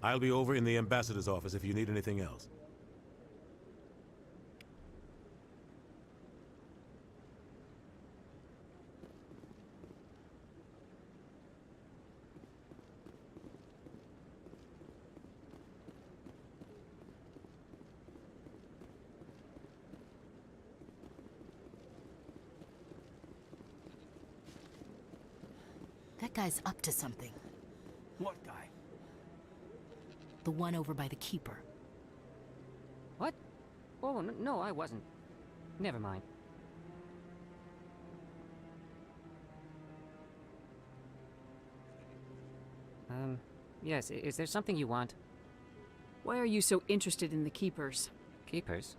I'll be over in the Ambassador's office if you need anything else. That guy's up to something. What guy? The one over by the Keeper. What? Oh, no, I wasn't. Never mind. Yes, is there something you want? Why are you so interested in the Keepers? Keepers?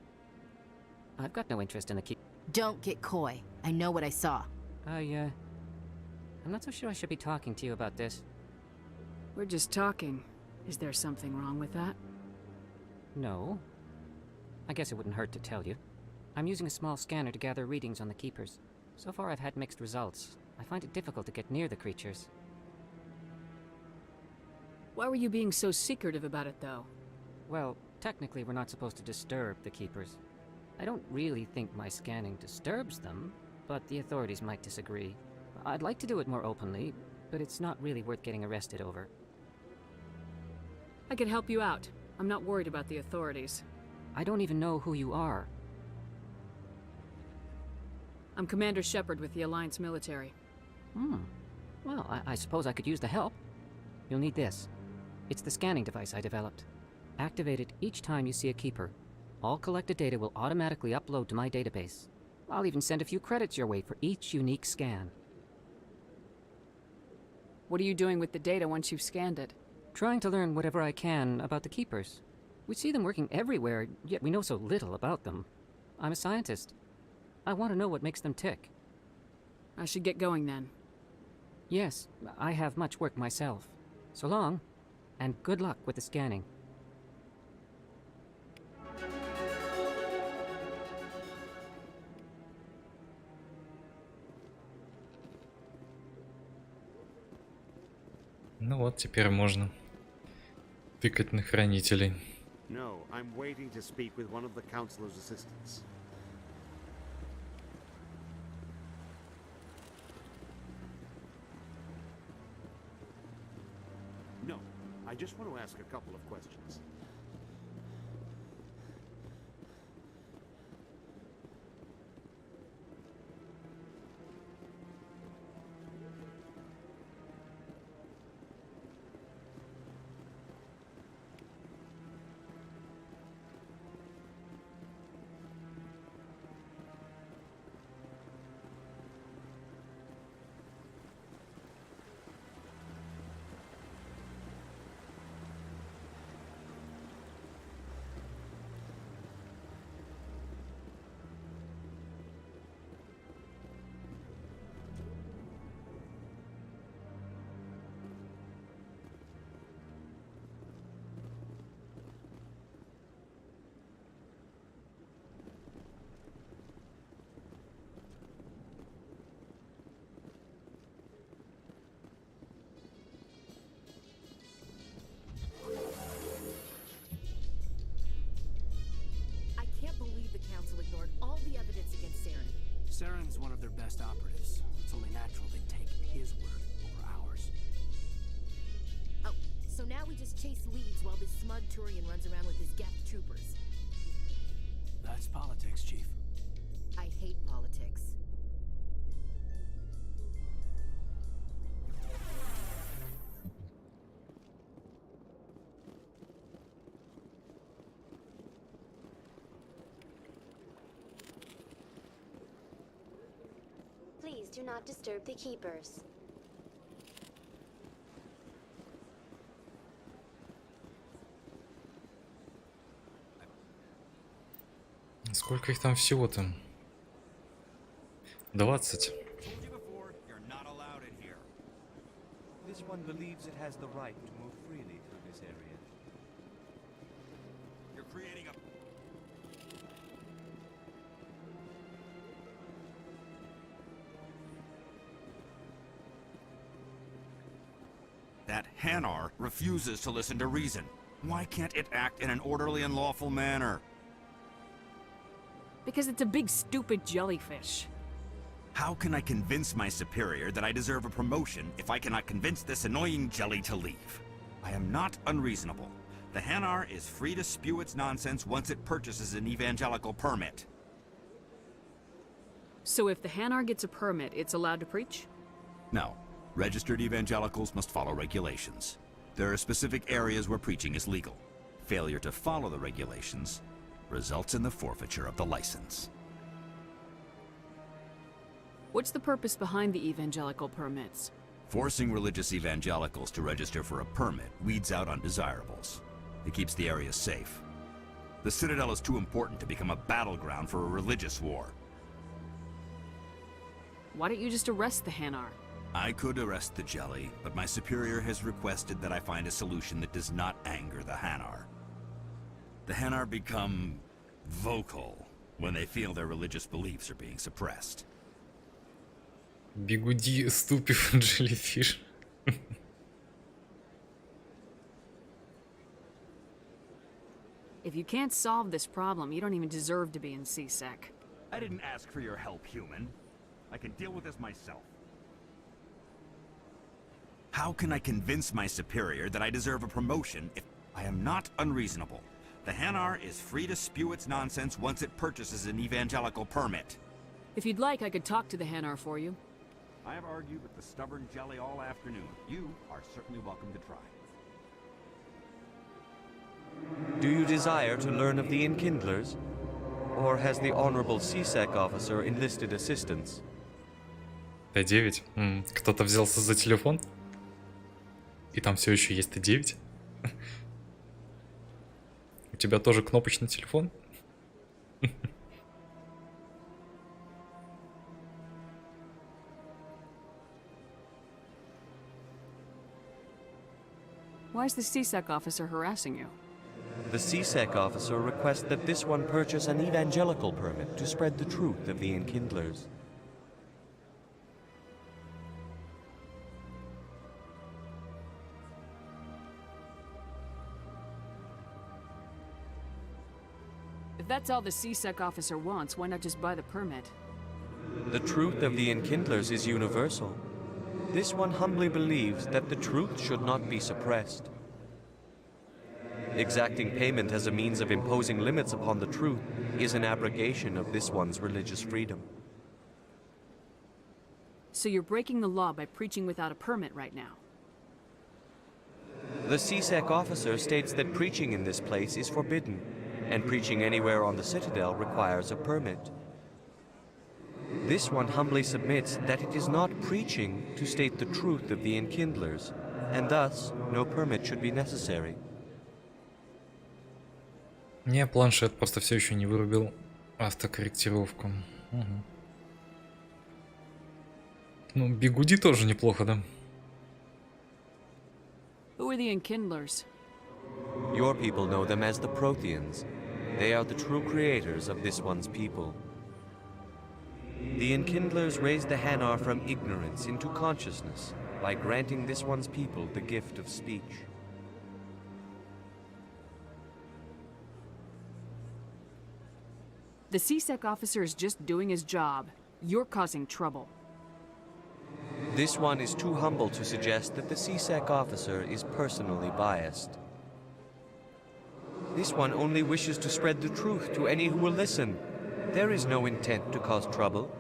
I've got no interest in the Don't get coy. I know what I saw. I'm not so sure I should be talking to you about this. We're just talking. Is there something wrong with that? No. I guess it wouldn't hurt to tell you. I'm using a small scanner to gather readings on the Keepers. So far I've had mixed results. I find it difficult to get near the creatures. Why were you being so secretive about it, though? Well, technically we're not supposed to disturb the Keepers. I don't really think my scanning disturbs them, but the authorities might disagree. I'd like to do it more openly, but it's not really worth getting arrested over. I could help you out. I'm not worried about the authorities. I don't even know who you are. I'm Commander Shepard with the Alliance military. Well, I suppose I could use the help. You'll need this. It's the scanning device I developed. Activate it each time you see a Keeper. All collected data will automatically upload to my database. I'll even send a few credits your way for each unique scan. What are you doing with the data once you've scanned it? Trying to learn whatever I can about the Keepers. We see them working everywhere, yet we know so little about them. I'm a scientist. I want to know what makes them tick. I should get going then. Yes, I have much work myself. So long, and good luck with the scanning. Ну вот, теперь можно тыкать на хранителей. No, I'm waiting to speak with one of the Councilor's assistants. I just want to ask a couple of questions. I can't believe the Council ignored all the evidence against Saren. Saren's one of their best operatives. It's only natural they'd take his word over ours. Oh, so now we just chase leads while this smug Turian runs around with his Geth troopers. That's politics, Chief. I hate politics. Please do not disturb the keepers. Сколько их там всего-то? 20. This one believes it has the right to move freely through this area. You're creating a... That Hanar refuses to listen to reason. Why can't it act in an orderly and lawful manner? Because it's a big stupid jellyfish. How can I convince my superior that I deserve a promotion if I cannot convince this annoying jelly to leave? I am not unreasonable. The Hanar is free to spew its nonsense once it purchases an evangelical permit. So if the Hanar gets a permit, it's allowed to preach? No. Registered evangelicals must follow regulations. There are specific areas where preaching is legal. Failure to follow the regulations results in the forfeiture of the license. What's the purpose behind the evangelical permits? Forcing religious evangelicals to register for a permit weeds out undesirables. It keeps the area safe. The Citadel is too important to become a battleground for a religious war. Why don't you just arrest the Hanar? I could arrest the jelly, but my superior has requested that I find a solution that does not anger the Hanar. The Hanar become vocal when they feel their religious beliefs are being suppressed. Бигуди ступив jellyfish. If you can't solve this problem, you don't even deserve to be in CSEC. I didn't ask for your help, human. I can deal with this myself. How can I convince my superior that I deserve a promotion if I am not unreasonable? The Hanar is free to spew its nonsense once it purchases an evangelical permit. If you'd like, I could talk to the Hanar for you. I have argued with the stubborn jelly all afternoon. You are certainly welcome to try. Do you desire to learn of the Enkindlers? Or has the Honorable CSEC officer enlisted assistance? Т9. Кто-то взялся за телефон? И там все еще есть Т9? У тебя тоже кнопочный телефон? Why is the CSEC officer harassing you? The CSEC officer requests that this one purchase an evangelical permit to spread the truth of the Enkindlers. If that's all the CSEC officer wants, why not just buy the permit? The truth of the Enkindlers is universal. This one humbly believes that the truth should not be suppressed. Exacting payment as a means of imposing limits upon the truth is an abrogation of this one's religious freedom. So you're breaking the law by preaching without a permit right now? The CSEC officer states that preaching in this place is forbidden, and preaching anywhere on the Citadel requires a permit. This one humbly submits that it is not preaching to state the truth of the Enkindlers, and thus no permit should be necessary. Не, планшет просто все еще не вырубил автокорректировку. Угу. Ну, бигуди тоже неплохо, да? Who are the Enkindlers? Your people know them as the Protheans. They are the true creators of this one's people. The Enkindlers raised the Hanar from ignorance into consciousness by granting this one's people the gift of speech. The CSEC officer is just doing his job. You're causing trouble. This one is too humble to suggest that the CSEC officer is personally biased. This one only wishes to spread the truth to any who will listen. There is no intent to cause trouble.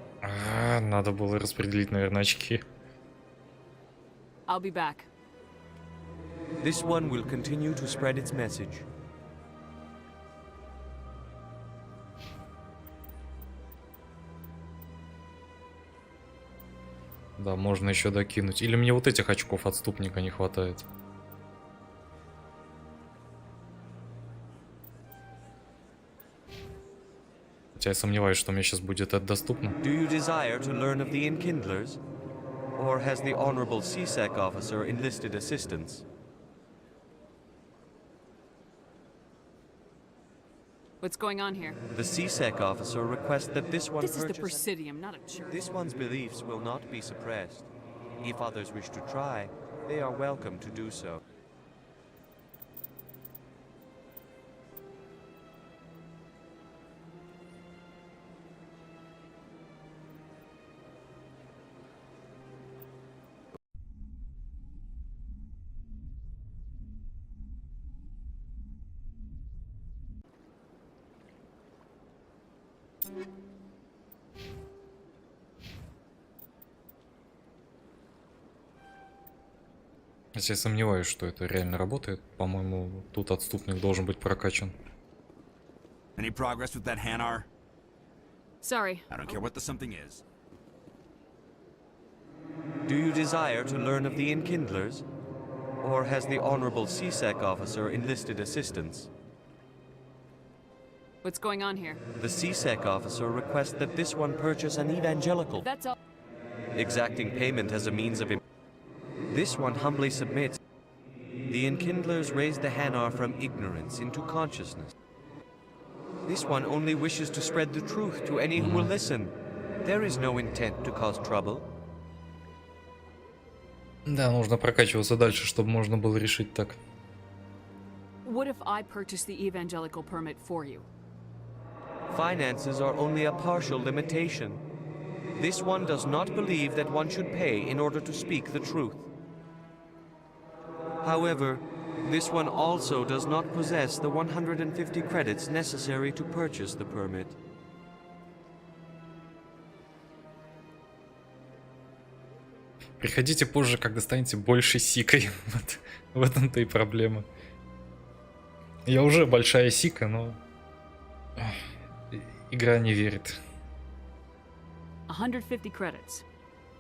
Надо было распределить, наверное, очки. I'll be back. This one will continue to spread its message. Да, можно еще докинуть. Или мне вот этих очков отступника не хватает. Хотя я сомневаюсь, что мне сейчас будет это доступно. Do you desire to learn of the Enkindlers? Or has the Honorable CSEC officer enlisted assistance? What's going on here? The CSEC officer requests that this one This is the purchase... Presidium, not a church. This one's beliefs will not be suppressed. If others wish to try, they are welcome to do so. Я сомневаюсь, что это реально работает. По-моему, тут отступник должен быть прокачан. Any progress with that Hanar? Sorry. I don't care what the something is. Do you desire to learn of the Enkindlers? Or has the Honorable CSEC officer enlisted assistance? What's going on here? The CSEC officer requests that this one purchase an evangelical. That's all. Exacting payment as a means of... This one humbly submits. The Enkindlers raised the Hanar from ignorance into consciousness. This one only wishes to spread the truth to any who will listen. There is no intent to cause trouble. Да, нужно прокачиваться дальше, чтобы можно было решить так. What if I purchase the evangelical permit for you? Finances are only a partial limitation. This one does not believe that one should pay in order to speak the truth. However, this one also does not possess the 150 credits necessary to purchase the permit. Приходите позже, когда станете больше сикой. Вот, в этом-то и проблема. Я уже большая сика, но... Игра не верит. 150 credits.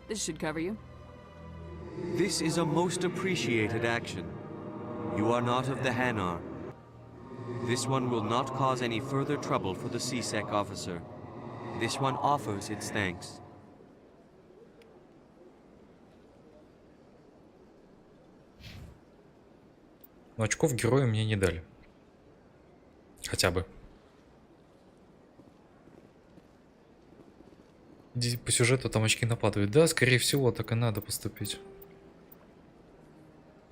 This should cover you. This is a most appreciated action. You are not of the Hanar. This one will not cause any further trouble for the CSEC officer. This one offers its thanks. Но очков героя мне не дали. Хотя бы. По сюжету там очки нападают. Да, скорее всего, так и надо поступить.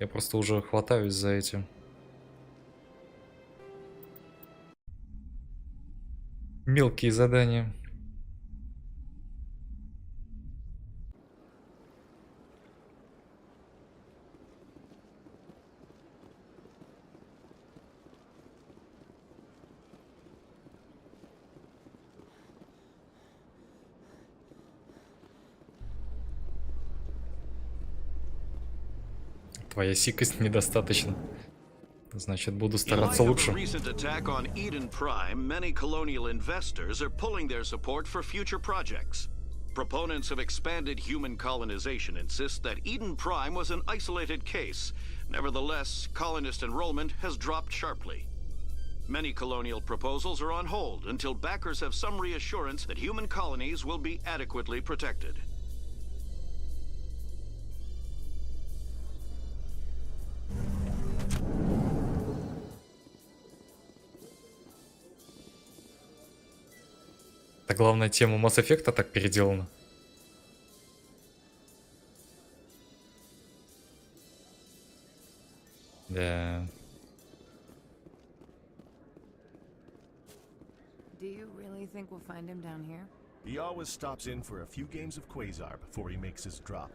Я просто уже хватаюсь за эти. Мелкие задания. Твоя сикость недостаточно. Значит, буду In стараться light of a лучше. recent attack on Eden Prime, many colonial investors are pulling their support for future projects. Proponents of expanded human colonization insist that Eden Prime was an isolated case. Nevertheless, colonist enrollment has dropped sharply. Many colonial proposals are on hold until backers have some reassurance that human colonies will be adequately protected. Это главная тема Mass Effect так переделана. Да. Do you really think we'll find him down here? He always stops in for a few games of Quasar before he makes his drop.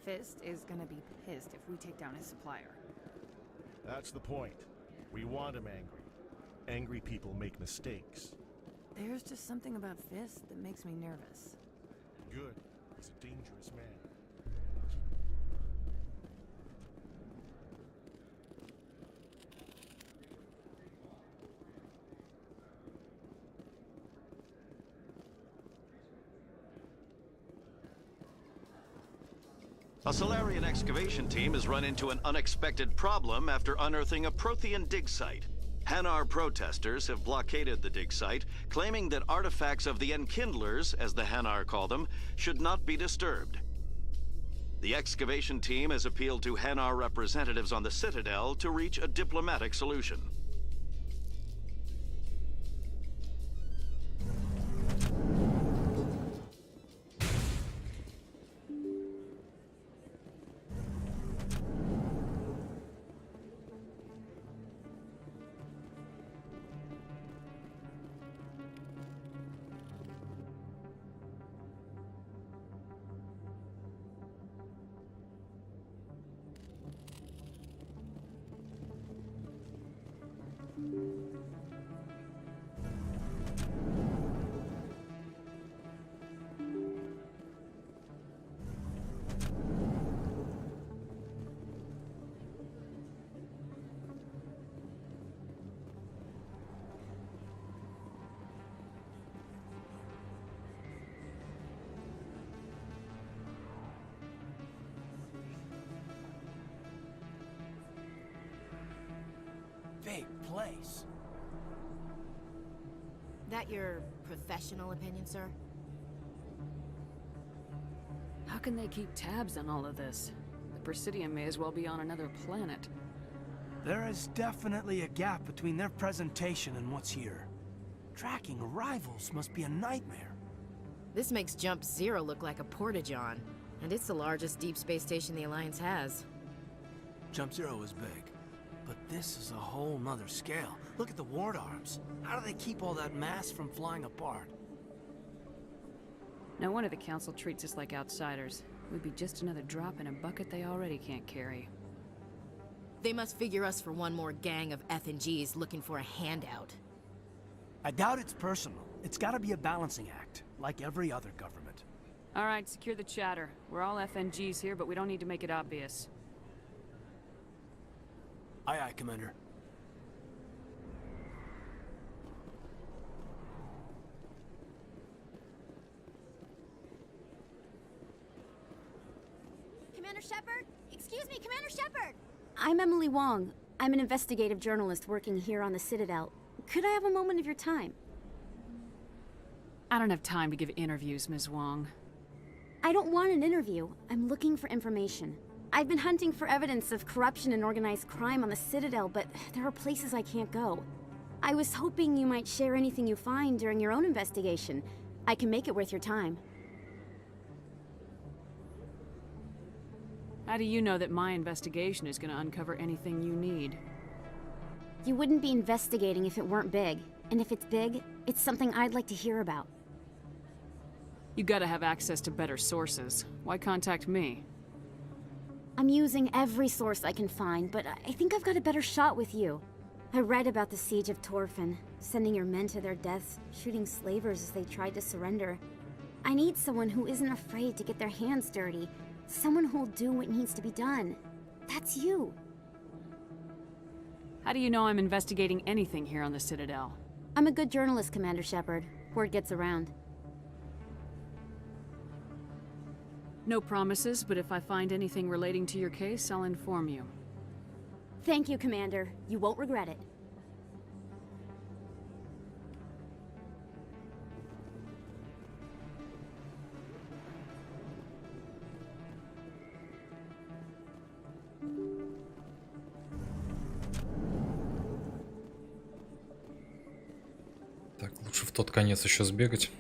Fist is gonna be pissed if we take down his supplier. That's the point. We want him angry. Angry people make mistakes. There's just something about Fist that makes me nervous. Good. He's a dangerous man. A Solarian excavation team has run into an unexpected problem after unearthing a Prothean dig site. Hanar protesters have blockaded the dig site, claiming that artifacts of the Enkindlers, as the Hanar call them, should not be disturbed. The excavation team has appealed to Hanar representatives on the Citadel to reach a diplomatic solution. Big place. That your professional opinion, sir? How can they keep tabs on all of this? The Presidium may as well be on another planet. There is definitely a gap between their presentation and what's here. Tracking arrivals must be a nightmare. This makes Jump Zero look like a porta-john, and it's the largest deep space station the Alliance has. Jump Zero is big, but this is a whole nother scale. Look at the ward arms. How do they keep all that mass from flying apart? No wonder the Council treats us like outsiders. We'd be just another drop in a bucket they already can't carry. They must figure us for one more gang of F&Gs looking for a handout. I doubt it's personal. It's gotta be a balancing act, like every other government. Alright, secure the chatter. We're all FNGs here, but we don't need to make it obvious. Aye, aye, Commander. Commander Shepard? Excuse me, Commander Shepard! I'm Emily Wong. I'm an investigative journalist working here on the Citadel. Could I have a moment of your time? I don't have time to give interviews, Ms. Wong. I don't want an interview. I'm looking for information. I've been hunting for evidence of corruption and organized crime on the Citadel, but there are places I can't go. I was hoping you might share anything you find during your own investigation. I can make it worth your time. How do you know that my investigation is going to uncover anything you need? You wouldn't be investigating if it weren't big. And if it's big, it's something I'd like to hear about. You gotta have access to better sources. Why contact me? I'm using every source I can find, but I think I've got a better shot with you. I read about the siege of Torfin, sending your men to their deaths, shooting slavers as they tried to surrender. I need someone who isn't afraid to get their hands dirty. Someone who'll do what needs to be done. That's you. How do you know I'm investigating anything here on the Citadel? I'm a good journalist, Commander Shepard. Word gets around. No promises, but if I find anything relating to your case, I'll inform you. Thank you, Commander. You won't regret it. Так, лучше в тот конец еще сбегать.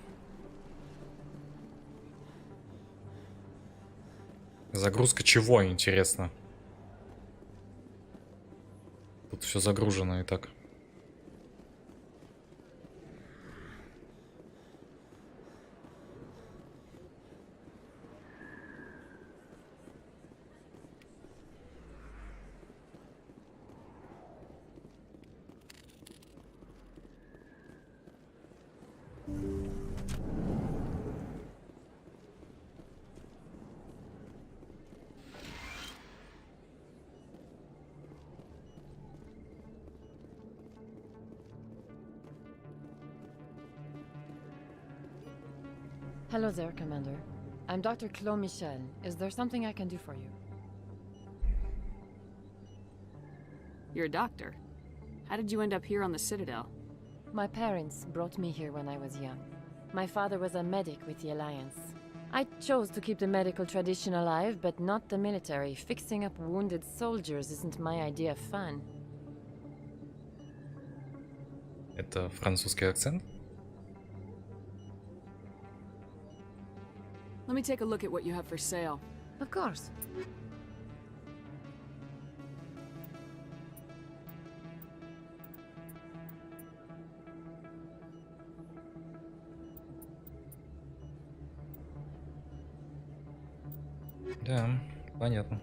Загрузка чего, интересно? Тут все загружено и так. Hello there, Commander. I'm Dr. Claude Michel. Is there something I can do for you? You're a doctor. How did you end up here on the Citadel? My parents brought me here when I was young. My father was a medic with the Alliance. I chose to keep the medical tradition alive, but not the military. Fixing up wounded soldiers isn't my idea of fun. Это французский акцент? Let me take a look at what you have for sale. Of course. Да, понятно.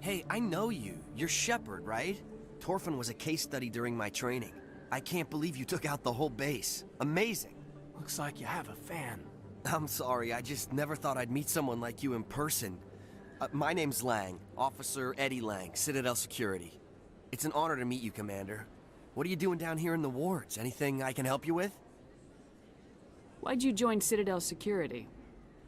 Hey, I know you. You're Shepard, right? Torfin was a case study during my training. I can't believe you took out the whole base. Amazing. Looks like you have a fan. I'm sorry, I just never thought I'd meet someone like you in person. My name's Lang, Officer Eddie Lang, Citadel Security. It's an honor to meet you, Commander. What are you doing down here in the wards? Anything I can help you with? Why'd you join Citadel Security?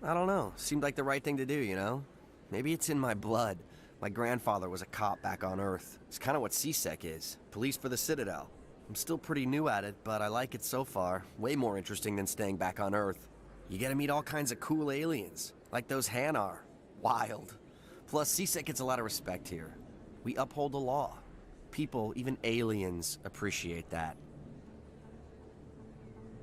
I don't know. Seemed like the right thing to do, you know? Maybe it's in my blood. My grandfather was a cop back on Earth. It's kind of what CSEC is. Police for the Citadel. I'm still pretty new at it, but I like it so far. Way more interesting than staying back on Earth. You get to meet all kinds of cool aliens, like those Hanar. Wild. Plus, CSEC gets a lot of respect here. We uphold the law. People, even aliens, appreciate that.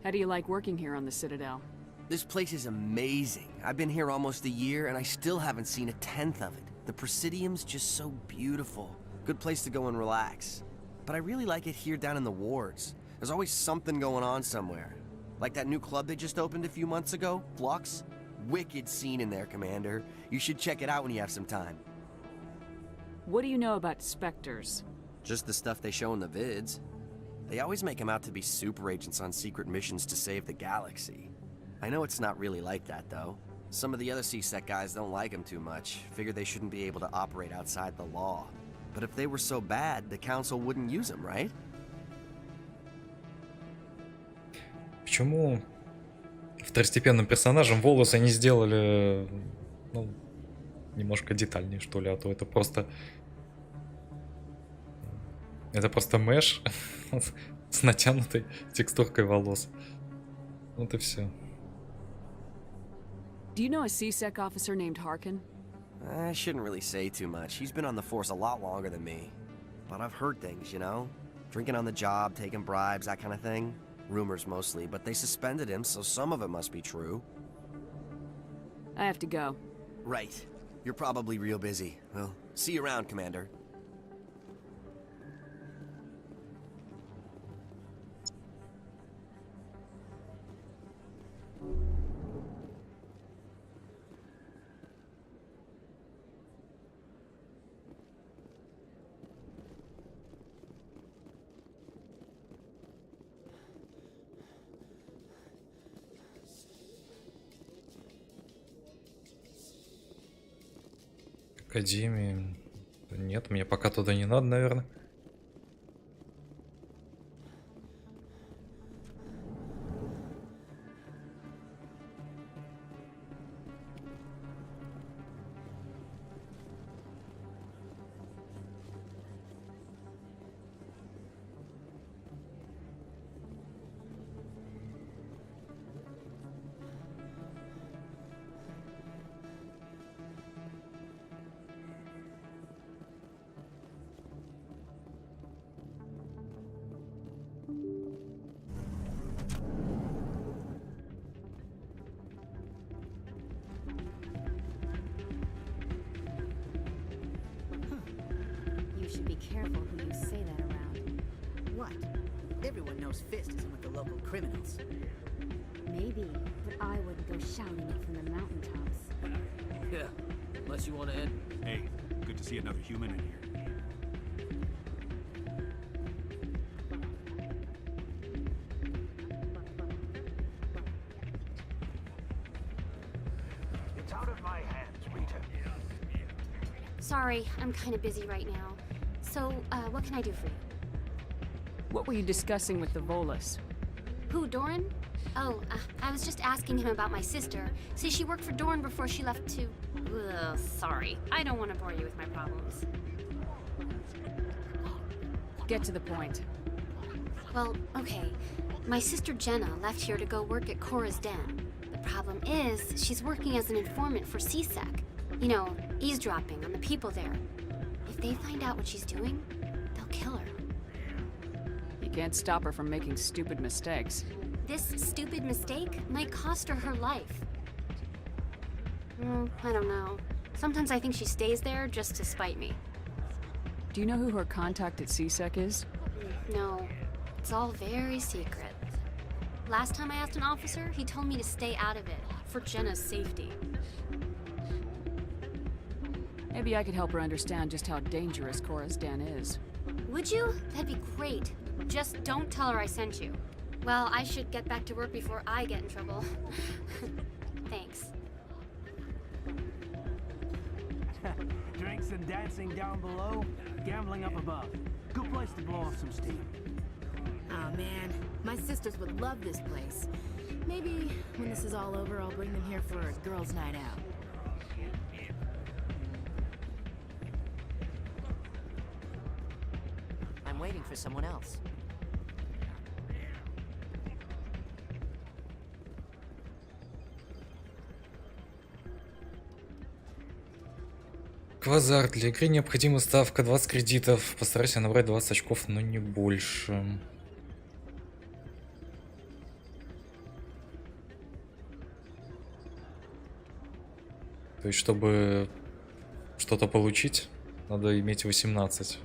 How do you like working here on the Citadel? This place is amazing. I've been here almost a year, and I still haven't seen a tenth of it. The Presidium's just so beautiful. Good place to go and relax. But I really like it here down in the wards. There's always something going on somewhere. Like that new club they just opened a few months ago, Flux. Wicked scene in there, Commander. You should check it out when you have some time. What do you know about Specters? Just the stuff they show in the vids. They always make them out to be super agents on secret missions to save the galaxy. I know it's not really like that, though. Some of the other CSEC guys don't like them too much. Figure they shouldn't be able to operate outside the law. But if they were so bad, the Council wouldn't use them, right? Почему второстепенным персонажам волосы не сделали, ну, немножко детальнее, что ли, а то это просто мэш с натянутой текстуркой волос. Вот и все. Do you know a CSEC officer named Harkin? I shouldn't really say too much. He's been on the force a lot longer than me. But I've heard things, you know? Drinking on the job, taking bribes, that kind of thing. Rumors mostly, but they suspended him, so some of it must be true. I have to go. Right. You're probably real busy. Well, see you around, Commander. Академии. Нет, мне пока туда не надо, наверное. You should be careful who you say that around. What? Everyone knows Fist isn't with the local criminals. Maybe, but I wouldn't go shouting it from the mountaintops. Yeah, unless you want to head. Hey, good to see another human in here. It's out of my hands, Rita. Sorry, I'm kind of busy right now. So, what can I do for you? What were you discussing with the Volis? Who, Doran? Oh, I was just asking him about my sister. See, she worked for Doran before she left to... Ugh, sorry. I don't want to bore you with my problems. Get to the point. Well, okay. My sister Jenna left here to go work at Cora's Den. The problem is, she's working as an informant for CSEC. You know, eavesdropping on the people there. If they find out what she's doing, they'll kill her. You can't stop her from making stupid mistakes. This stupid mistake might cost her her life. I don't know. Sometimes I think she stays there just to spite me. Do you know who her contact at CSEC is? No, it's all very secret. Last time I asked an officer, he told me to stay out of it, for Jenna's safety. Maybe I could help her understand just how dangerous Cora's Den is. Would you? That'd be great. Just don't tell her I sent you. Well, I should get back to work before I get in trouble. Thanks. Drinks and dancing down below, gambling up above. Good place to blow off some steam. Oh man, my sisters would love this place. Maybe when this is all over, I'll bring them here for a girls' night out. I'm waiting for someone else. Квазар. Для игры необходима ставка 20 кредитов. Постарайся набрать 20 очков, но не больше. То есть, чтобы что-то получить, надо иметь 18.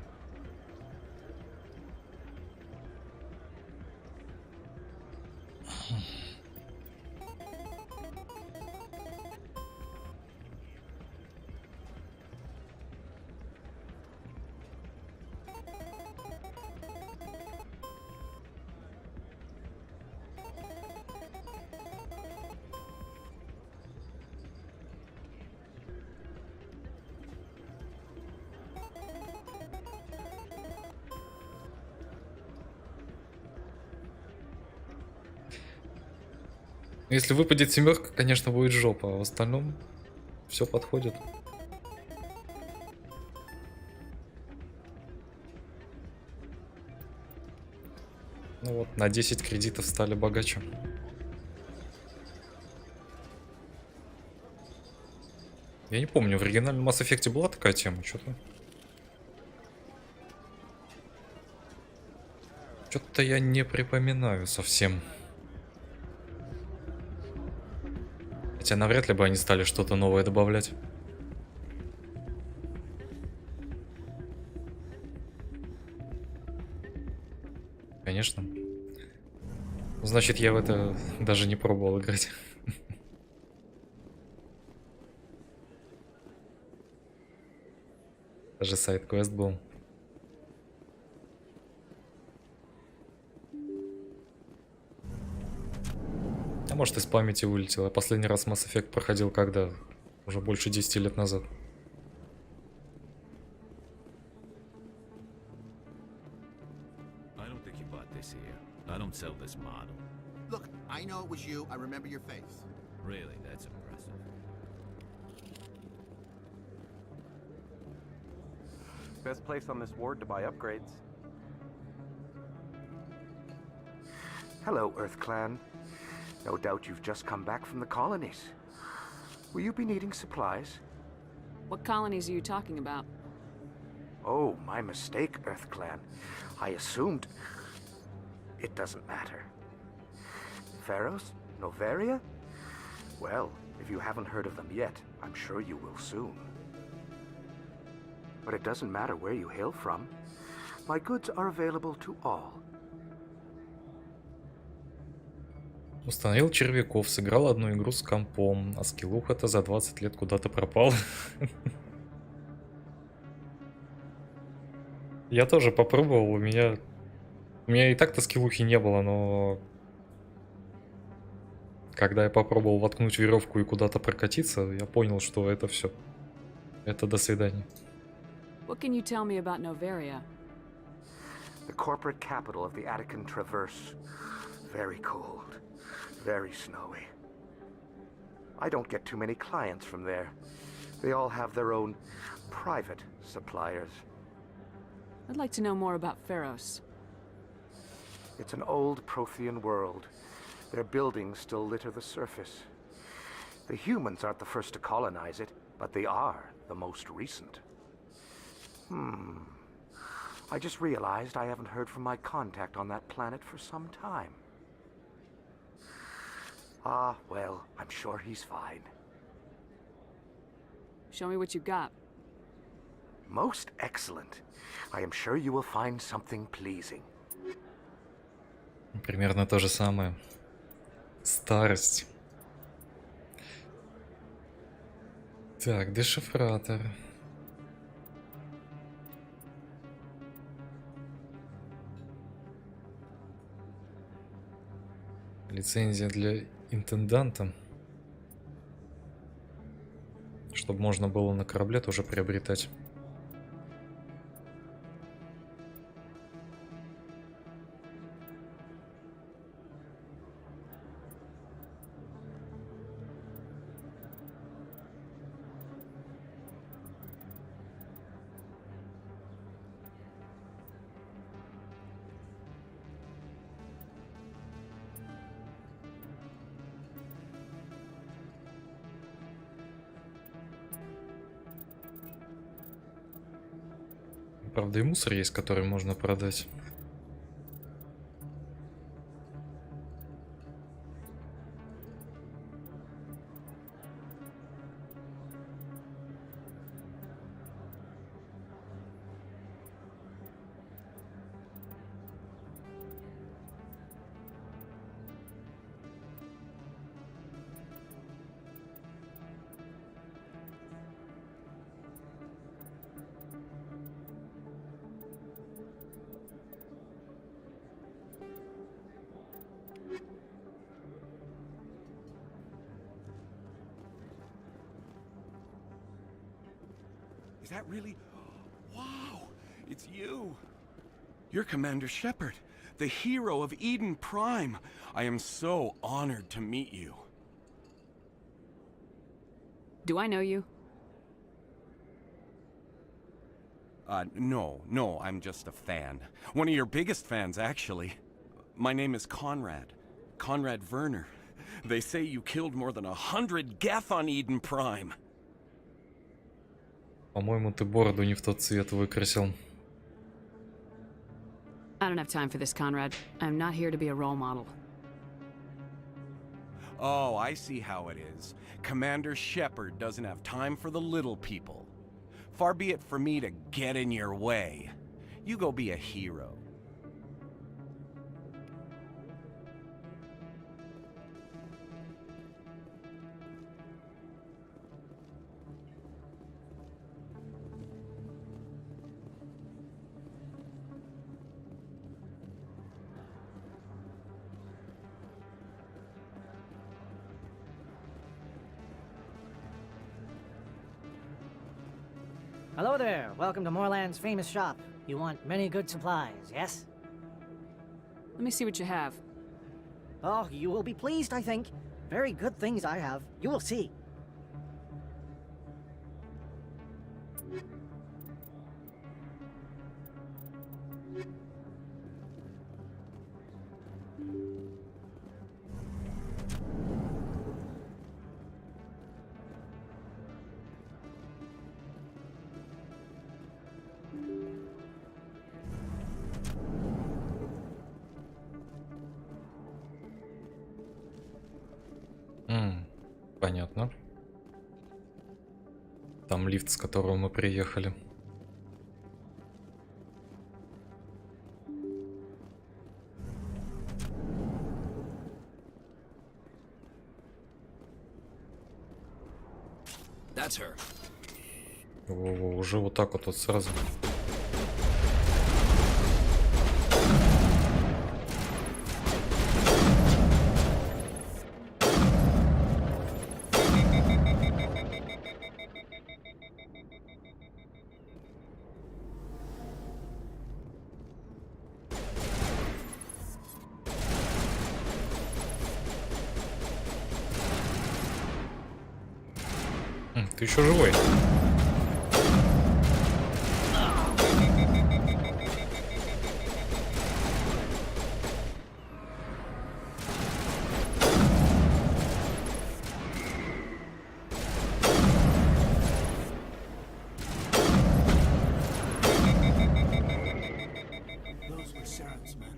Если выпадет семерка, конечно, будет жопа, а в остальном все подходит. Ну вот, на 10 кредитов стали богаче. Я не помню, в оригинальном Mass Effect была такая тема, что-то. Что-то я не припоминаю совсем. Хотя навряд ли бы они стали что-то новое добавлять. Конечно. Значит, я в это даже не пробовал играть. Даже сайд-квест был. А может, из памяти вылетело. Я последний раз Mass Effect проходил когда? Уже больше 10 лет назад. bought this here. I don't sell this model. Look, I know it was you. I remember your face. Really, that's impressive. Best place on this ward to buy upgrades. Hello, Earth Clan. No doubt you've just come back from the colonies. Will you be needing supplies? What colonies are you talking about? Oh, my mistake, Earth Clan. I assumed... It doesn't matter. Pharos? Noveria? Well, if you haven't heard of them yet, I'm sure you will soon. But it doesn't matter where you hail from. My goods are available to all. Установил червяков, сыграл одну игру с компом, а скиллуха-то за 20 лет куда-то пропал. Я тоже попробовал, у меня и так-то скиллухи не было, но когда я попробовал воткнуть веревку и куда-то прокатиться, я понял, что это все. Это до свидания. What can you tell me about Noveria? The corporate capital of the Attican Traverse. Very cold. Very snowy. I don't get too many clients from there. They all have their own private suppliers. I'd like to know more about Pharos. It's an old Prothean world. Their buildings still litter the surface. The humans aren't the first to colonize it, but they are the most recent. I just realized I haven't heard from my contact on that planet for some time. Ah, well, I'm sure he's fine. Show me what you got. Most excellent. I am sure you will find something pleasing. Примерно то же самое. Старость. Так, дешифратор. Лицензия для интенданта. Чтобы можно было на корабле тоже приобретать. Правда, и мусор есть, который можно продать. Is that really... Wow! It's you! You're Commander Shepard, the hero of Eden Prime. I am so honored to meet you. Do I know you? No, I'm just a fan. One of your biggest fans, actually. My name is Conrad. Conrad Werner. They say you killed more than 100 Geth on Eden Prime. По-моему, ты бороду не в тот цвет выкрасил. I don't have time for this, Conrad. I'm not here to be a role model. Oh, I see how it is. Commander Shepard doesn't have time for the little people. Far be it for me to get in your way. You go be a hero. Hello there. Welcome to Moorland's famous shop. You want many good supplies, yes? Let me see what you have. Oh, you will be pleased, I think. Very good things I have. You will see. Понятно. Там лифт, с которого мы приехали. That's her. Во-во, уже вот так вот сразу. Ты еще живой? Those were Saren's men.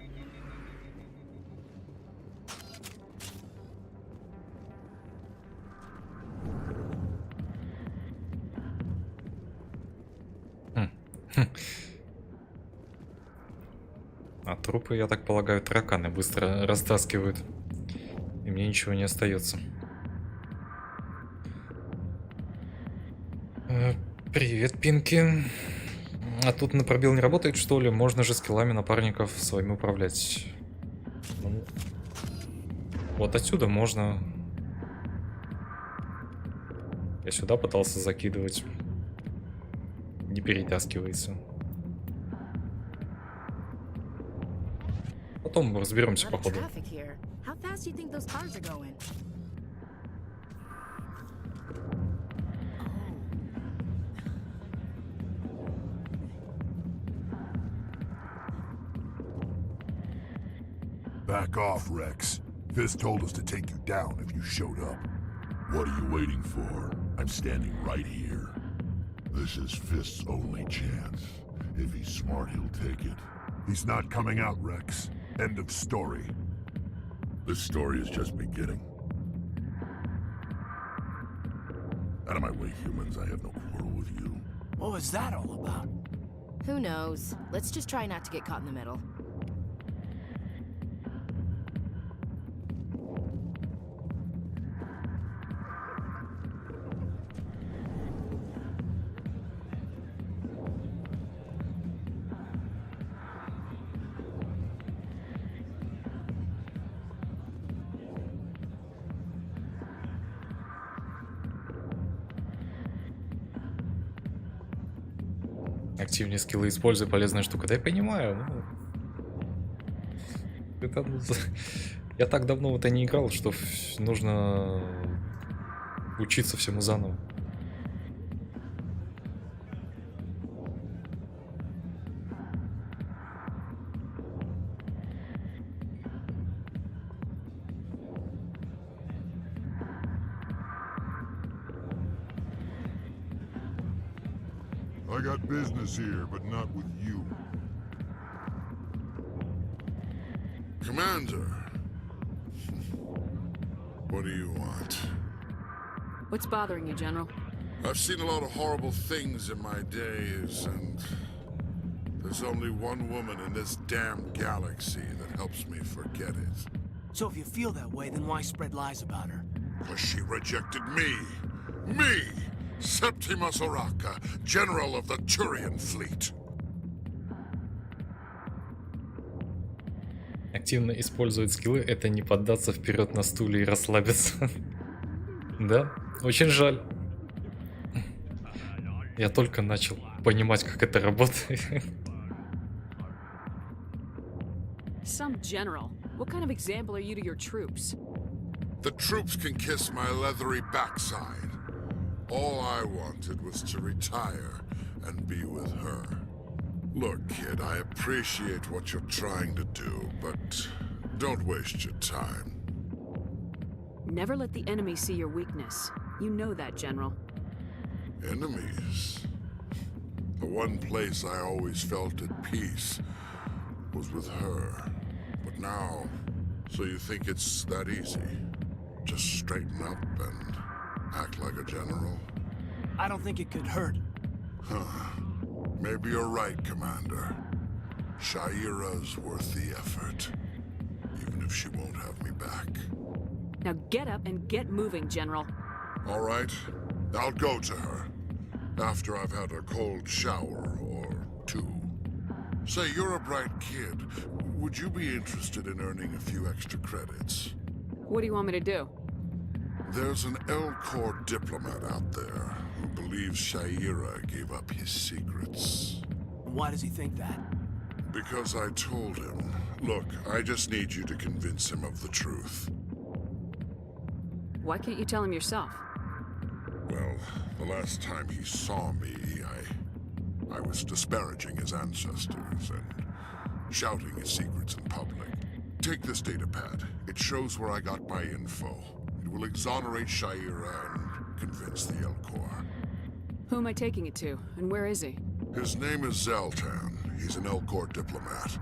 А трупы, я так полагаю, тараканы быстро растаскивают. И мне ничего не остается. Привет, Пинки. А тут на пробел не работает, что ли? Можно же скиллами напарников своими управлять. Ну, вот отсюда можно. Я сюда пытался закидывать. Не перетаскивается. Потом разберемся, походу. Back off, Rex. Fist told us to take you down if you showed up. What are you waiting for? I'm standing right here. This is Fist's only chance. If he's smart, he'll take it. He's not coming out, Rex. End of story. This story is just beginning. Out of my way, humans. I have no quarrel with you. What was that all about? Who knows? Let's just try not to get caught in the middle. Активнее скиллы используй, полезная штука. Да я понимаю, ну... Это... Я так давно в это не играл, что нужно учиться всему заново. I got business here, but not with you. Commander. What do you want? What's bothering you, General? I've seen a lot of horrible things in my days, and there's only one woman in this damn galaxy that helps me forget it. So if you feel that way, then why spread lies about her? Because she rejected me. Me! Septimus Oraka, General of the Turian Fleet. Активно использовать скиллы — это не поддаться вперед на стуле и расслабиться. Да, очень жаль. Я только начал понимать, как это работает. some general. What kind of example are you to your troops? The troops can kiss my leathery backside. All I wanted was to retire and be with her. Look, kid, I appreciate what you're trying to do, but don't waste your time. Never let the enemy see your weakness. You know that, General. Enemies? The one place I always felt at peace was with her. But now, so you think it's that easy? Just straighten up and act like a general? I don't think it could hurt. Huh. Maybe you're right, Commander. Shaira's worth the effort. Even if she won't have me back. Now get up and get moving, General. All right. I'll go to her. After I've had a cold shower or two. Say, you're a bright kid. Would you be interested in earning a few extra credits? What do you want me to do? There's an L-Corps diplomat out there who believes Shaira gave up his secrets. Why does he think that? Because I told him. Look, I just need you to convince him of the truth. Why can't you tell him yourself? Well, the last time he saw me, I was disparaging his ancestors and shouting his secrets in public. Take this data pad. It shows where I got my info. It will exonerate Shaira and convince the L-Corps. Who am I taking it to, and where is he? His name is Zaltan. He's an L-Corps diplomat.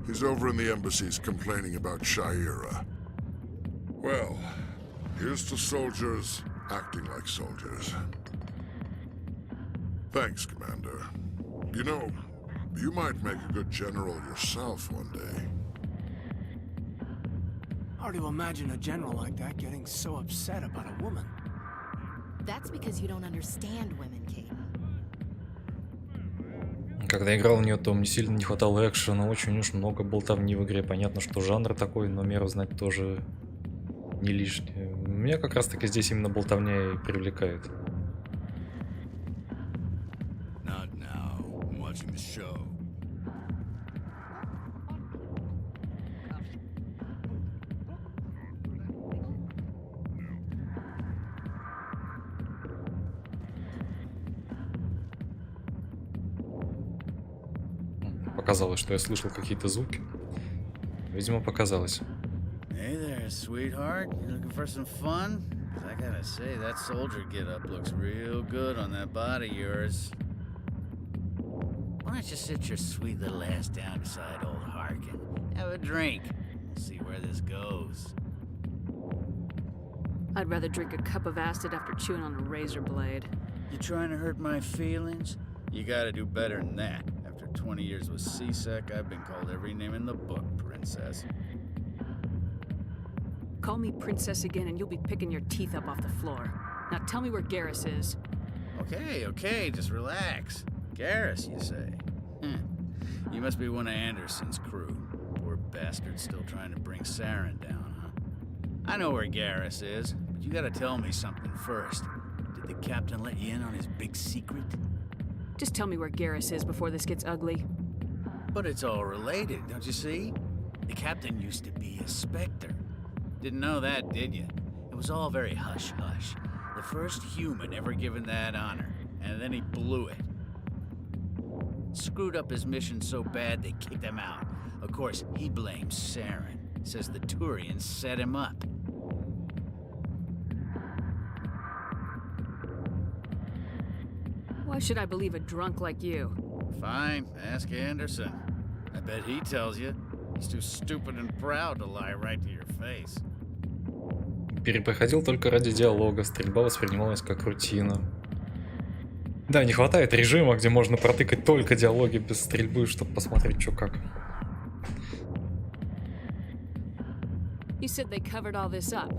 He's over in the embassies complaining about Shaira. Well, here's to soldiers acting like soldiers. Thanks, Commander. You know, you might make a good general yourself one day. Hard to imagine a general like that getting so upset about a woman. That's because you don't understand women, Kate. Когда играл в нее, то мне сильно не хватало экшена, очень уж много болтовни в игре. Понятно, что жанр такой, но меру знать тоже не лишнее. Меня как раз таки здесь именно болтовня и привлекает. Not now. I'm watching the show. Показалось, что я слышал какие-то звуки. Видимо, показалось. Hey there, sweetheart. You looking for some fun? 'Cause I gotta say, that soldier get-up looks real good on that body of yours. Why don't you sit your sweet little ass down beside old Harkin? Have a drink. We'll see where this goes. I'd rather drink a cup of acid after chewing on a razor blade. You trying to hurt my feelings? You gotta do better than that. After 20 years with C-Sec, I've been called every name in the book, princess. Call me princess again and you'll be picking your teeth up off the floor. Now tell me where Garrus is. Okay, just relax. Garrus, you say? You must be one of Anderson's crew. Poor bastard still trying to bring Saren down, huh? I know where Garrus is, but you gotta tell me something first. Did the captain let you in on his big secret? Just tell me where Garrus is before this gets ugly. But it's all related, don't you see? The captain used to be a Specter. Didn't know that, did you? It was all very hush-hush. The first human ever given that honor, and then he blew it. Screwed up his mission so bad they kicked him out. Of course, he blames Saren. Says the Turians set him up. Why should I believe a drunk like you? Fine, ask Anderson. I bet he tells you. He's too stupid and proud to lie right to your face. Перепроходил только ради диалога, стрельба воспринималась как рутина. Да, не хватает режима, где можно протыкать только диалоги без стрельбы, чтобы посмотреть, что как. You said they covered all this up.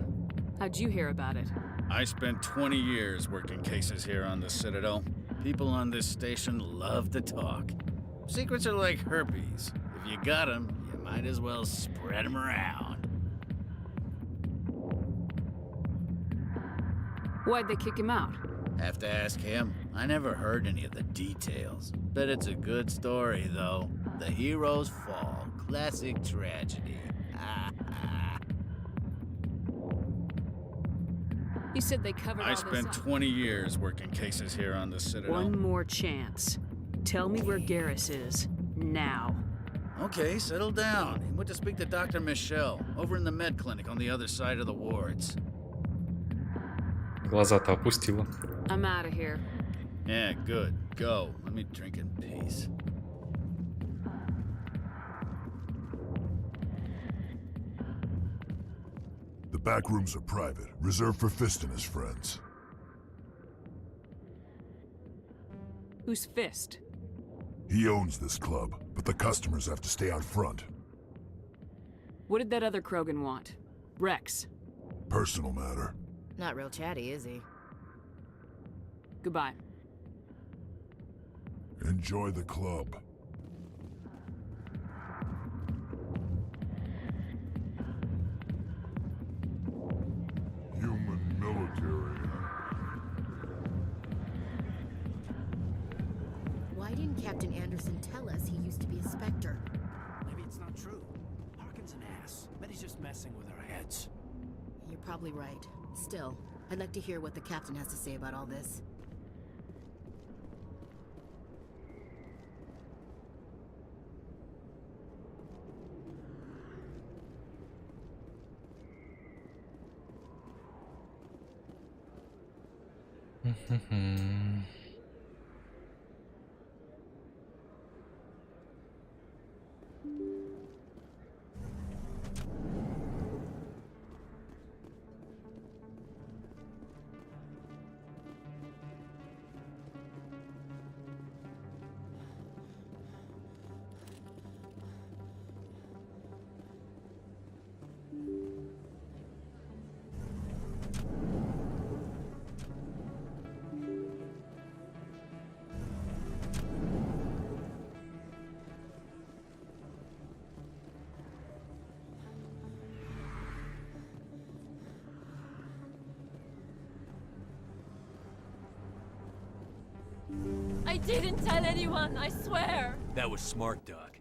How'd you hear about it? I spent 20 years working cases here on the Citadel. People on this station love to talk. Secrets are like herpes. If you got them, you might as well spread them around. Why'd they kick him out? Have to ask him. I never heard any of the details. Bet it's a good story, though. The heroes fall. Classic tragedy. You said they covered all I this spent up. 20 years working cases here on the Citadel. One more chance. Tell me where Garrus is. Now. Okay, settle down. He went to speak to Dr. Michelle, over in the med clinic on the other side of the wards. Глаза-то опустила. I'm out of here. Yeah, good. Go. Let me drink in peace. The back rooms are private, reserved for Fist and his friends. Who's Fist? He owns this club, but the customers have to stay out front. What did that other Krogan want? Rex. Personal matter. Not real chatty, is he? Goodbye. Enjoy the club. Human military. Why didn't Captain Anderson tell us he used to be a Specter? Maybe it's not true. Harkin's an ass. Bet he's just messing with our heads. You're probably right. Still, I'd like to hear what the captain has to say about all this. I didn't tell anyone, I swear! That was smart, Doc.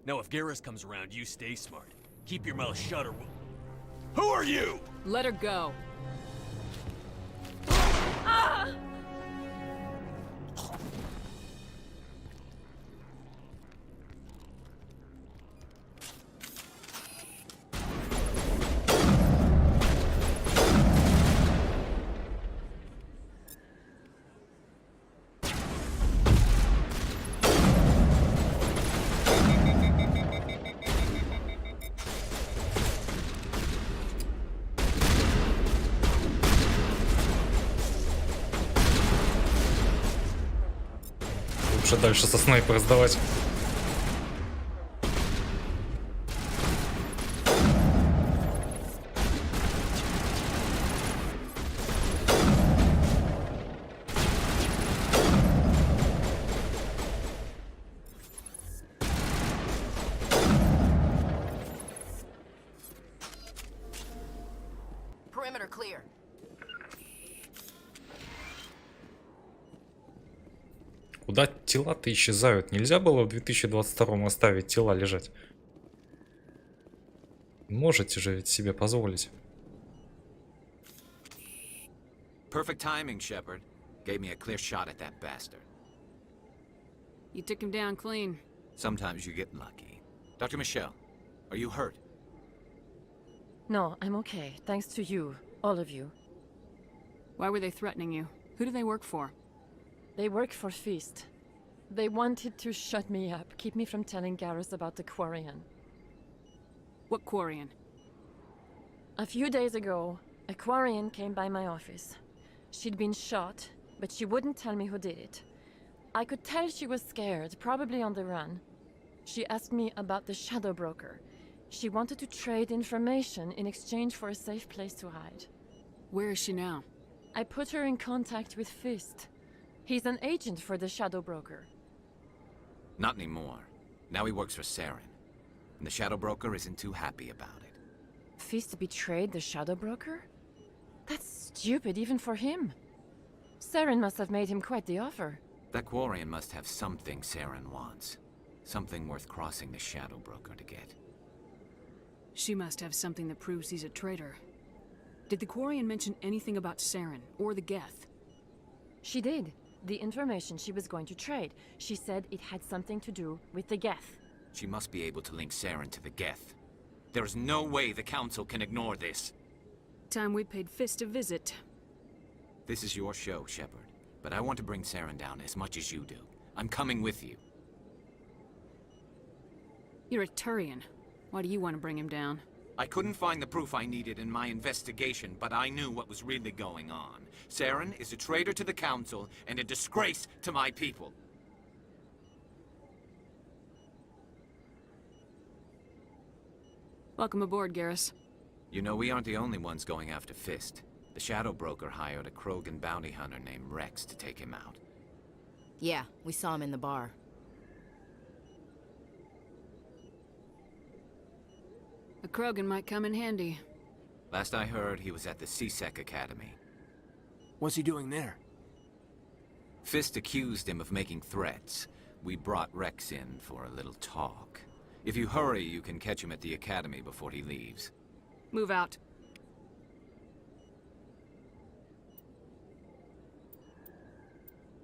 Now if Garrus comes around, you stay smart. Keep your mouth shut or we'll... Who are you? Let her go. Ah! Лучше дальше со снайпера сдавать. Perimeter clear. Куда тела-то исчезают? Нельзя было в 2022 оставить тела лежать? Можете же ведь себе позволить. Perfect timing, Shepard. Gave me a clear shot at that bastard. You took him down clean. Sometimes you get lucky. Dr. Michelle, are you hurt? No, I'm okay, thanks to you, all of you. Why were they threatening you? Who do they work for? They work for Feast. They wanted to shut me up, keep me from telling Garrus about the Quarian. What Quarian? A few days ago, a Quarian came by my office. She'd been shot, but she wouldn't tell me who did it. I could tell she was scared, probably on the run. She asked me about the Shadow Broker. She wanted to trade information in exchange for a safe place to hide. Where is she now? I put her in contact with Fist. He's an agent for the Shadow Broker. Not anymore. Now he works for Saren. And the Shadow Broker isn't too happy about it. Fist betrayed the Shadow Broker? That's stupid even for him. Saren must have made him quite the offer. That Quarian must have something Saren wants. Something worth crossing the Shadow Broker to get. She must have something that proves he's a traitor. Did the Quarian mention anything about Saren or the Geth? She did. The information she was going to trade. She said it had something to do with the Geth. She must be able to link Saren to the Geth. There is no way the Council can ignore this. Time we paid Fist a visit. This is your show, Shepard. But I want to bring Saren down as much as you do. I'm coming with you. You're a Turian. Why do you want to bring him down? I couldn't find the proof I needed in my investigation, but I knew what was really going on. Saren is a traitor to the Council and a disgrace to my people. Welcome aboard, Garrus. You know, we aren't the only ones going after Fist. The Shadow Broker hired a Krogan bounty hunter named Rex to take him out. Yeah, we saw him in the bar. A Krogan might come in handy. Last I heard, he was at the C-Sec Academy. What's he doing there? Fist accused him of making threats. We brought Rex in for a little talk. If you hurry, you can catch him at the Academy before he leaves. Move out.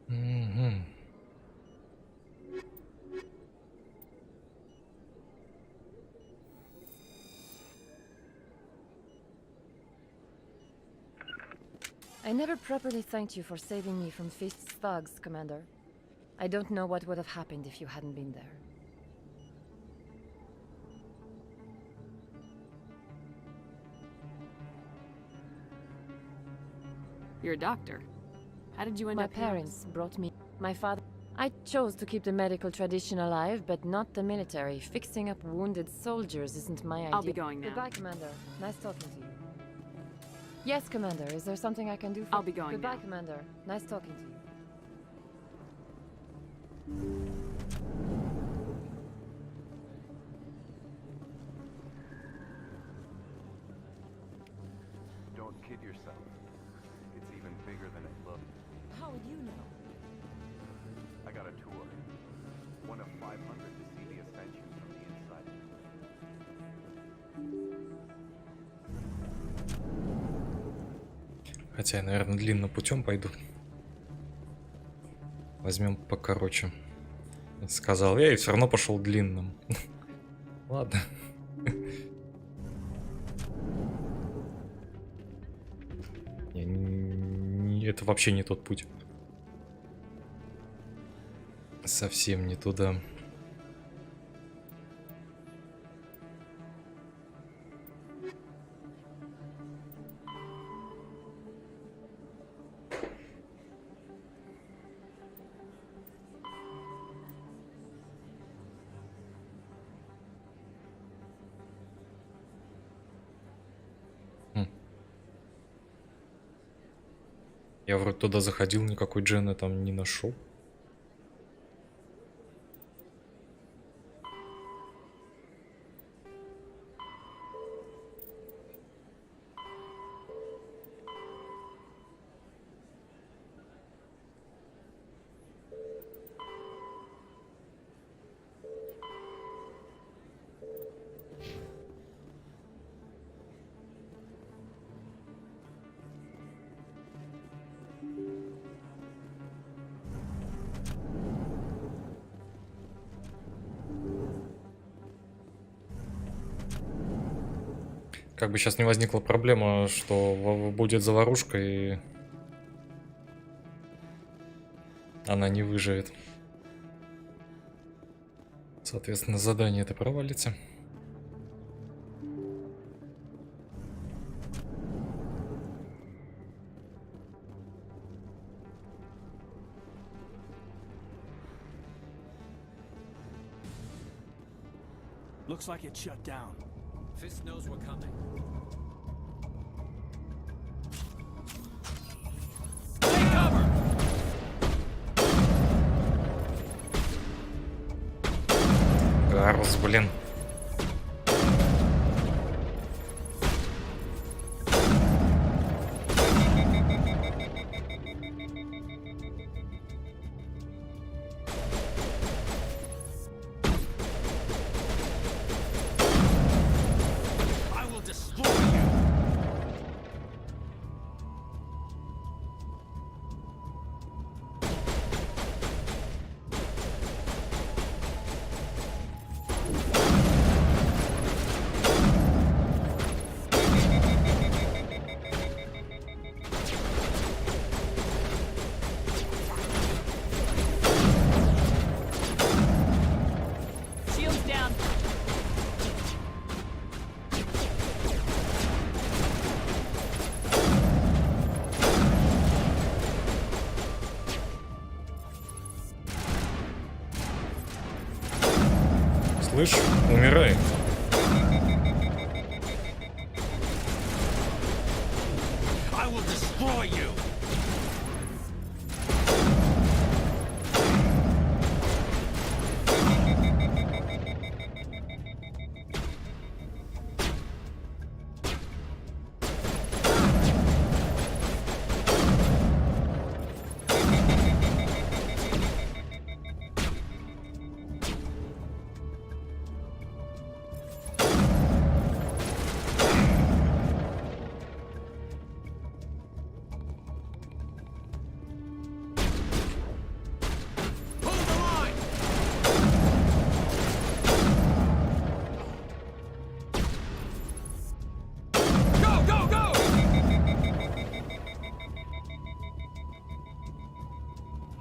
Mm-hmm. I never properly thanked you for saving me from Fist's thugs, Commander. I don't know what would have happened if you hadn't been there. You're a doctor. How did you end My up here? My parents brought me... My father... I chose to keep the medical tradition alive, but not the military. Fixing up wounded soldiers isn't my idea. I'll be going now. Goodbye, Commander. Nice talking to you. Yes, Commander. Is there something I can do for... I'll be going Goodbye, now. Commander. Nice talking to you. Don't kid yourself. It's even bigger than it looks. How would you know? I got a tour. One of 500 to see the Ascension from the inside. Хотя я, наверное, длинным путем пойду. Возьмем покороче. Сказал я и все равно пошел длинным. Ладно. Это вообще не тот путь. Совсем не туда. Я вроде туда заходил, никакой Джены там не нашел. Как бы сейчас не возникла проблема, что будет заварушка и она не выживет. Соответственно, задание это провалится. Looks like it's shut down. Fist knows we're coming. Take cover! Гарус, блин. down. Слышь, умирай. I will destroy you!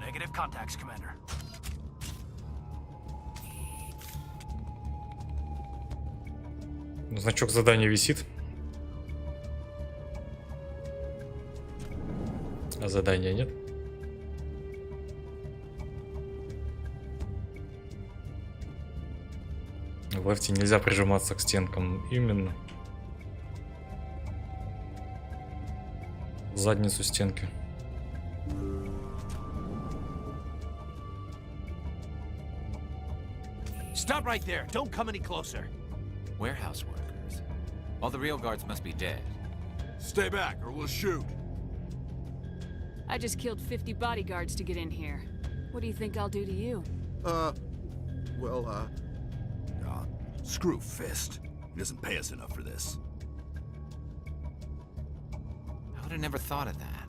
Negative contacts, Commander. Значок задания висит. А задания нет. В лефте нельзя прижиматься к стенкам. Именно. В задницу стенки. Stop right there. Don't come any closer. Warehouse workers. All the real guards must be dead. Stay back or we'll shoot. I just killed 50 bodyguards to get in here. What do you think I'll do to you? Screw Fist. He doesn't pay us enough for this. I would have never thought of that.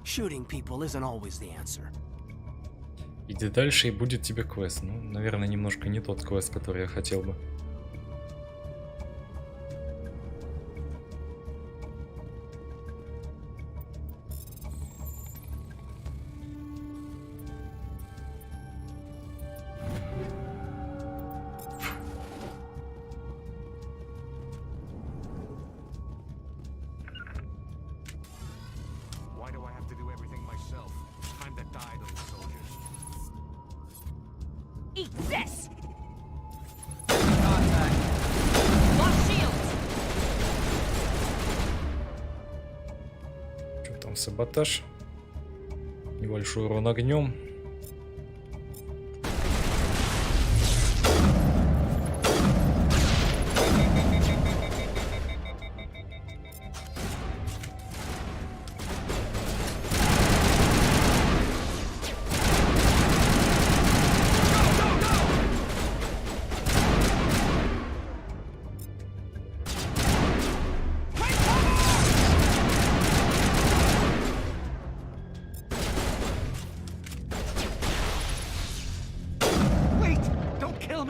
Shooting people isn't always the answer. Иди дальше, и будет тебе квест. Ну, наверное, немножко не тот квест, который я хотел бы. Why do I have to do everything myself? Time to die, little soldiers. Eat this! Lost shields! Что там, саботаж? Небольшой урон огнем.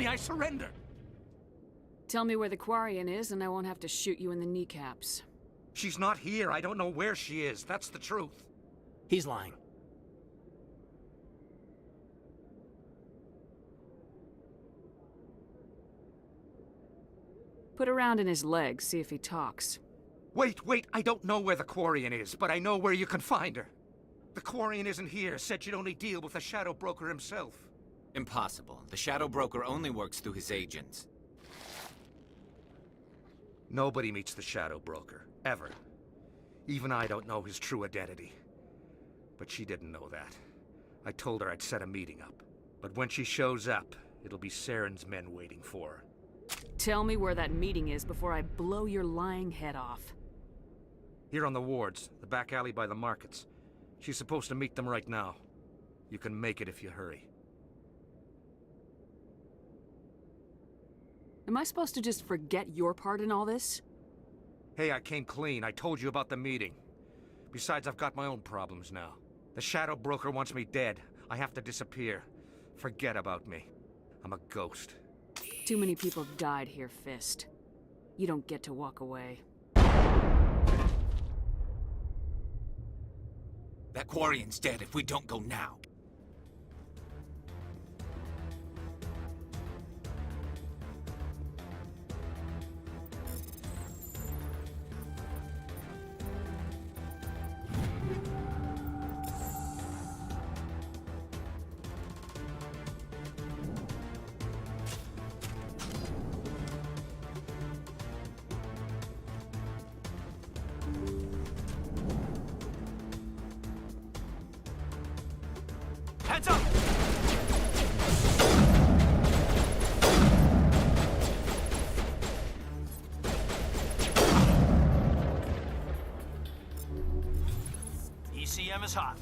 I surrender. Tell me where the Quarian is, and I won't have to shoot you in the kneecaps. She's not here. I don't know where she is. That's the truth. He's lying. Put a round in his leg, see if he talks. Wait. I don't know where the Quarian is, but I know where you can find her. The Quarian isn't here. Said she'd only deal with the Shadow Broker himself. Impossible. The Shadow Broker only works through his agents. Nobody meets the Shadow Broker, ever. Even I don't know his true identity. But she didn't know that. I told her I'd set a meeting up. But when she shows up, it'll be Saren's men waiting for her. Tell me where that meeting is before I blow your lying head off. Here on the wards, the back alley by the markets. She's supposed to meet them right now. You can make it if you hurry. Am I supposed to just forget your part in all this? Hey, I came clean. I told you about the meeting. Besides, I've got my own problems now. The Shadow Broker wants me dead. I have to disappear. Forget about me. I'm a ghost. Too many people died here, Fist. You don't get to walk away. That Quarian's dead if we don't go now. Heads up! ECM is hot.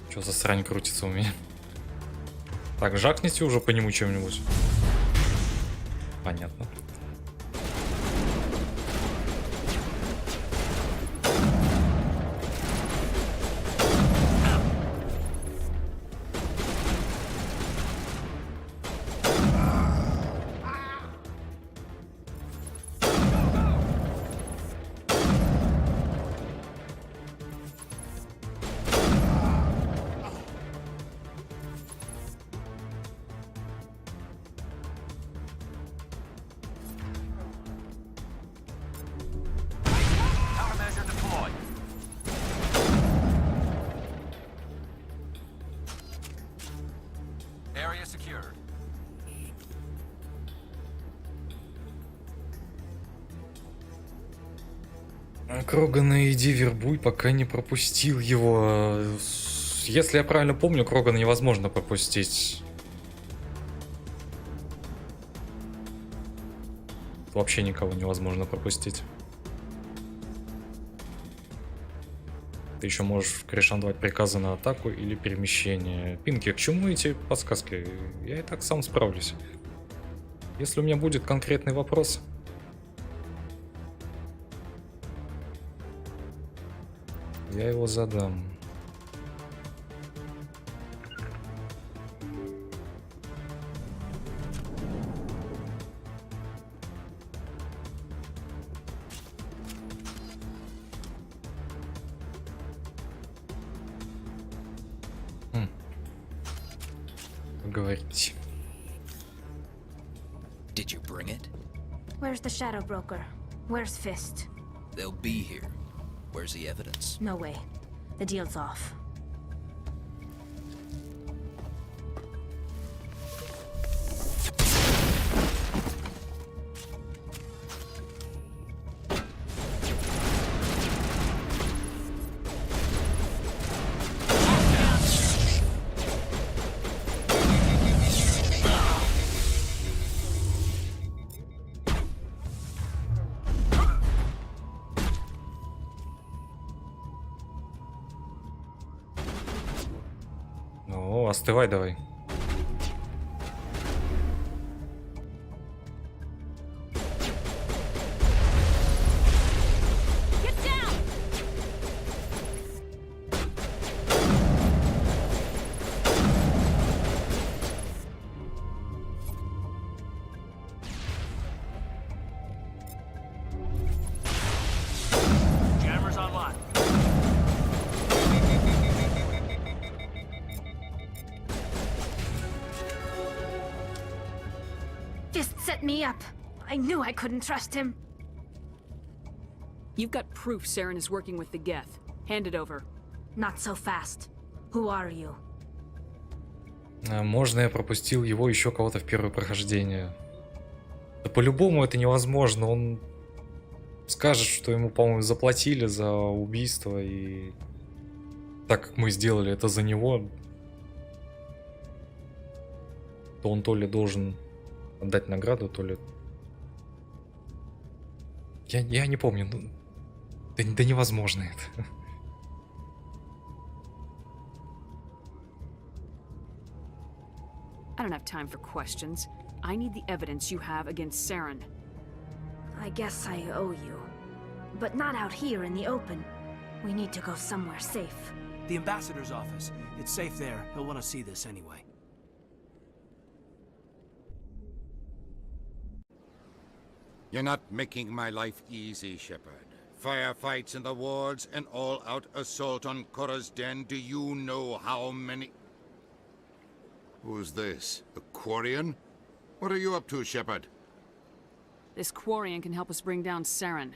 Что за срань крутится у меня? Так, жахните уже по нему чем-нибудь. Понятно. Countermeasure deployed. Area secured. Крогана, иди вербуй, пока не пропустил его. Если я правильно помню, Крогана невозможно пропустить. Вообще никого невозможно пропустить. Ты еще можешь давать приказы на атаку или перемещение. Пинки, к чему эти подсказки? Я и так сам справлюсь. Если у меня будет конкретный вопрос, я его задам. Поговорить. Did you bring it? Where's the Shadow Broker? Where's Fist? They'll be here. Where's the evidence? No way. The deal's off. Ну, остывай давай. Jammers online. Fist set me up. I knew I couldn't trust him. You've got proof Saren is working with the Geth. Hand it over. Not so fast. Who are you? Можно я пропустил его еще кого-то в первое прохождение? Да по-любому это невозможно. Он скажет, что ему, по-моему, заплатили за убийство, и так как мы сделали это за него, то он то ли должен отдать награду, то ли... Я не помню. Ну, да невозможно это. I don't have time for questions. I need the evidence you have against Saren. I guess I owe you. But not out here in the open. We need to go somewhere safe. The ambassador's office. It's safe there. He'll want to see this anyway. You're not making my life easy, Shepard. Firefights in the wards, an all-out assault on Korra's den. Do you know how many... Who's this? A Quarian? What are you up to, Shepard? This Quarian can help us bring down Saren.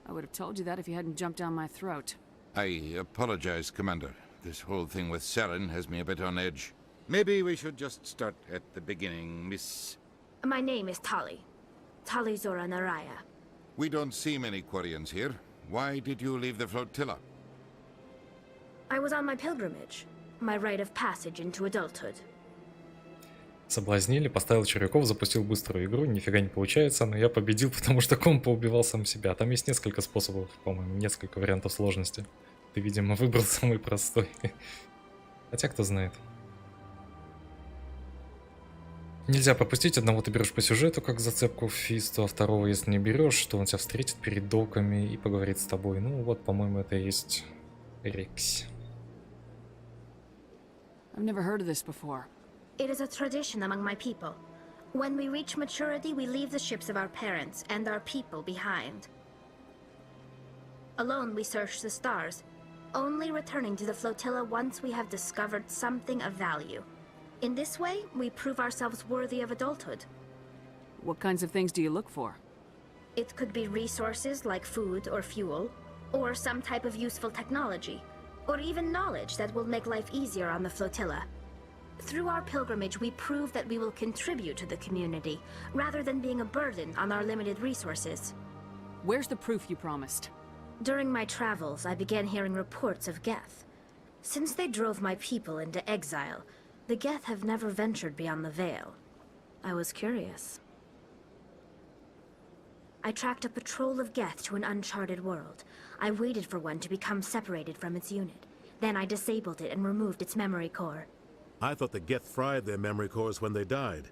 I would have told you that if you hadn't jumped down my throat. I apologize, Commander. This whole thing with Saren has me a bit on edge. Maybe we should just start at the beginning, Miss... My name is Tali. Tali Zora Naraya. We don't see many Quarians here. Why did you leave the flotilla? I was on my pilgrimage. My rite of passage into adulthood. Соблазнили, поставил червяков, запустил быструю игру, нифига не получается, но я победил, потому что комп поубивал сам себя. Там есть несколько способов, по-моему, несколько вариантов сложности. Ты, видимо, выбрал самый простой. Хотя, кто знает. Нельзя пропустить, одного ты берешь по сюжету, как зацепку в фисту, а второго, если не берешь, то он тебя встретит перед доками и поговорит с тобой. Ну вот, по-моему, это и есть Рекс. I've never heard of this before. It is a tradition among my people. When we reach maturity, we leave the ships of our parents and our people behind. Alone, we search the stars, only returning to the flotilla once we have discovered something of value. In this way, we prove ourselves worthy of adulthood. What kinds of things do you look for? It could be resources like food or fuel, or some type of useful technology, or even knowledge that will make life easier on the flotilla. Through our pilgrimage, we prove that we will contribute to the community, rather than being a burden on our limited resources. Where's the proof you promised? During my travels, I began hearing reports of Geth. Since they drove my people into exile, the Geth have never ventured beyond the Veil. I was curious. I tracked a patrol of Geth to an uncharted world. I waited for one to become separated from its unit. Then I disabled it and removed its memory core. I thought the Geth fried their memory cores when they died.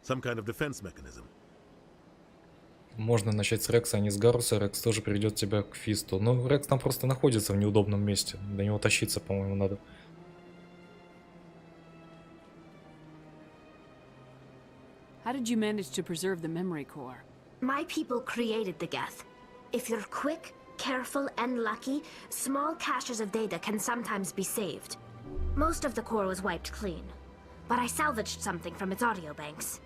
Some kind of defense mechanism. Можно начать с Рекса, а не с Гаруса. Рекс тоже приведет тебя к Фисту. Но Рекс там просто находится в неудобном месте. До него тащиться, по-моему, надо. How did you manage to preserve the memory core? My people created the Geth. If you're quick, careful, and lucky, small caches of data can sometimes be saved. Most of the core was wiped clean, but I salvaged something from its audio banks.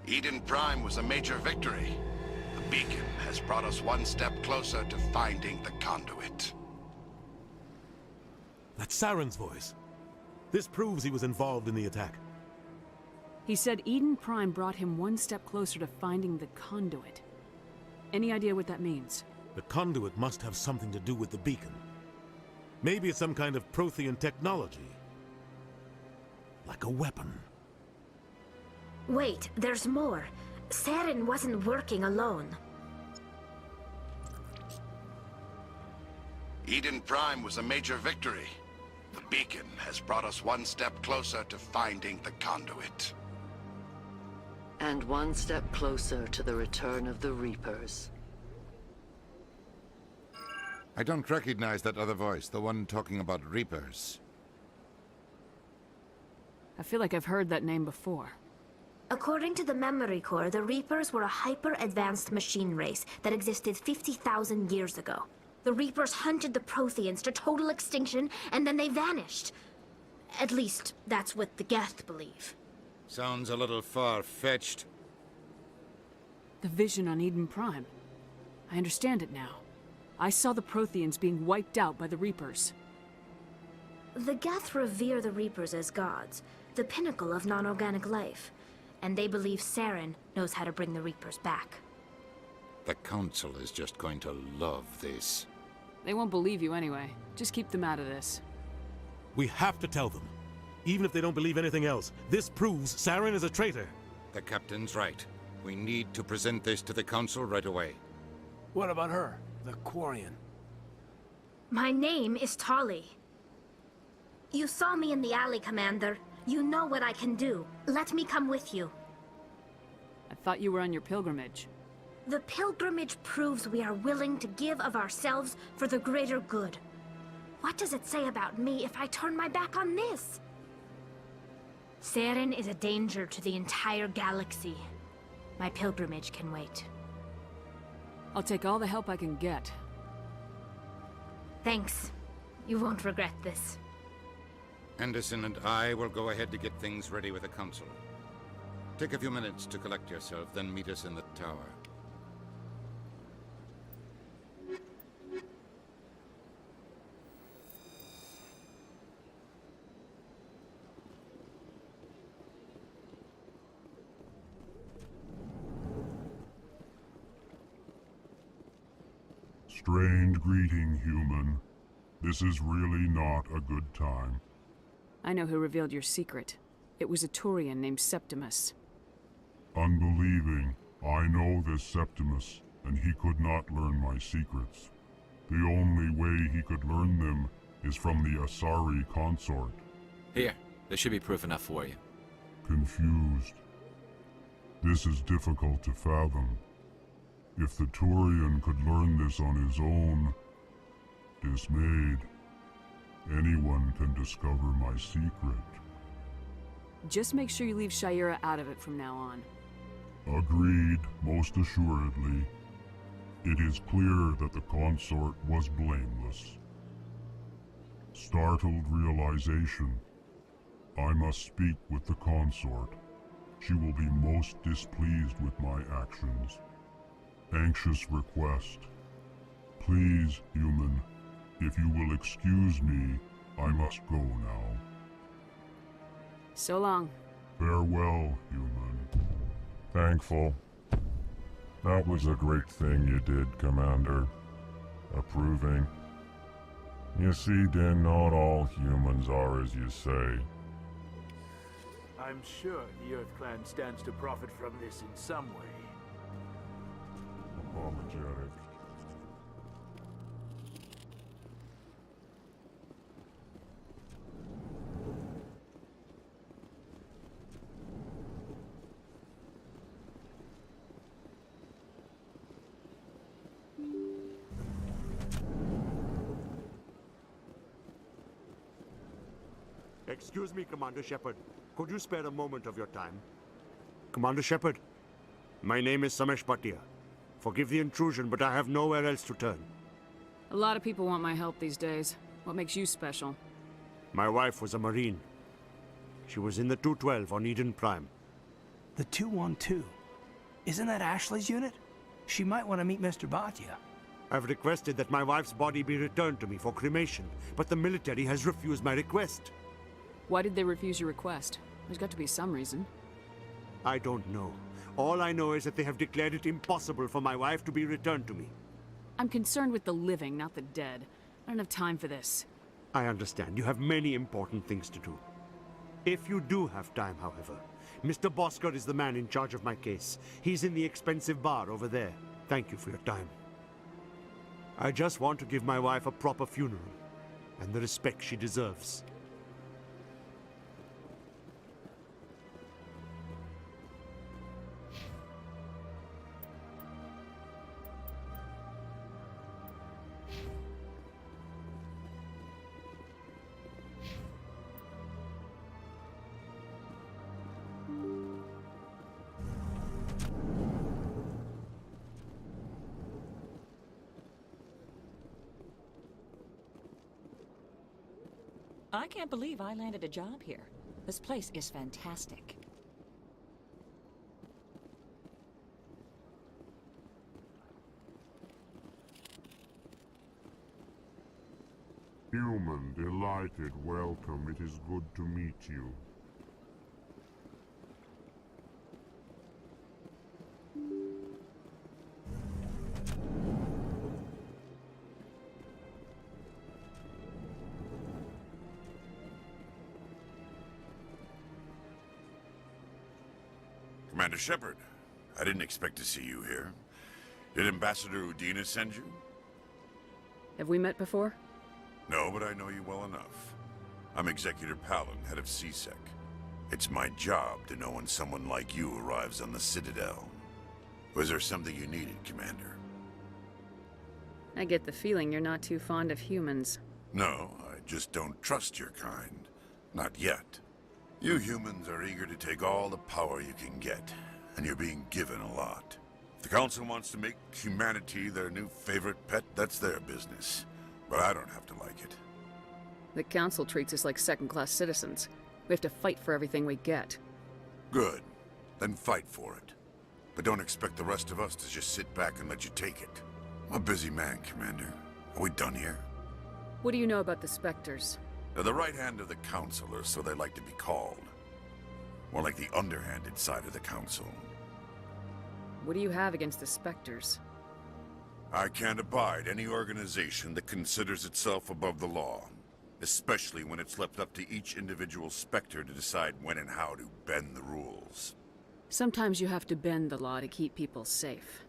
Eden Prime was a major victory. The beacon has brought us one step closer to finding the conduit. That's Saren's voice. This proves he was involved in the attack. He said Eden Prime brought him one step closer to finding the conduit. Any idea what that means? The conduit must have something to do with the beacon. Maybe it's some kind of Prothean technology. Like a weapon. Wait, there's more. Saren wasn't working alone. Eden Prime was a major victory. The beacon has brought us one step closer to finding the conduit. And one step closer to the return of the Reapers. I don't recognize that other voice, the one talking about Reapers. I feel like I've heard that name before. According to the memory core, the Reapers were a hyper-advanced machine race that existed 50,000 years ago. The Reapers hunted the Protheans to total extinction, and then they vanished. At least, that's what the Geth believe. Sounds a little far-fetched. The vision on Eden Prime. I understand it now. I saw the Protheans being wiped out by the Reapers. The Geth revere the Reapers as gods, the pinnacle of non-organic life. And they believe Saren knows how to bring the Reapers back. The Council is just going to love this. They won't believe you anyway. Just keep them out of this. We have to tell them. Even if they don't believe anything else, this proves Saren is a traitor. The Captain's right. We need to present this to the Council right away. What about her, the Quarian? My name is Tali. You saw me in the alley, Commander. You know what I can do. Let me come with you. I thought you were on your pilgrimage. The pilgrimage proves we are willing to give of ourselves for the greater good. What does it say about me if I turn my back on this? Saren is a danger to the entire galaxy. My pilgrimage can wait. I'll take all the help I can get. Thanks. You won't regret this. Anderson and I will go ahead to get things ready with the Council. Take a few minutes to collect yourself, then meet us in the tower. Strange greeting, human. This is really not a good time. I know who revealed your secret. It was a Turian named Septimus. Unbelieving, I know this Septimus, and he could not learn my secrets. The only way he could learn them is from the Asari Consort. Here, there should be proof enough for you. Confused. This is difficult to fathom. If the Turian could learn this on his own, dismayed, anyone can discover my secret. Just make sure you leave Shayera out of it from now on. Agreed, most assuredly. It is clear that the consort was blameless. Startled realization. I must speak with the consort. She will be most displeased with my actions. Anxious request. Please, human, if you will excuse me, I must go now. So long. Farewell, human. Thankful. That was a great thing you did, Commander. Approving. You see, then, not all humans are as you say. I'm sure the Earth Clan stands to profit from this in some way. Apologetic. Excuse me, Commander Shepard. Could you spare a moment of your time? Commander Shepard, my name is Samesh Bhatia. Forgive the intrusion, but I have nowhere else to turn. A lot of people want my help these days. What makes you special? My wife was a Marine. She was in the 212 on Eden Prime. The 212? Isn't that Ashley's unit? She might want to meet Mr. Bhatia. I've requested that my wife's body be returned to me for cremation, but the military has refused my request. Why did they refuse your request? There's got to be some reason. I don't know. All I know is that they have declared it impossible for my wife to be returned to me. I'm concerned with the living, not the dead. I don't have time for this. I understand. You have many important things to do. If you do have time, however, Mr. Bosker is the man in charge of my case. He's in the expensive bar over there. Thank you for your time. I just want to give my wife a proper funeral, and the respect she deserves. I can't believe I landed a job here. This place is fantastic. Human, delighted, welcome. It is good to meet you. Commander Shepard, I didn't expect to see you here. Did Ambassador Udina send you? Have we met before? No, but I know you well enough. I'm Executor Palin, head of CSEC. It's my job to know when someone like you arrives on the Citadel. Was there something you needed, Commander? I get the feeling you're not too fond of humans. No, I just don't trust your kind. Not yet. You humans are eager to take all the power you can get, and you're being given a lot. If the Council wants to make humanity their new favorite pet, that's their business. But I don't have to like it. The Council treats us like second-class citizens. We have to fight for everything we get. Good. Then fight for it. But don't expect the rest of us to just sit back and let you take it. I'm a busy man, Commander. Are we done here? What do you know about the Specters? They're the right hand of the Council, or so they like to be called. More like the underhanded side of the Council. What do you have against the Specters? I can't abide any organization that considers itself above the law, especially when it's left up to each individual Specter to decide when and how to bend the rules. Sometimes you have to bend the law to keep people safe.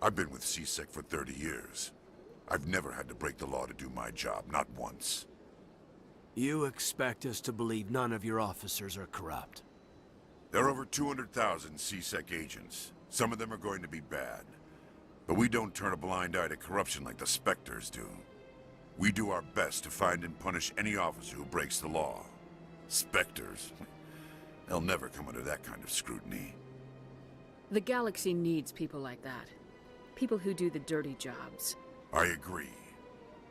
I've been with CSEC for 30 years. I've never had to break the law to do my job, not once. You expect us to believe none of your officers are corrupt? There are over 200,000 CSEC agents. Some of them are going to be bad. But we don't turn a blind eye to corruption like the Specters do. We do our best to find and punish any officer who breaks the law. Specters? They'll never come under that kind of scrutiny. The galaxy needs people like that. People who do the dirty jobs. I agree.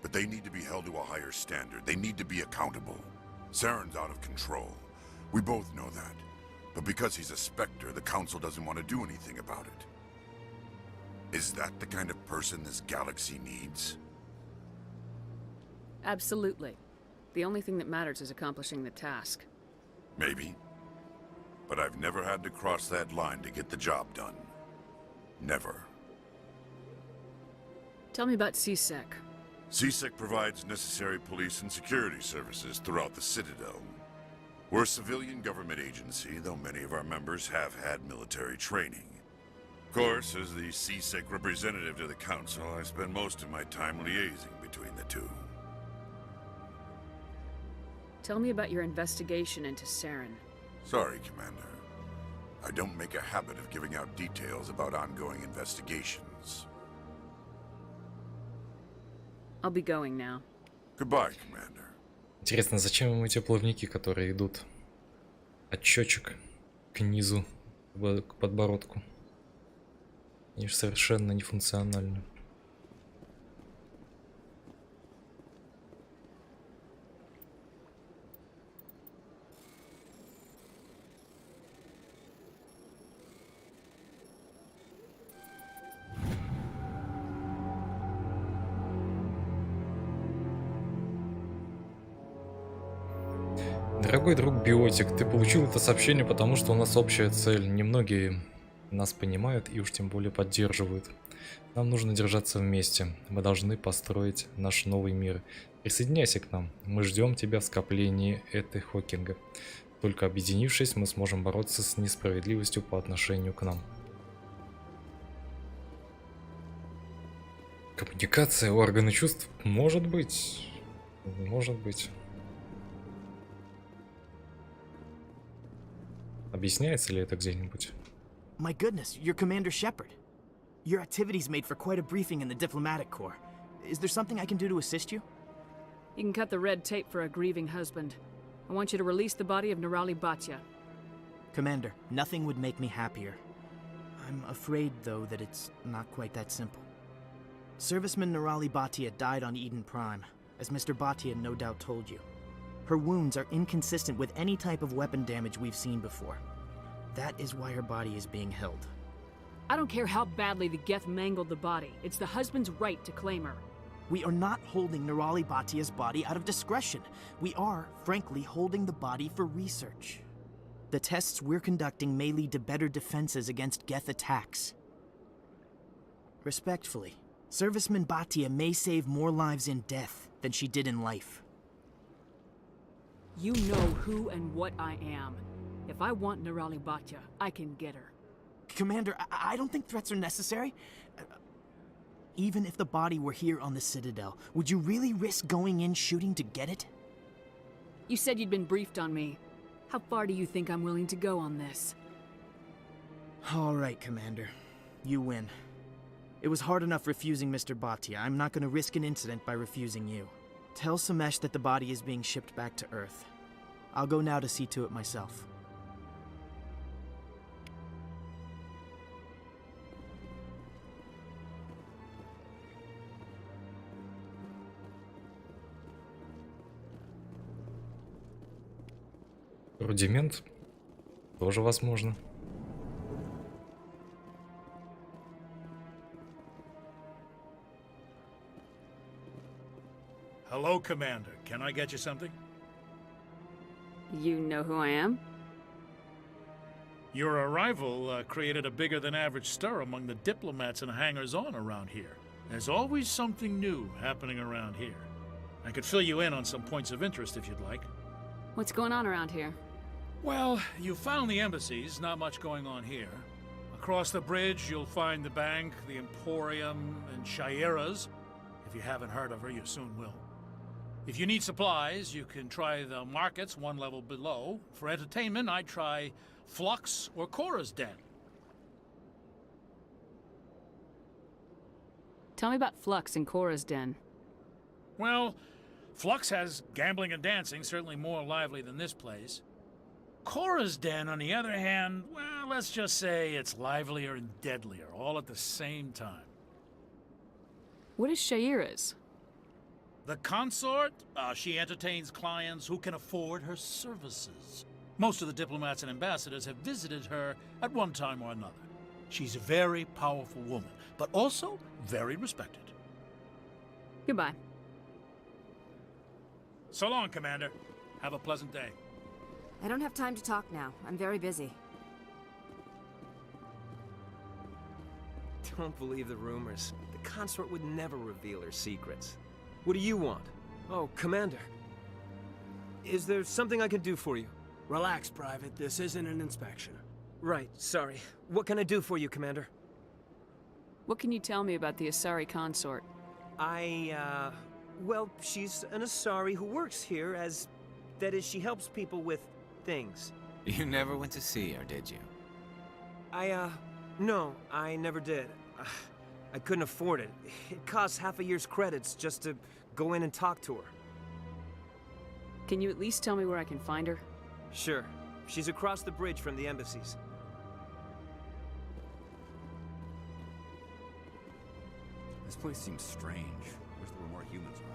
But they need to be held to a higher standard. They need to be accountable. Saren's out of control. We both know that. But because he's a Specter, the Council doesn't want to do anything about it. Is that the kind of person this galaxy needs? Absolutely. The only thing that matters is accomplishing the task. Maybe. But I've never had to cross that line to get the job done. Never. Tell me about CSEC. CSEC provides necessary police and security services throughout the Citadel. We're a civilian government agency, though many of our members have had military training. Of course, as the CSEC representative to the Council, I spend most of my time liaising between the two. Tell me about your investigation into Saren. Sorry, Commander. I don't make a habit of giving out details about ongoing investigations. I'll be going now. Goodbye, Commander. Интересно, зачем ему эти плавники, которые идут от щечек к низу, к подбородку? Они же совершенно нефункциональны. Дорогой друг Биотик, ты получил это сообщение, потому что у нас общая цель. Немногие нас понимают и уж тем более поддерживают. Нам нужно держаться вместе. Мы должны построить наш новый мир. Присоединяйся к нам. Мы ждем тебя в скоплении этой Хокинга. Только объединившись, мы сможем бороться с несправедливостью по отношению к нам. Коммуникация, органы чувств? Может быть. Может быть. Объясняется ли это где-нибудь? My goodness, you're Commander Shepard. Your activities made for quite a briefing in the diplomatic corps. Is there something I can do to assist you? You can cut the red tape for a grieving husband. I want you to release the body of Nerali Batya. Commander, nothing would make me happier. I'm afraid, though, that it's not quite that simple. Serviceman Nerali Batya died on Eden Prime, as Mr. Batya no doubt told you. Her wounds are inconsistent with any type of weapon damage we've seen before. That is why her body is being held. I don't care how badly the Geth mangled the body. It's the husband's right to claim her. We are not holding Nerali Batya's body out of discretion. We are, frankly, holding the body for research. The tests we're conducting may lead to better defenses against Geth attacks. Respectfully, Serviceman Batya may save more lives in death than she did in life. You know who and what I am. If I want Nerali Batya, I can get her. Commander, I don't think threats are necessary. Even if the body were here on the Citadel, would you really risk going in shooting to get it? You said you'd been briefed on me. How far do you think I'm willing to go on this? All right, Commander. You win. It was hard enough refusing Mr. Batya. I'm not going to risk an incident by refusing you. Tell Samesh that the body is being shipped back to Earth. I'll go now to see to it myself. Рудимент тоже возможно. Hello, Commander. Can I get you something? You know who I am? Your arrival created a bigger-than-average stir among the diplomats and hangers-on around here. There's always something new happening around here. I could fill you in on some points of interest if you'd like. What's going on around here? Well, you found the embassies, not much going on here. Across the bridge, you'll find the bank, the Emporium, and Shaira's. If you haven't heard of her, you soon will. If you need supplies, you can try the markets one level below. For entertainment, I'd try Flux or Cora's Den. Tell me about Flux and Cora's Den. Well, Flux has gambling and dancing, certainly more lively than this place. Cora's Den, on the other hand, well, let's just say it's livelier and deadlier, all at the same time. What is Shaira's? The consort, she entertains clients who can afford her services. Most of the diplomats and ambassadors have visited her at one time or another. She's a very powerful woman, but also very respected. Goodbye. So long, Commander. Have a pleasant day. I don't have time to talk now. I'm very busy. Don't believe the rumors. The consort would never reveal her secrets. What do you want? Oh, Commander. Is there something I can do for you? Relax, Private. This isn't an inspection. Right, sorry. What can I do for you, Commander? What can you tell me about the Asari Consort? Well, she's an Asari who works here as... That is, she helps people with things. You never went to see her, did you? No, I never did. I couldn't afford it. It costs half a year's credits just to go in and talk to her. Can you at least tell me where I can find her? Sure. She's across the bridge from the embassies. This place seems strange. Wish there were more humans around.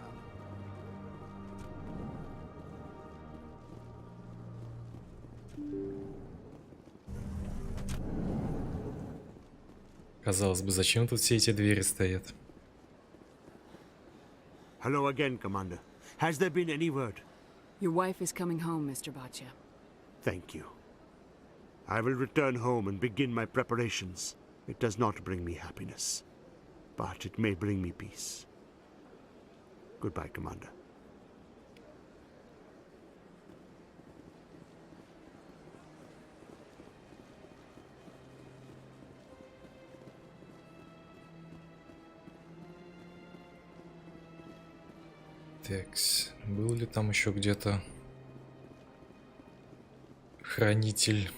Казалось бы, зачем тут все эти двери стоят? Hello again, Commander. Has there been any word? Your wife is coming home, Mr. Baccia. Thank you. I will return home and begin my preparations. It does not bring me happiness, but it may bring me peace. Goodbye, Commander. Такс, был ли там еще где-то хранитель?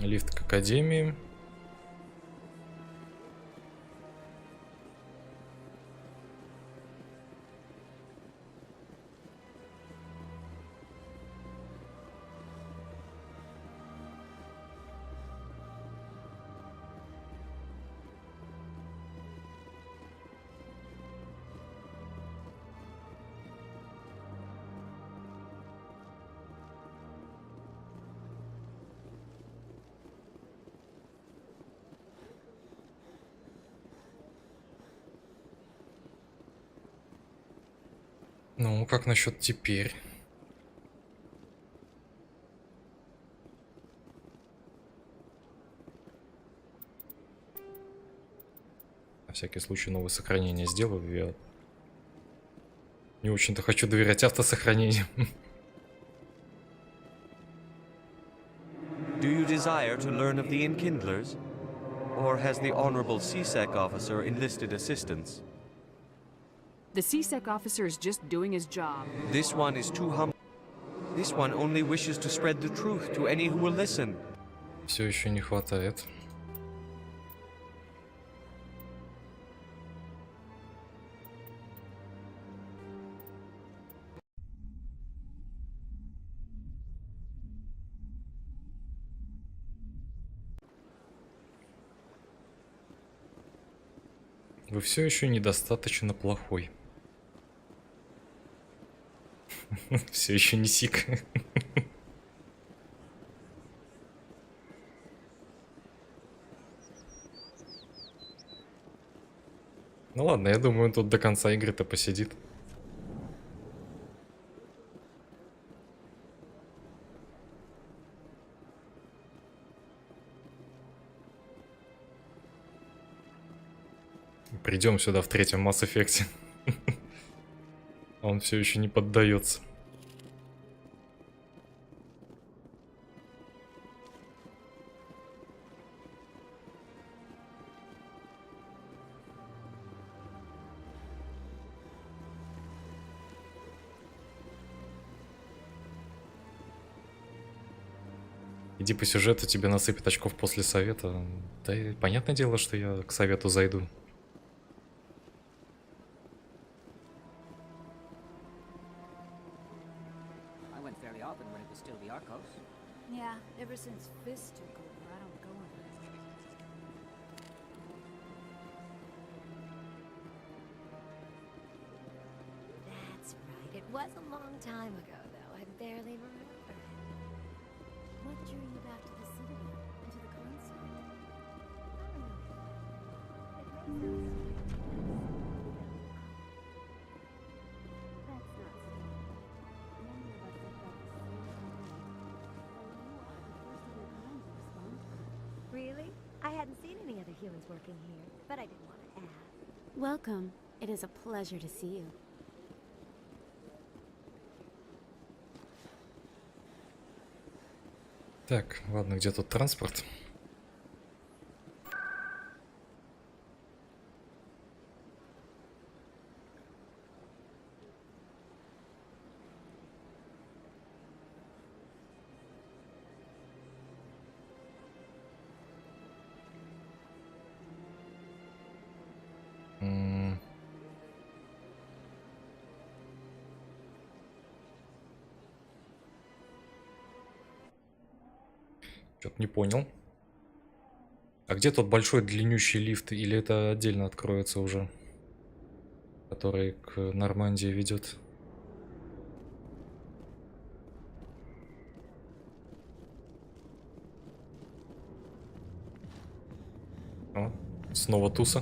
Лифт к академии. Ну, как насчет теперь? На всякий случай новое сохранение сделаю. Я не очень-то хочу доверять автосохранению. Do you desire to learn of the Enkindlers? Or has the Honorable CSEC officer enlisted assistance? The CSEC officer is just doing his job. This one is too humble. This one only wishes to spread the truth to any who will listen. Все еще не хватает. Вы все еще недостаточно плохой. Все еще не сик. Ну ладно, я думаю, он тут до конца игры-то посидит. Придем сюда в третьем Mass Effect. Он все еще не поддается. Иди по сюжету, тебе насыпят очков после совета. Да и понятное дело, что я к совету зайду. Yeah, ever since Fist took over, I don't go anywhere. That's right. It was a long time ago, though. I barely remember. What drew you back to the Citadel and to the Consort? I don't know. That's not so. Many of us have felt the same way. Well, you are the first of your kind to respond to it. Really? I hadn't seen any other humans working here, but I didn't want to ask. Welcome. It is a pleasure to see you. Так, ладно, где тут транспорт? Что-то не понял. А где тот большой длиннющий лифт? Или это отдельно откроется уже? Который к Нормандии ведет. О, снова туса.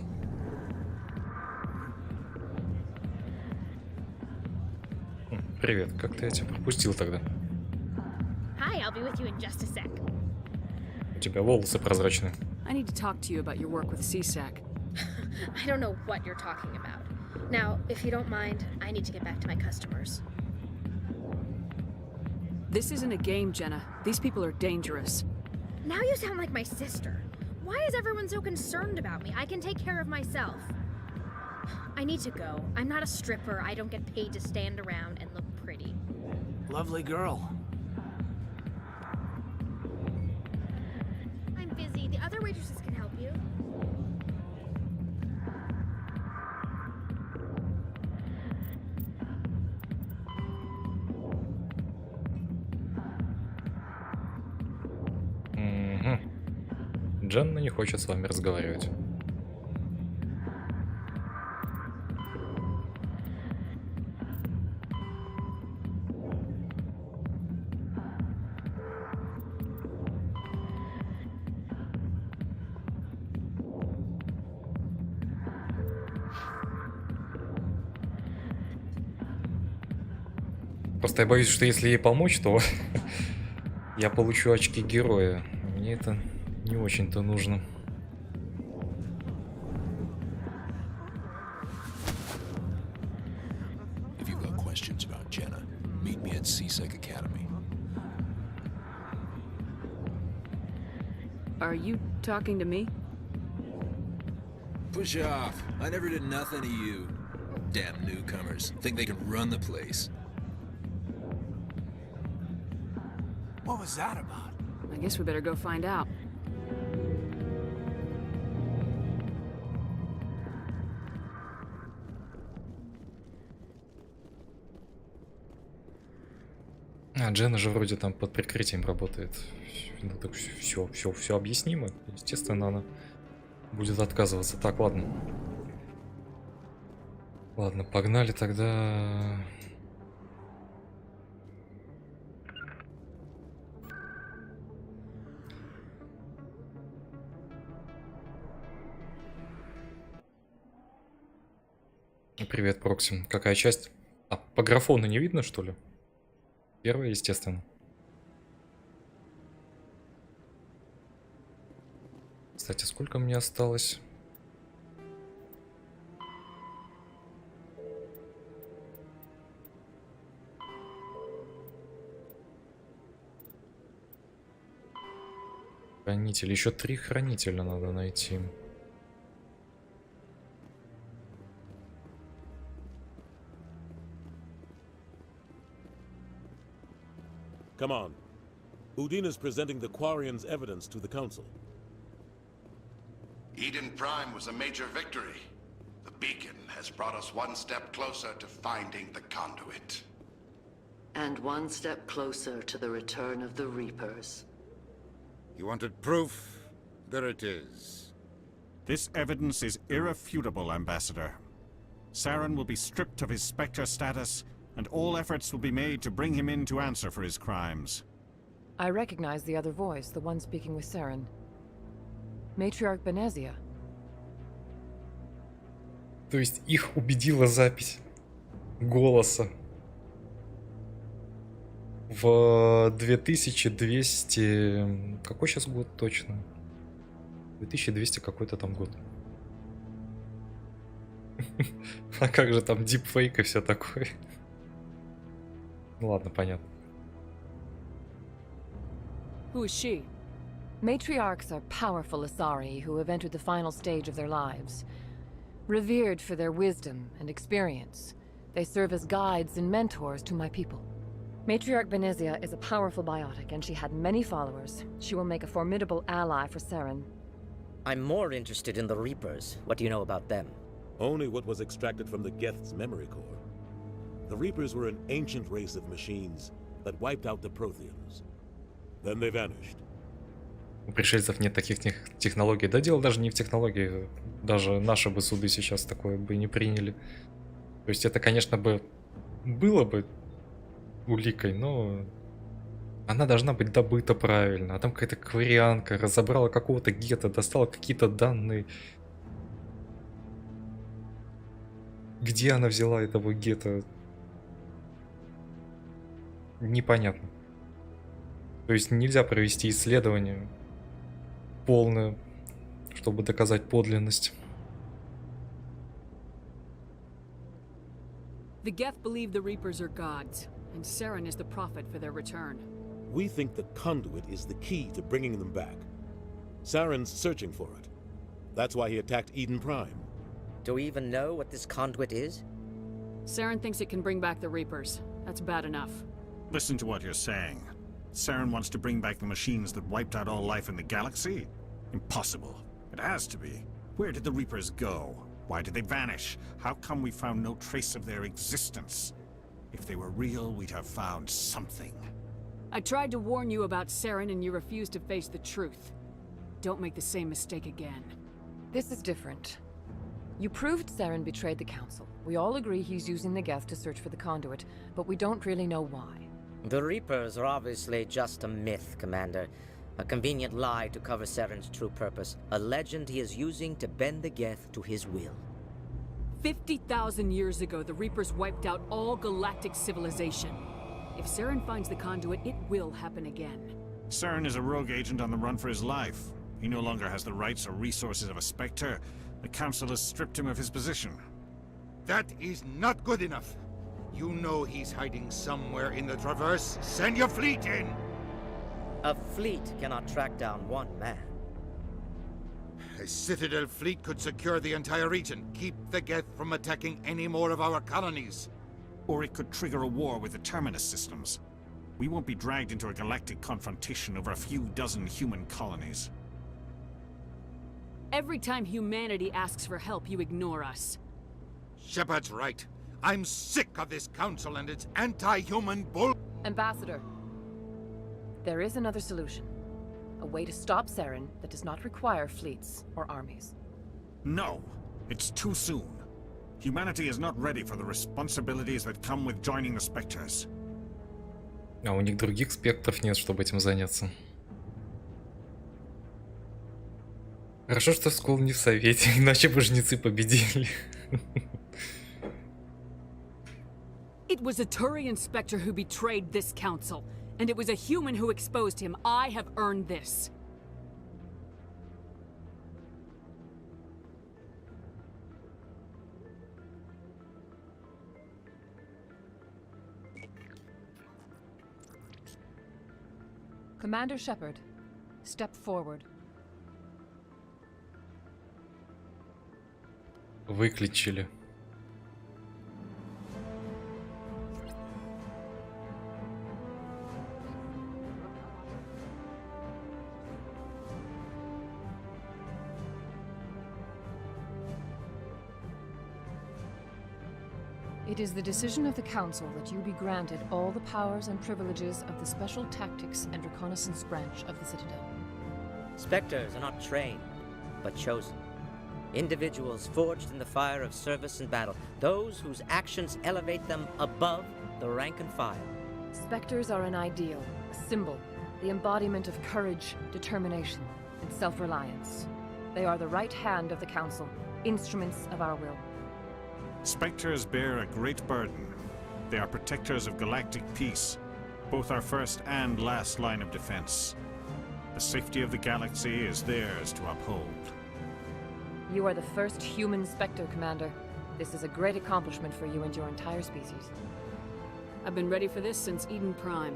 Привет, как-то я тебя пропустил тогда. Hi, I'll be with you in just a sec. У тебя волосы прозрачные. I need to talk to you about your work with CSAC. I don't know what you're talking about. Now, if you don't mind, I need to get back to my customers. This isn't a game, Jenna. These people are dangerous. Now you sound like my sister. Why is everyone so concerned about me? I can take care of myself. I need to go. I'm not a stripper. I don't get paid to stand around and look pretty. Lovely girl. I'm busy. The other waitresses can help you. Дженна не хочет с вами разговаривать. Просто я боюсь, что если ей помочь, то я получу очки героя. Мне это не очень-то нужно. If you've got questions about Jenna, meet me at CSEC Academy. Are you talking to me? Push off. I never did nothing to you. Damn newcomers. Think they can run the place. What was that about? I guess we better go find out. А, Дженна же вроде там под прикрытием работает. Ну так все объяснимо. Естественно, она будет отказываться. Так, ладно. Ладно, погнали тогда. Привет, Прокси. Какая часть? А, по графону не видно, что ли? Первая, естественно. Кстати, сколько мне осталось? Хранитель. Еще 3 хранителя надо найти. Come on. Udine is presenting the Quarians' evidence to the Council. Eden Prime was a major victory. The beacon has brought us one step closer to finding the conduit. And one step closer to the return of the Reapers. You wanted proof? There it is. This evidence is irrefutable, Ambassador. Saren will be stripped of his Specter status, and all efforts will be made to bring him in to answer for his crimes. I recognize the other voice, the one speaking with Saren. Matriarch Benezia. То есть их убедила запись голоса в 2200... Какой сейчас год точно? 2200 какой-то там год. А как же там дипфейк и все такое? Ну ладно, понятно. Who is she? Matriarchs are powerful Asari who have entered the final stage of their lives. Revered for their wisdom and experience, they serve as guides and mentors to my people. Matriarch Benezia is a powerful biotic, and she had many followers. She will make a formidable ally for Saren. I'm more interested in the Reapers. What do you know about them? Only what was extracted from the Geth's memory core. The Reapers were an ancient race of machines that wiped out the Protheans. Then they vanished. У пришельцев нет таких технологий. Да дело даже не в технологии. Даже наши бы суды сейчас такое бы не приняли. То есть это, конечно, бы было бы уликой, но она должна быть добыта правильно. А там какая-то кварианка разобрала какого-то гетто, достала какие-то данные. Где она взяла этого гетто? Непонятно. То есть нельзя провести исследование полное, чтобы доказать подлинность. The Geth believe the Reapers are gods, and Saren is the prophet for their return. We think the conduit is the key to bringing them back. Saren's searching for it. That's why he attacked Eden Prime. Do we even know what this conduit is? Saren thinks it can bring back the Reapers. That's bad enough. Listen to what you're saying. Saren wants to bring back the machines that wiped out all life in the galaxy? Impossible. It has to be. Where did the Reapers go? Why did they vanish? How come we found no trace of their existence? If they were real, we'd have found something. I tried to warn you about Saren and you refused to face the truth. Don't make the same mistake again. This is different. You proved Saren betrayed the Council. We all agree he's using the Geth to search for the conduit, but we don't really know why. The Reapers are obviously just a myth, Commander. A convenient lie to cover Saren's true purpose. A legend he is using to bend the Geth to his will. 50,000 years ago, the Reapers wiped out all galactic civilization. If Saren finds the conduit, it will happen again. Saren is a rogue agent on the run for his life. He no longer has the rights or resources of a Specter. The Council has stripped him of his position. That is not good enough. You know he's hiding somewhere in the Traverse. Send your fleet in! A fleet cannot track down one man. A Citadel fleet could secure the entire region, keep the Geth from attacking any more of our colonies. Or it could trigger a war with the Terminus systems. We won't be dragged into a galactic confrontation over a few dozen human colonies. Every time humanity asks for help, you ignore us. Shepard's right. I'm sick of this council and its anti-human bull— Ambassador, there is another solution. A way to stop Saren that does not require fleets or armies. No, it's too soon. Humanity is not ready for the responsibilities that come with joining the Specters. А у них других спектров нет, чтобы этим заняться. Хорошо, что Скул не в совете, иначе бы жнецы победили. It was a Turian Spectre who betrayed this council, and it was a human who exposed him. I have earned this. Commander Shepard, step forward. Выключили. It is the decision of the Council that you be granted all the powers and privileges of the Special Tactics and Reconnaissance Branch of the Citadel. Spectres are not trained, but chosen. Individuals forged in the fire of service and battle, those whose actions elevate them above the rank and file. Spectres are an ideal, a symbol, the embodiment of courage, determination, and self-reliance. They are the right hand of the Council, instruments of our will. Spectres bear a great burden. They are protectors of galactic peace, both our first and last line of defense. The safety of the galaxy is theirs to uphold. You are the first human Spectre, Commander. This is a great accomplishment for you and your entire species. I've been ready for this since Eden Prime.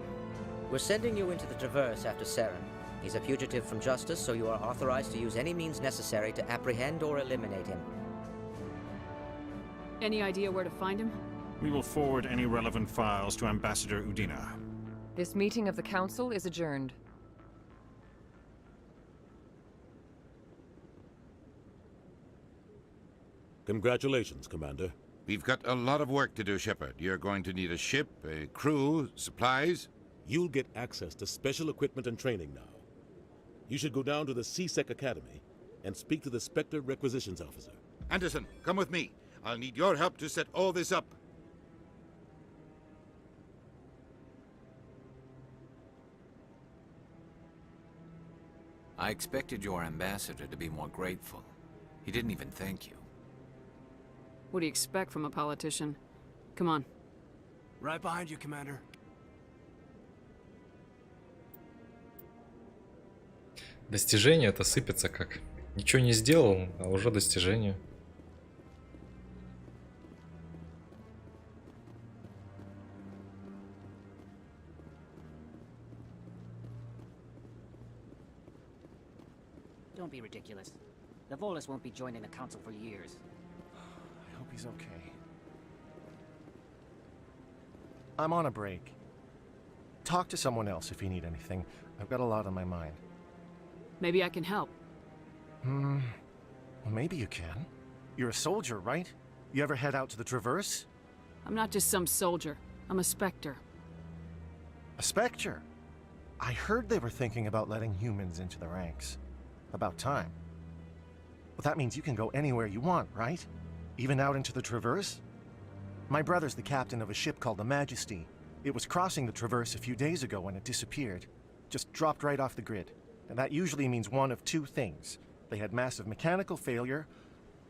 We're sending you into the Traverse after Saren. He's a fugitive from justice, so you are authorized to use any means necessary to apprehend or eliminate him. Any idea where to find him? We will forward any relevant files to Ambassador Udina. This meeting of the Council is adjourned. Congratulations, Commander. We've got a lot of work to do, Shepard. You're going to need a ship, a crew, supplies. You'll get access to special equipment and training now. You should go down to the C-Sec Academy and speak to the Spectre Requisitions Officer. Anderson, come with me. I'll need your help to set all this up. I expected your ambassador to be more grateful. He didn't even thank you. What do you expect from a politician? Come on. Right behind you, Commander. Достижение это сыпется как. Ничего не сделал, а уже достижение. Don't be ridiculous. The Volis won't be joining the Council for years. I hope he's okay. I'm on a break. Talk to someone else if you need anything. I've got a lot on my mind. Maybe I can help. Well, maybe you can. You're a soldier, right? You ever head out to the Traverse? I'm not just some soldier. I'm a Spectre. A Spectre? I heard they were thinking about letting humans into the ranks. About time. Well, that means you can go anywhere you want, right? Even out into the Traverse? My brother's the captain of a ship called the Majesty. It was crossing the Traverse a few days ago when it disappeared. Just dropped right off the grid. And that usually means one of two things. They had massive mechanical failure,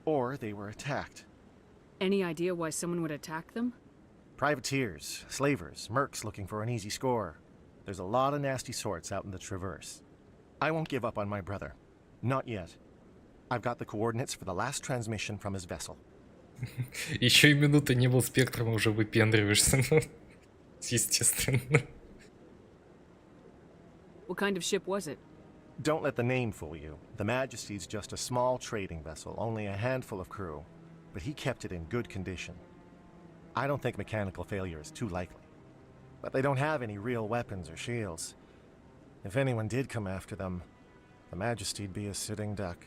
or they were attacked. Any idea why someone would attack them? Privateers, slavers, mercs looking for an easy score. There's a lot of nasty sorts out in the Traverse. I won't give up on my brother. Not yet. I've got the coordinates for the last transmission from his vessel. Еще и минуты не был спектром, уже выпендриваешься. Естественно. What kind of ship was it? Don't let the name fool you. The Majesty's just a small trading vessel, only a handful of crew. But he kept it in good condition. I don't think mechanical failure is too likely. But they don't have any real weapons or shields. If anyone did come after them, the Majesty'd be a sitting duck.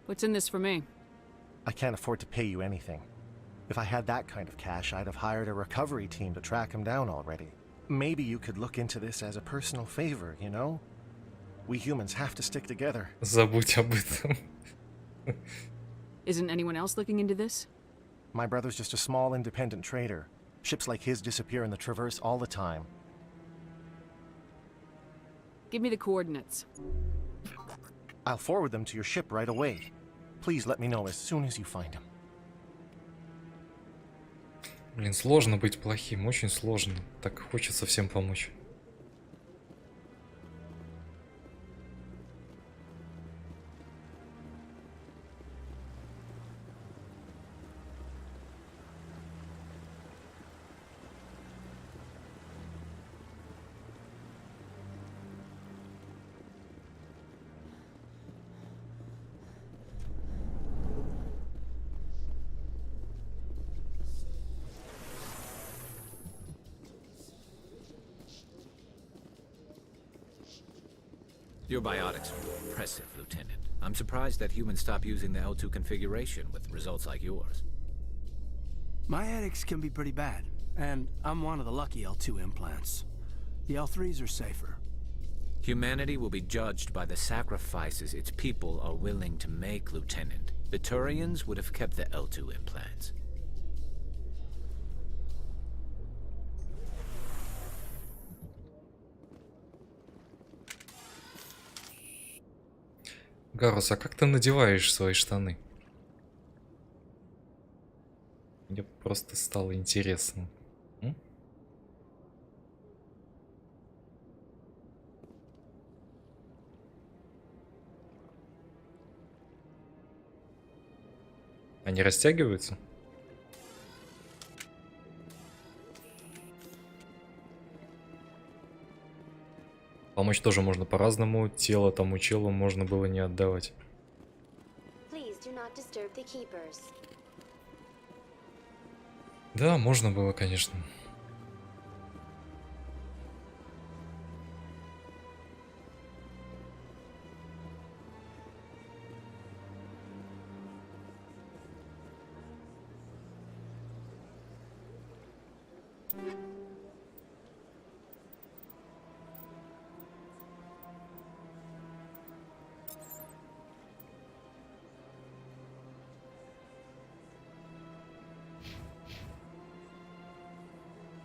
What's in this for me? I can't afford to pay you anything. If I had that kind of cash, I'd have hired a recovery team to track him down already. Maybe you could look into this as a personal favor, you know? We humans have to stick together. Забудь об этом. Isn't anyone else looking into this? My brother's just a small independent trader. Ships like his disappear in the Traverse all the time. Give me the coordinates. I'll forward them to your ship right away. Please let me know as soon as you find him. Блин, сложно быть плохим, очень сложно. Так хочется всем помочь. Your biotics are impressive, Lieutenant. I'm surprised that humans stop using the L2 configuration with results like yours. My ethics can be pretty bad, and I'm one of the lucky L2 implants. The L3s are safer. Humanity will be judged by the sacrifices its people are willing to make, Lieutenant. The Turians would have kept the L2 implants. Гарус, а как ты надеваешь свои штаны? Мне просто стало интересно. М? Они растягиваются? Помочь тоже можно по-разному. Тело тому челу можно было не отдавать. Да, можно было, конечно.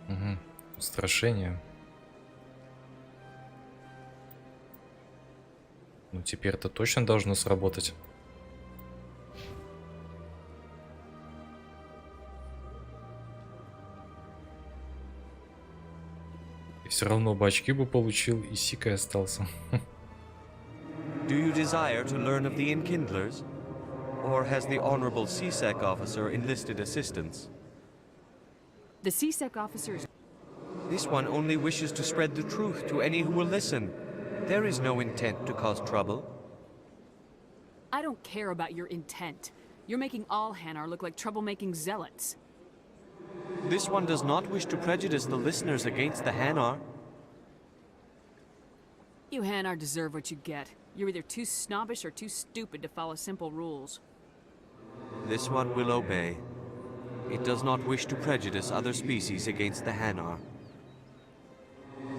Угу. Устрашение. Ну, теперь это точно должно сработать. И все равно бы очки бы получил, и сикой остался. Do you desire to learn of the Enkindlers? Or has the Honorable CSEC officer enlisted assistance? The CSEC officers. This one only wishes to spread the truth to any who will listen. There is no intent to cause trouble. I don't care about your intent. You're making all Hanar look like troublemaking zealots. This one does not wish to prejudice the listeners against the Hanar. You Hanar deserve what you get. You're either too snobbish or too stupid to follow simple rules. This one will obey. It does not wish to prejudice other species against the Hanar.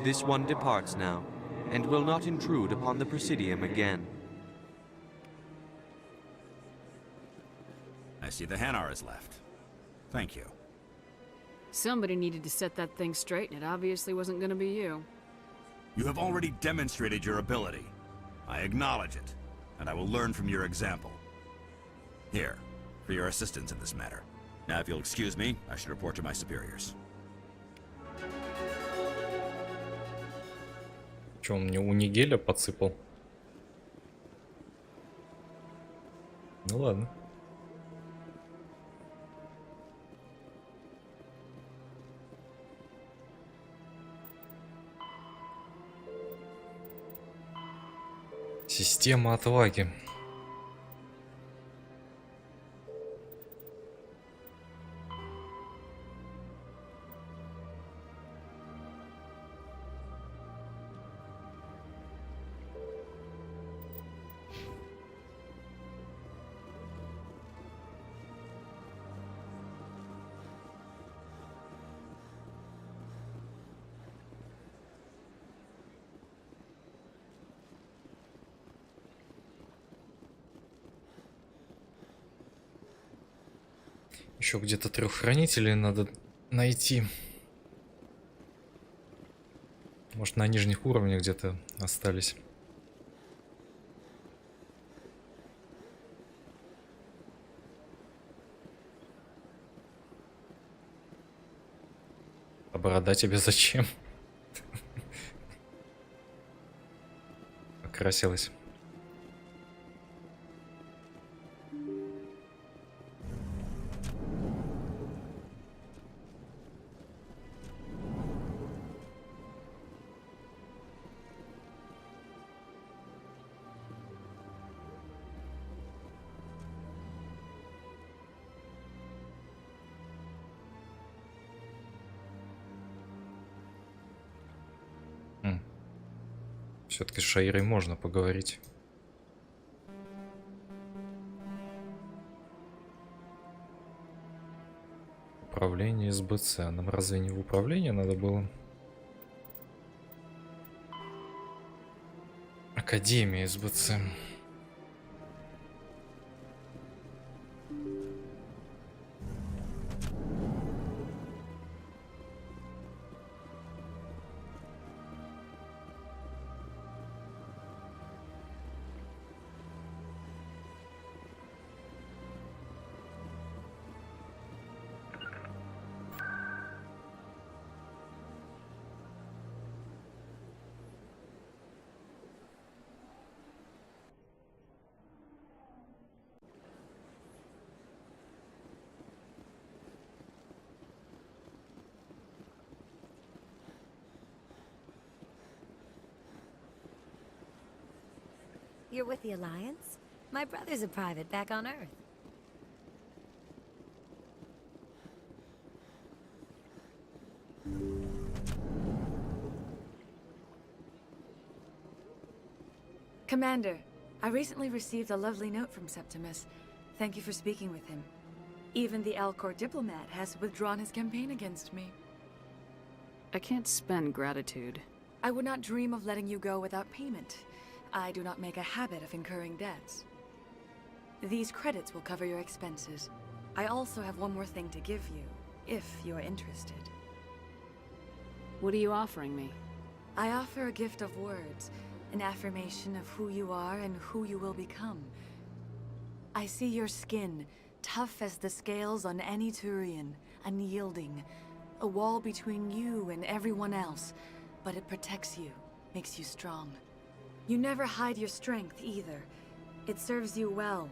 This one departs now, and will not intrude upon the Presidium again. I see the Hanar is left. Thank you. Somebody needed to set that thing straight, and it obviously wasn't gonna be you. You have already demonstrated your ability. I acknowledge it, and I will learn from your example. Here, for your assistance in this matter. Now, if you'll excuse me, I should report to my superiors. Че, он мне унигеля подсыпал? Ну ладно. Система отваги. Еще где-то 3 хранителей надо найти. Может, на нижних уровнях где-то остались. А борода тебе зачем? Окрасилась. Все-таки с Шаирой можно поговорить. Управление СБЦ. Нам разве не в управление надо было? Академия СБЦ. You're with the Alliance? My brother's a private back on Earth. Commander, I recently received a lovely note from Septimus. Thank you for speaking with him. Even the Alcor diplomat has withdrawn his campaign against me. I can't spend gratitude. I would not dream of letting you go without payment. I do not make a habit of incurring debts. These credits will cover your expenses. I also have one more thing to give you, if you are interested. What are you offering me? I offer a gift of words, an affirmation of who you are and who you will become. I see your skin, tough as the scales on any Turian, unyielding, a wall between you and everyone else, but it protects you, makes you strong. You never hide your strength either. It serves you well,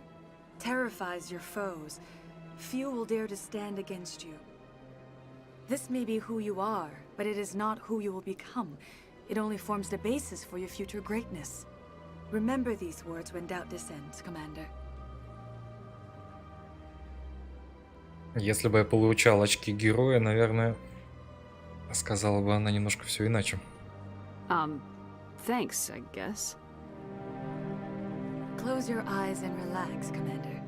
terrifies your foes. Few will dare to stand against you. This may be who you are, but it is not who you will become. It only forms the basis for your future greatness. Remember these words when doubt descends, Commander. Если бы я получал очки героя, наверное, сказала бы она немножко все иначе. Thanks, I guess. Close your eyes and relax, Commander.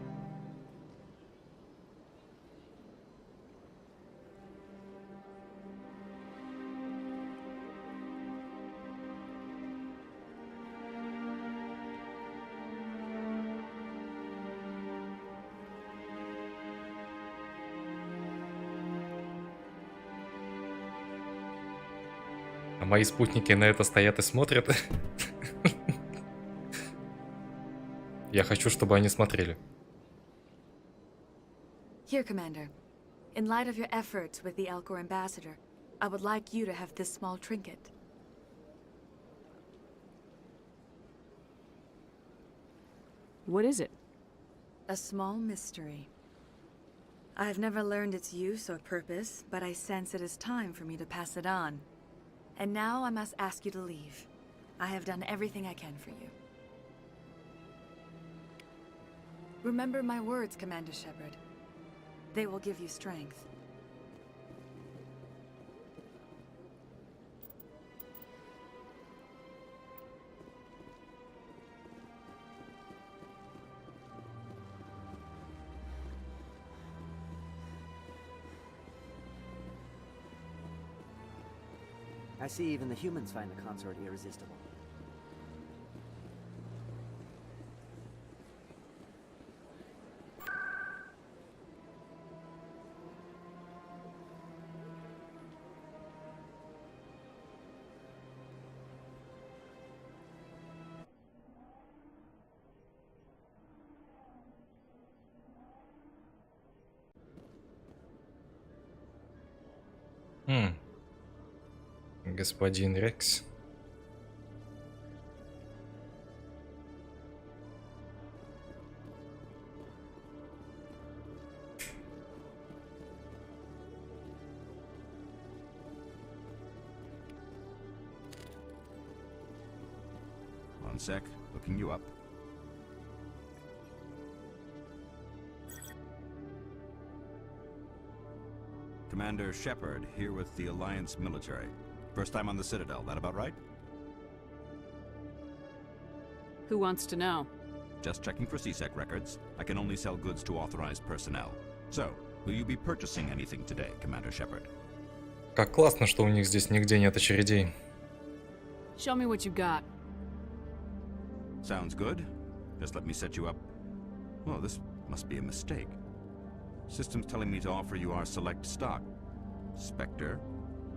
А мои спутники на это стоят и смотрят. Я хочу, чтобы они смотрели. Here, Commander. In light of your efforts with the Alcor ambassador, I would like you to have this small trinket. What is it? A small mystery. I have never learned its use or purpose, but I sense it is time for me to pass it on. And now I must ask you to leave. I have done everything I can for you. Remember my words, Commander Shepard. They will give you strength. I see even the humans find the consort irresistible. Господин Рекс. One sec, looking you up. Commander Shepard, here with the Alliance military. First time on the Citadel, that about right? Who wants to know? Just checking for CSEC records. I can only sell goods to authorized personnel. So, will you be purchasing anything today, Commander Shepard? Как классно, что у них здесь нигде нет очередей. Show me what you got. Sounds good. Just let me set you up. Oh, this must be a mistake. System's telling me to offer you our select stock. Specter?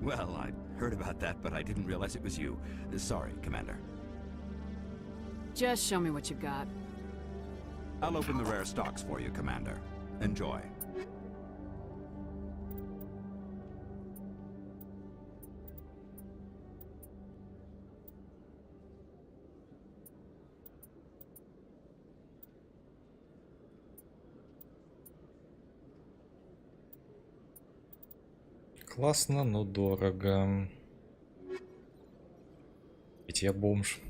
Well, I'd heard about that, but I didn't realize it was you. Sorry, Commander. Just show me what you got. I'll open the rare stocks for you, Commander. Enjoy. Классно, но дорого. Ведь я бомж.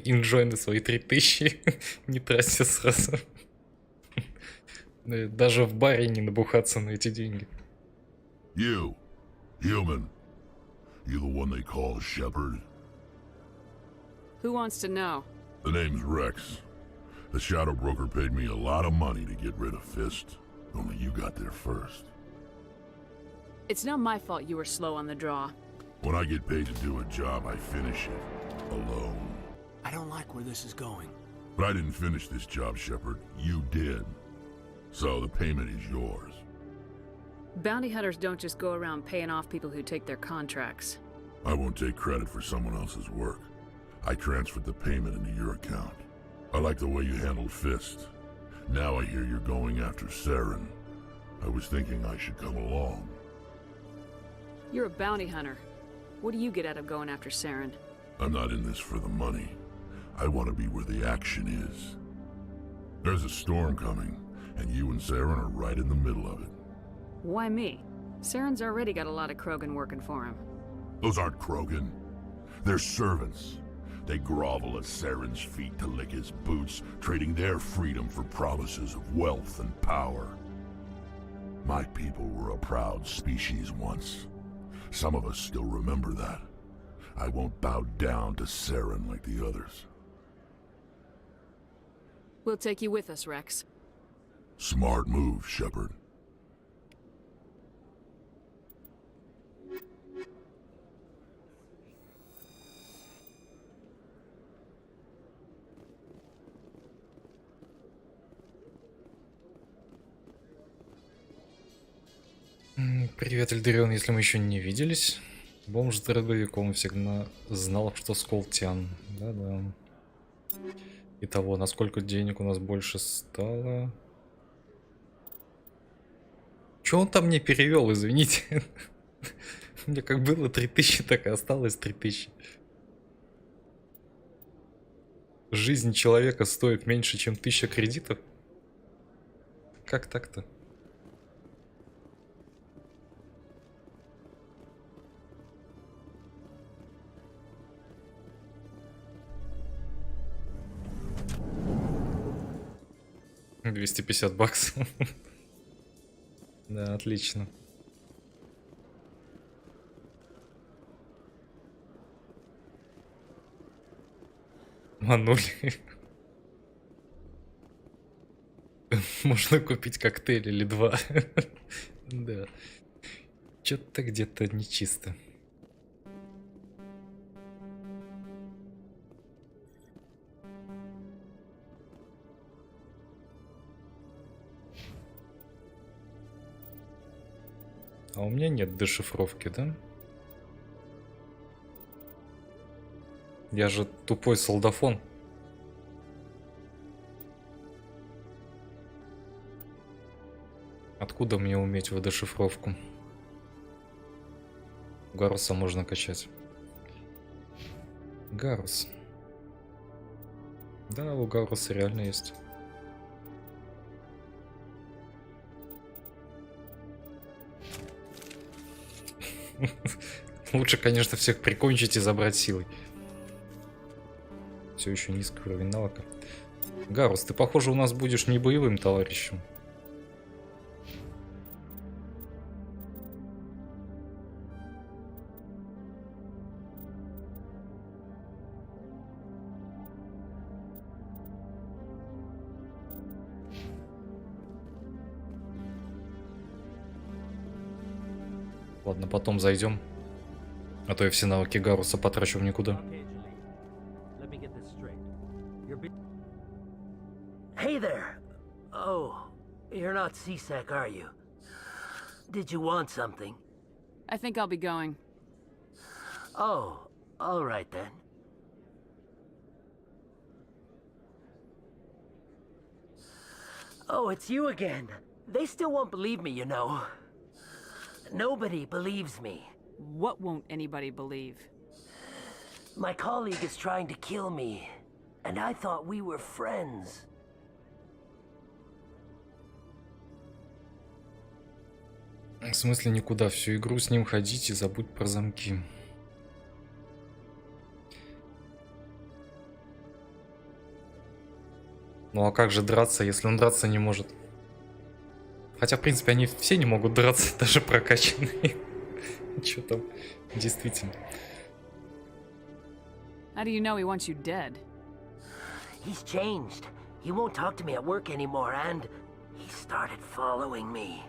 Инжой на свои 3000. Не тратьте сразу. Даже в баре не набухаться на эти деньги. You, human. You the one they call Shepard? Who wants to know? The name's Rex. The Shadow Broker paid me a lot of money to get rid of Fist. Only you got there first. It's not my fault you were slow on the draw. When I get paid to do a job, I finish it. Alone. I don't like where this is going. But I didn't finish this job, Shepard. You did. So the payment is yours. Bounty hunters don't just go around paying off people who take their contracts. I won't take credit for someone else's work. I transferred the payment into your account. I like the way you handled Fist. Now I hear you're going after Saren. I was thinking I should come along. You're a bounty hunter. What do you get out of going after Saren? I'm not in this for the money. I want to be where the action is. There's a storm coming, and you and Saren are right in the middle of it. Why me? Saren's already got a lot of Krogan working for him. Those aren't Krogan. They're servants. They grovel at Saren's feet to lick his boots, trading their freedom for promises of wealth and power. My people were a proud species once. Some of us still remember that. I won't bow down to Saren like the others. We'll take you with us, Rex. Smart move, Shepard. Привет, Эльдерион, если мы еще не виделись. Бомж с дробовиком всегда знал, что Сколтян. Да-да. Итого, насколько денег у нас больше стало? Че он там мне перевел, извините? У меня как было 3000, так и осталось 3000. Жизнь человека стоит меньше, чем 1000 кредитов? Как так-то? $250. Да, отлично. Манули. Можно купить коктейль или два. Да. Что-то где-то нечисто. А у меня нет дешифровки, да? Я же тупой солдафон. Откуда мне уметь в дешифровку? Гаруса можно качать. Гарус. Да, у Гаруса реально есть. Лучше, конечно, всех прикончить и забрать силой. Все еще низкий уровень навыка. Гарус, ты, похоже, у нас будешь не боевым товарищем. Ладно, потом зайдем. А то я все навыки Гаруса потрачу в никуда. Hey there. Oh, you're not CSEC, are you? Did you want something? I think I'll be going. Oh, all right then. Oh, it's you again. They still won't believe me, you know. Nobody believes me. What won't anybody believe? My colleague is trying to kill me, and I thought we were friends. В смысле никуда? Всю игру с ним ходить и забудь про замки. Ну а как же драться, если он драться не может? Хотя, в принципе, они все не могут драться, даже прокачанные. Чё там? Действительно. How do you know he wants you dead? He's changed. He won't talk to me at work anymore, and he started following me.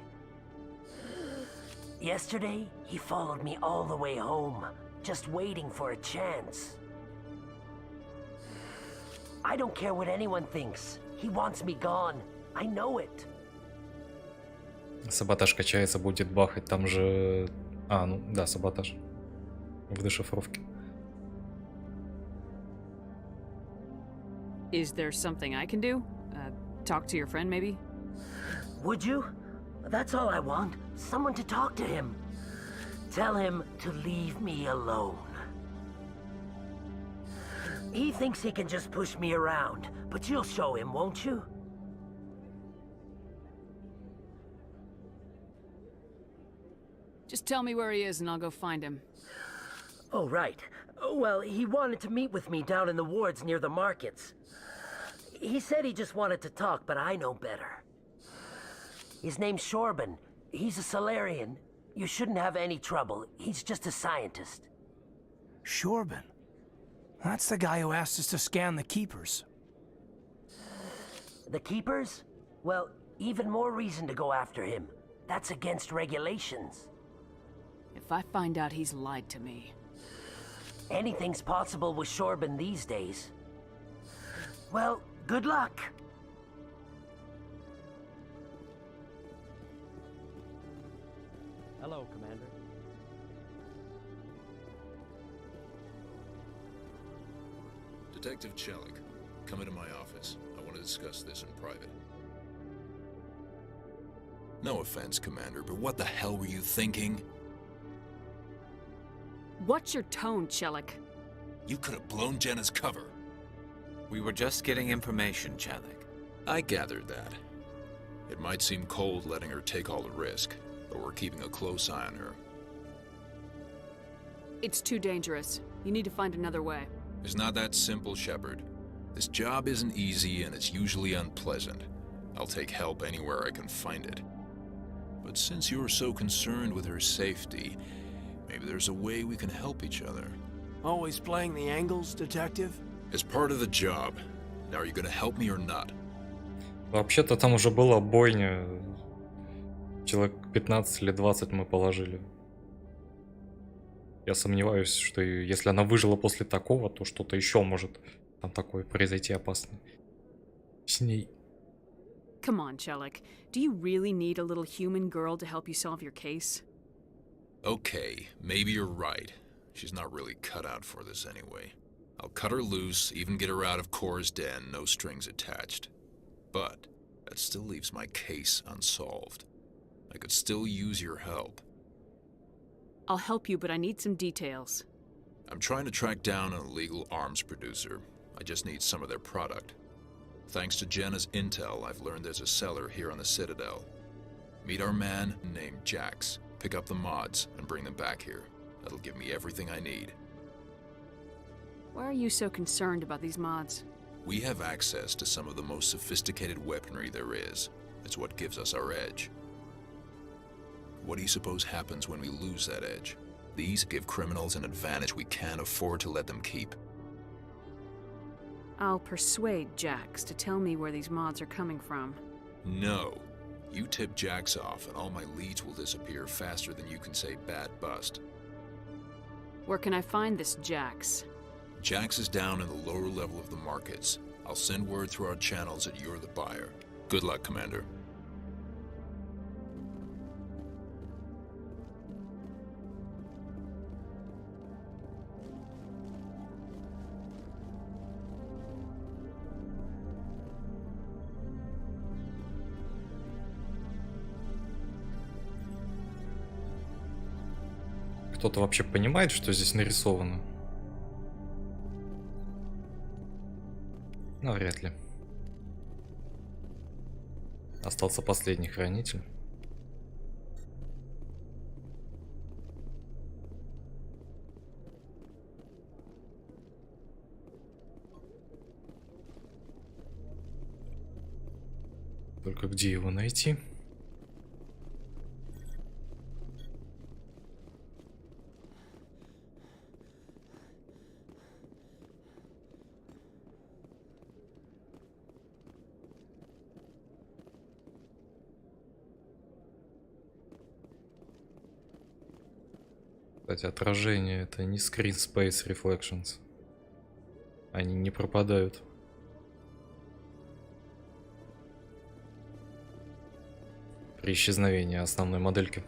Yesterday, he followed me all the way home, just waiting for a chance. I don't care what anyone thinks. He wants me gone. I know it. Саботаж качается, будет бахать. Там же... А, ну да, саботаж. В дешифровке. Is there something I can do? Talk to your friend, maybe? Would you? That's all I want. Someone to talk to him. Tell him to leave me alone. He thinks he can just push me around, but you'll show him, won't you? Just tell me where he is and I'll go find him. Oh, right. Well, he wanted to meet with me down in the wards near the markets. He said he just wanted to talk, but I know better. His name's Shorban. He's a Solarian. You shouldn't have any trouble. He's just a scientist. Shorban? That's the guy who asked us to scan the Keepers. The Keepers? Well, even more reason to go after him. That's against regulations. If I find out he's lied to me... Anything's possible with Shorban these days. Well, good luck. Hello, Commander. Detective Chelik, come into my office. I want to discuss this in private. No offense, Commander, but what the hell were you thinking? What's your tone, Chelik? You could have blown Jenna's cover. We were just getting information, Chelik. I gathered that. It might seem cold letting her take all the risk, but we're keeping a close eye on her. It's too dangerous. You need to find another way. It's not that simple, Shepard. This job isn't easy and it's usually unpleasant. I'll take help anywhere I can find it. But since you're so concerned with her safety, maybe there's a way we can help each other. Always playing the angles, Detective? It's part of the job. Now, are you gonna help me or not? Вообще-то там уже была бойня. Человек 15 или 20 мы положили. Я сомневаюсь, что если она выжила после такого, то что-то еще может там такое произойти опасное с ней. Come on, Chelik. Do you really need a little human girl to help you solve your case? Okay, maybe you're right. She's not really cut out for this anyway. I'll cut her loose, even get her out of Cora's den, no strings attached. But that still leaves my case unsolved. I could still use your help. I'll help you, but I need some details. I'm trying to track down an illegal arms producer. I just need some of their product. Thanks to Jenna's intel, I've learned there's a seller here on the Citadel. Meet our man named Jax, pick up the mods, and bring them back here. That'll give me everything I need. Why are you so concerned about these mods? We have access to some of the most sophisticated weaponry there is. It's what gives us our edge. What do you suppose happens when we lose that edge? These give criminals an advantage we can't afford to let them keep. I'll persuade Jax to tell me where these mods are coming from. No. You tip Jax off and all my leads will disappear faster than you can say bad bust. Where can I find this Jax? Jax is down in the lower level of the markets. I'll send word through our channels that you're the buyer. Good luck, Commander. Кто-то вообще понимает, что здесь нарисовано? Навряд ли. Остался последний хранитель. Только где его найти? Кстати, отражение — это не Screen Space Reflections. Они не пропадают. При исчезновении основной модельки.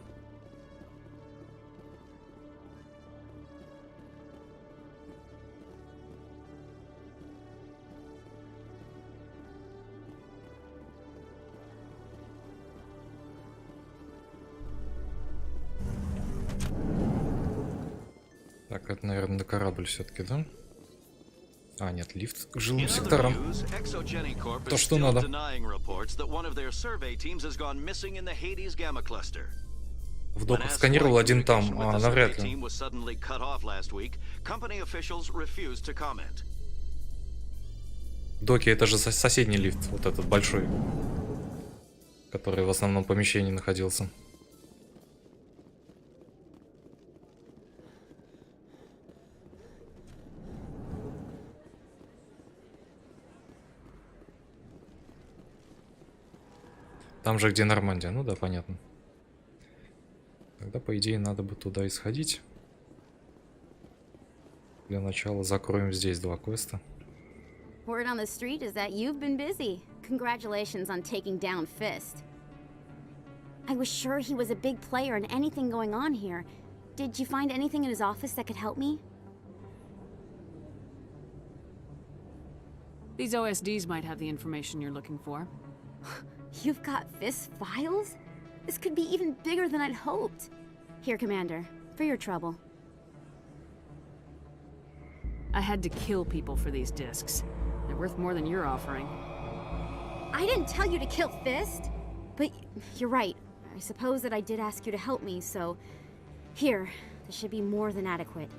Так, это, наверное, на корабль все-таки, да? А, нет, лифт к жилым секторам. То, что надо. В доках сканировал один там, а навряд ли. Доки — это же соседний лифт, вот этот большой, который в основном помещении находился. Там же, где Нормандия. Ну да, понятно. Тогда, по идее, надо бы туда и сходить. Для начала закроем здесь два квеста. Word on the street is that you've been busy. Congratulations on taking down Fist. I was sure he was a big player in anything going on here. Did you find anything in his office that could help me? These OSDs might have the information you're looking for. You've got Fist's files? This could be even bigger than I'd hoped. Here, Commander, for your trouble. I had to kill people for these discs. They're worth more than you're offering. I didn't tell you to kill Fist. But you're right. I suppose that I did ask you to help me, so... Here, this should be more than adequate.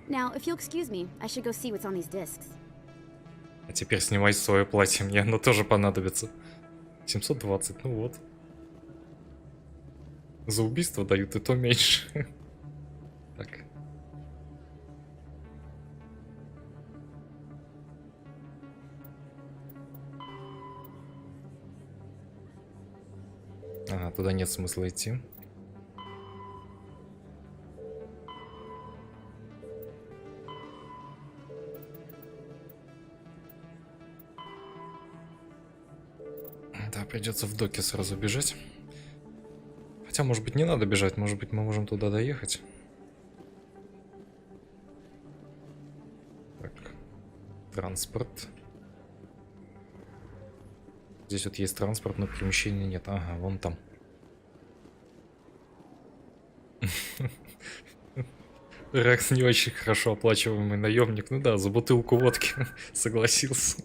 Now, if you'll excuse me, I should go see what's on these discs. А теперь снимай свое платье, мне оно тоже понадобится. 720, ну вот. За убийство дают и то меньше. Так. Ага, туда нет смысла идти. Да, придется в доке сразу бежать. Хотя, может быть, не надо бежать, может быть, мы можем туда доехать. Так. Транспорт. Здесь вот есть транспорт, но перемещения нет. Ага, вон там. Рекс не очень хорошо оплачиваемый наемник. Ну да, за бутылку водки согласился.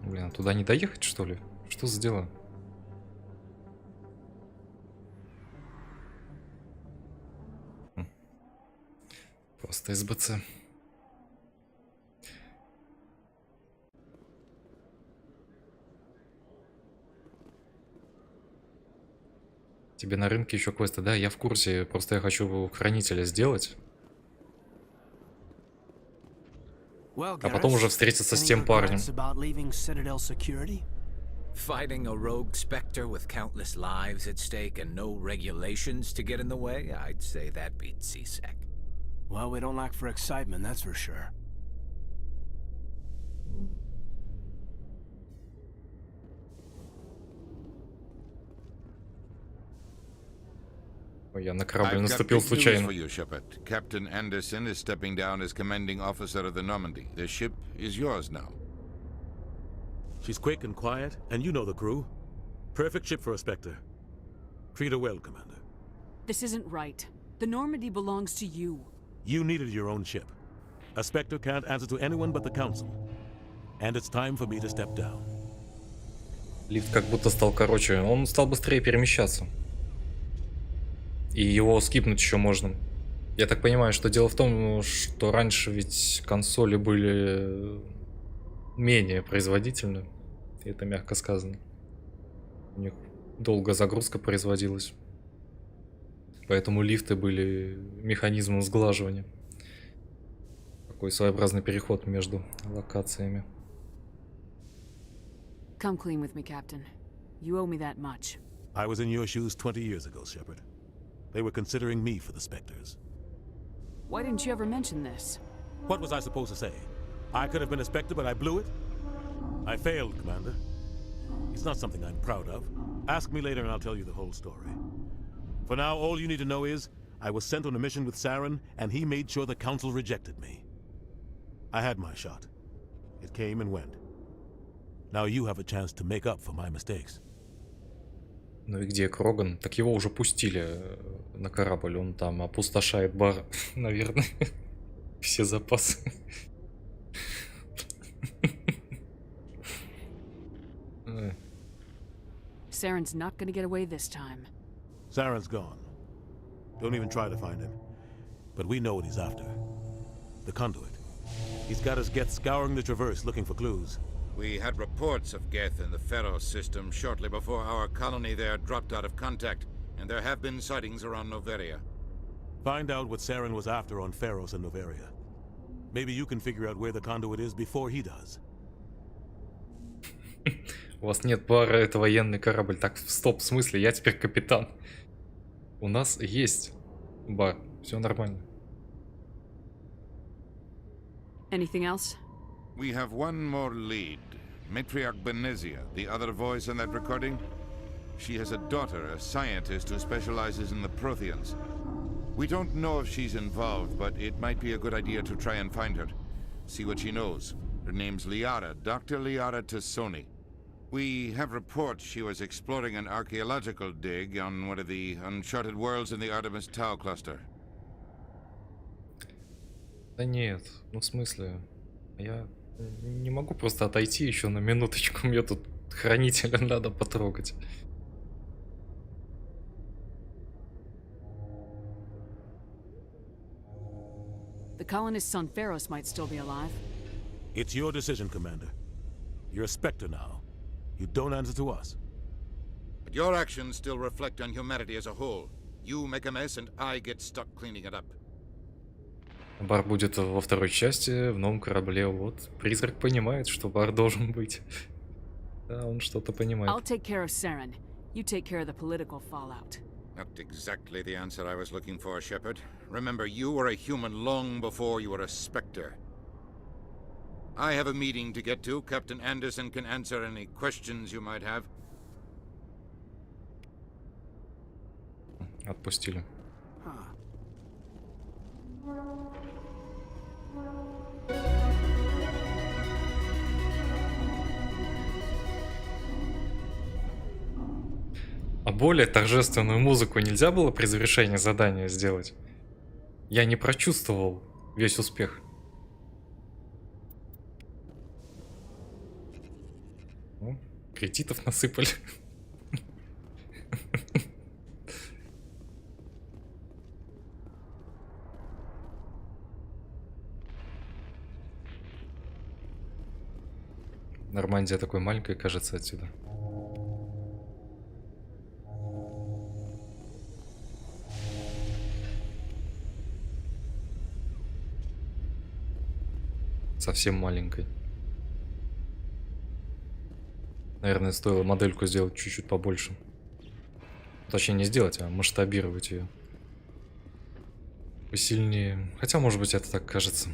Блин, а туда не доехать, что ли? Что за дела? Просто СБЦ. Тебе на рынке еще квесты, да? Я в курсе, просто я хочу хранителя сделать. А потом уже встретиться с тем парнем. Fighting a rogue Specter with countless lives at stake and no regulations to get in the way, I'd say that beats CSEC. Well, we don't lack for excitement, that's for sure. Я на корабль I've got наступил big news случайно. for you, Shepard. Captain Anderson is stepping down as commanding officer of the Normandy. The ship is yours now. She's quick and quiet, and you know the crew. Perfect ship for a Spectre. Treat her well, Commander. This isn't right. The Normandy belongs to you. You needed your own ship. A Spectre can't answer to anyone but the Council. And it's time for me to step down. Лифт как будто стал короче. Он стал быстрее перемещаться. И его скипнуть еще можно. Я так понимаю, что дело в том, что раньше ведь консоли были менее производительны. И это мягко сказано. У них долго загрузка производилась. Поэтому лифты были механизмом сглаживания. Такой своеобразный переход между локациями. Come clean with me, Captain. You owe me that much. I was in your shoes 20 years ago, Shepard. They were considering me for the Spectres. Why didn't you ever mention this? What was I supposed to say? I could have been a Spectre, but I blew it? I failed, Commander. It's not something I'm proud of. Ask me later and I'll tell you the whole story. For now, all you need to know is, I was sent on a mission with Saren, and he made sure the Council rejected me. I had my shot. It came and went. Now you have a chance to make up for my mistakes. Ну и где Кроган? Так его уже пустили на корабль. Он там опустошает бар, наверное. Все запасы. Saren's not gonna get away this time. Saren's gone. Don't even try to find him. But we know what he's after. The conduit. He's got his Geth scouring the Traverse looking for clues. We had reports of Geth in the Pharaoh system shortly before our colony there dropped out of contact, and there have been sightings around Noveria. Find out what Saren was after on Pharos and Noveria. Maybe you can figure out where the conduit is before he does. У вас нет бара, это военный корабль. Так, стоп, в смысле? Я теперь капитан. У нас есть бар. Все нормально. Anything else? We have one more lead. Matriarch Benezia, the other voice on that recording. She has a daughter, a scientist who specializes in the Protheans. We don't know if she's involved, but it might be a good idea to try and find her. See what she knows. Her name's Liara, Dr. Liara Tassoni. We have reports she was exploring an archaeological dig on one of the uncharted worlds in the Artemis Tau cluster. Да нет, ну в смысле, я не могу просто отойти еще на минуточку, мне тут хранителя надо потрогать. The colonists on Pharos might still be alive. It's your decision, Commander. You're a Spectre now. You don't answer to us. But your actions still reflect on humanity as a whole. You make a mess and I get stuck cleaning it up. Бар будет во второй части, в новом корабле. Вот, призрак понимает, что бар должен быть. Да, он что-то понимает. I'll take care of Saren. You take care of the political fallout. Not exactly the answer I was looking for, Shepard. Remember, you were a human long before you were a Specter. I have a meeting to get to. Captain Anderson can answer any questions you might have. Отпустили. А более торжественную музыку нельзя было при завершении задания сделать? Я не прочувствовал весь успех. О, кредитов насыпали. Нормандия такой маленькой кажется отсюда. Совсем маленькой. Наверное, стоило модельку сделать чуть-чуть побольше. Точнее, не сделать, а масштабировать ее посильнее. Хотя, может быть, это так кажется.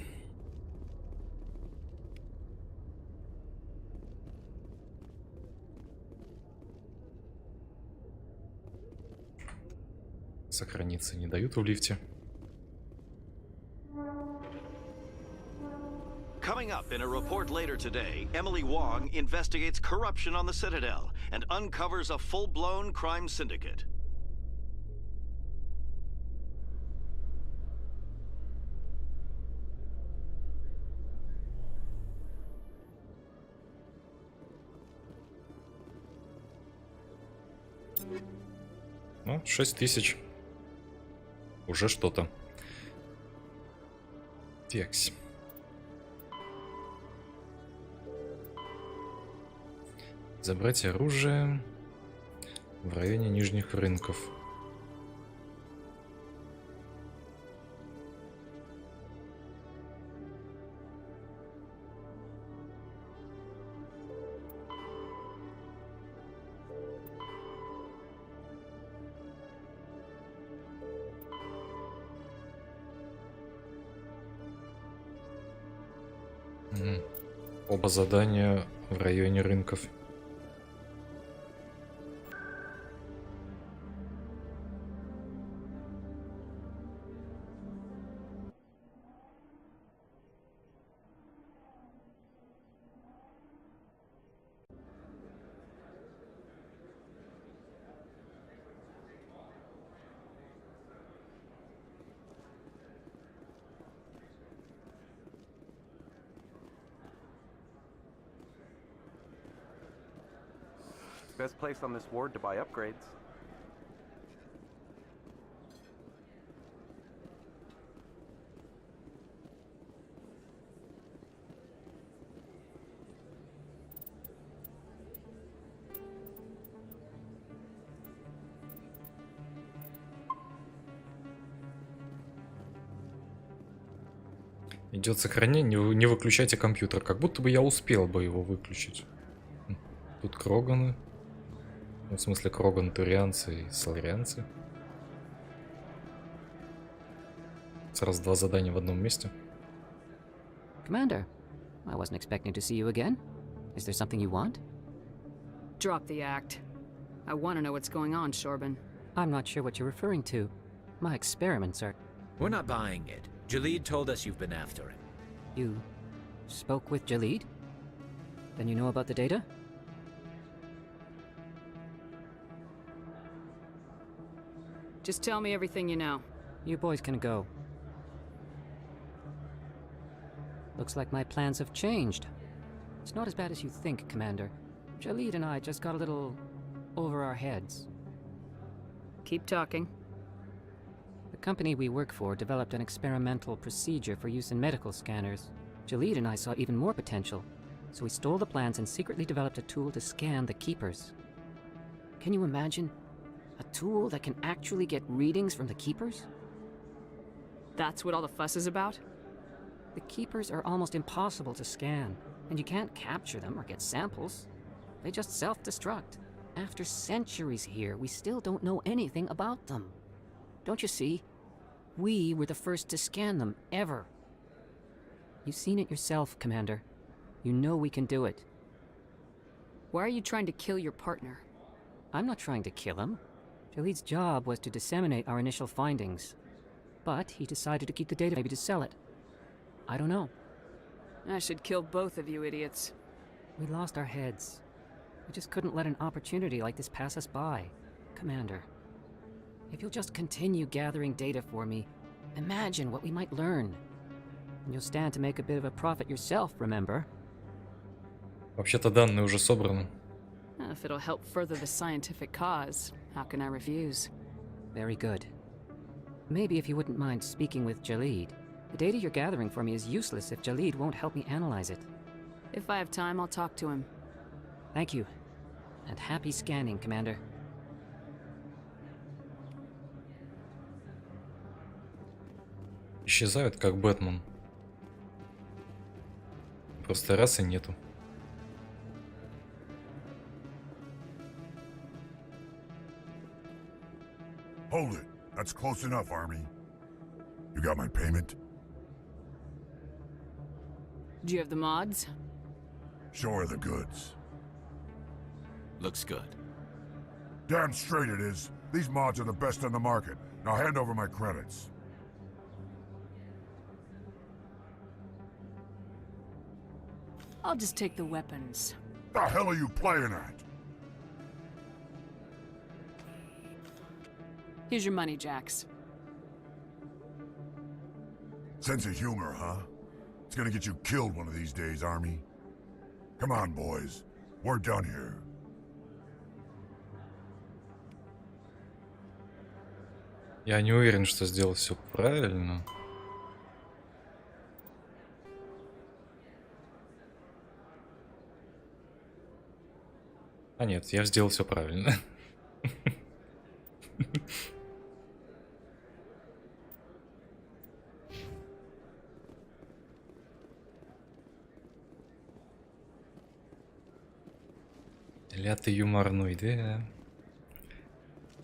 Сохраниться не дают в лифте. Coming up in a report later today, Emily Wong investigates corruption on the Citadel and uncovers a full-blown crime syndicate. Ну, 6000. Уже что-то. Текс. Забрать оружие в районе нижних рынков. Оба задания в районе рынков. Best place on this ward to buy upgrades. Идет сохранение, не выключайте компьютер. Как будто бы я успел бы его выключить. Тут кроганы. В смысле, кроган, турианцы и соларианцы. Сразу два задания в одном месте. Commander, I wasn't expecting to see you again. Is there something you want? Drop the act. I want to know what's going on, Shorban. I'm not sure what you're referring to. My experiments are... We're not buying it. Jalid told us you've been after him. You spoke with Jalid? Then you know about the data? Just tell me everything you know. You boys can go. Looks like my plans have changed. It's not as bad as you think, Commander. Jalid and I just got a little over our heads. Keep talking. The company we work for developed an experimental procedure for use in medical scanners. Jalid and I saw even more potential, so we stole the plans and secretly developed a tool to scan the Keepers. Can you imagine? A tool that can actually get readings from the Keepers? That's what all the fuss is about? The Keepers are almost impossible to scan, and you can't capture them or get samples. They just self-destruct. After centuries here, we still don't know anything about them. Don't you see? We were the first to scan them, ever. You've seen it yourself, Commander. You know we can do it. Why are you trying to kill your partner? I'm not trying to kill him. Jaleed's job was to disseminate our initial findings. But he decided to keep the data, maybe to sell it. I don't know. I should kill both of you idiots. We lost our heads. We just couldn't let an opportunity like this pass us by. Commander, if you'll just continue gathering data for me, imagine what we might learn. And you'll stand to make a bit of a profit yourself, remember? Вообще-то данные уже собраны. If it'll help further the scientific cause, how can I refuse? Very good. Maybe if you wouldn't mind speaking with Jaleed. The data you're gathering for me is useless if Jaleed won't help me analyze it. If I have time, I'll talk to him. Thank you. And happy scanning, Commander. Исчезают, как Бэтмен. Просто раз и нету. Hold it. That's close enough, Army. You got my payment? Do you have the mods? Show her the goods. Looks good. Damn straight it is. These mods are the best on the market. Now hand over my credits. I'll just take the weapons. The hell are you playing at? Here's your money, Jax. Sense of humor, huh? It's gonna get you killed one of these days, Army. Come on, boys. We're done here. Я не уверен, что сделал все правильно. А нет, я сделал все правильно. Ля ты юморной, да?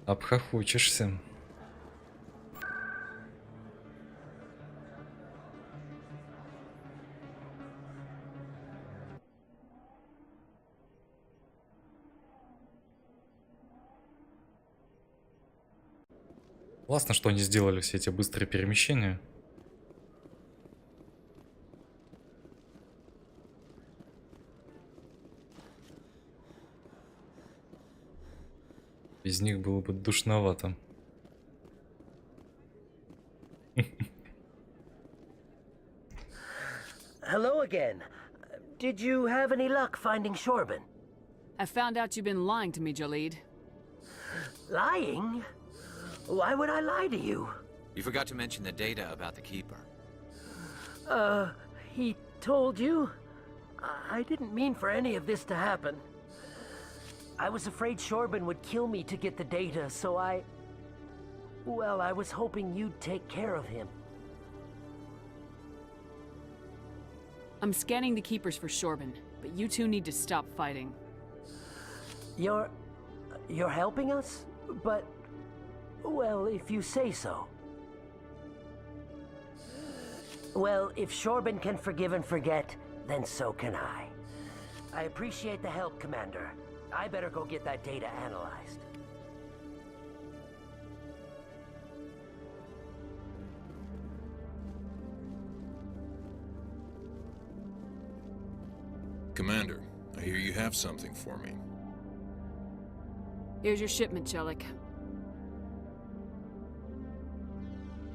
Обхохочешься. Классно, что они сделали все эти быстрые перемещения. Без них было бы душновато. Hello again. Did you have any luck finding Shorban? I found out you've been lying to me, Jaleed. Lying? Why would I lie to you? You forgot to mention the data about the Keeper. He told you? I didn't mean for any of this to happen. I was afraid Shorban would kill me to get the data, so well, I was hoping you'd take care of him. I'm scanning the Keepers for Shorban, but you two need to stop fighting. You're helping us? But, well, if you say so. Well, if Shorban can forgive and forget, then so can I. I appreciate the help, Commander. I better go get that data analyzed. Commander, I hear you have something for me. Here's your shipment, Chelik.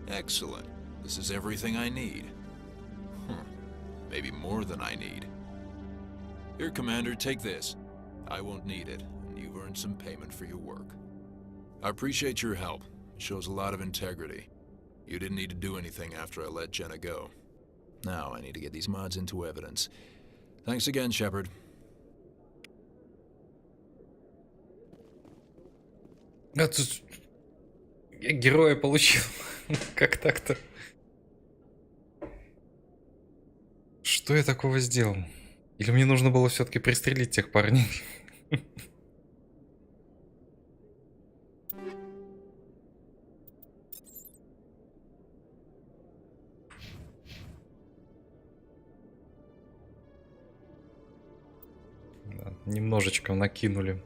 Excellent. This is everything I need. Maybe more than I need. Here, Commander, take this. I won't need it, and you've earned some payment for your work. I appreciate your help. It shows a lot of integrity. You didn't need to do anything after I let Jenna go. Now I need to get these mods into evidence. Thanks again, Shepard. А тут я героя получил. Как так-то? Что я такого сделал? Или мне нужно было все-таки пристрелить тех парней? Да, немножечко накинули.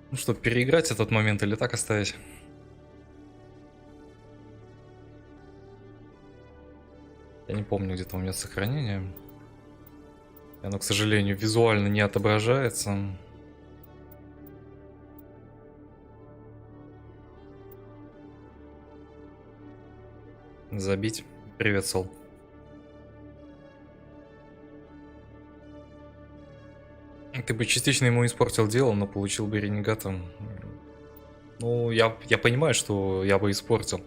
Ну что, переиграть этот момент или так оставить? Я не помню, где там у меня сохранение. Оно, к сожалению, визуально не отображается. Забить. Привет, Сол. Ты бы частично ему испортил дело, но получил бы ренегата. Ну, я понимаю, что я бы испортил.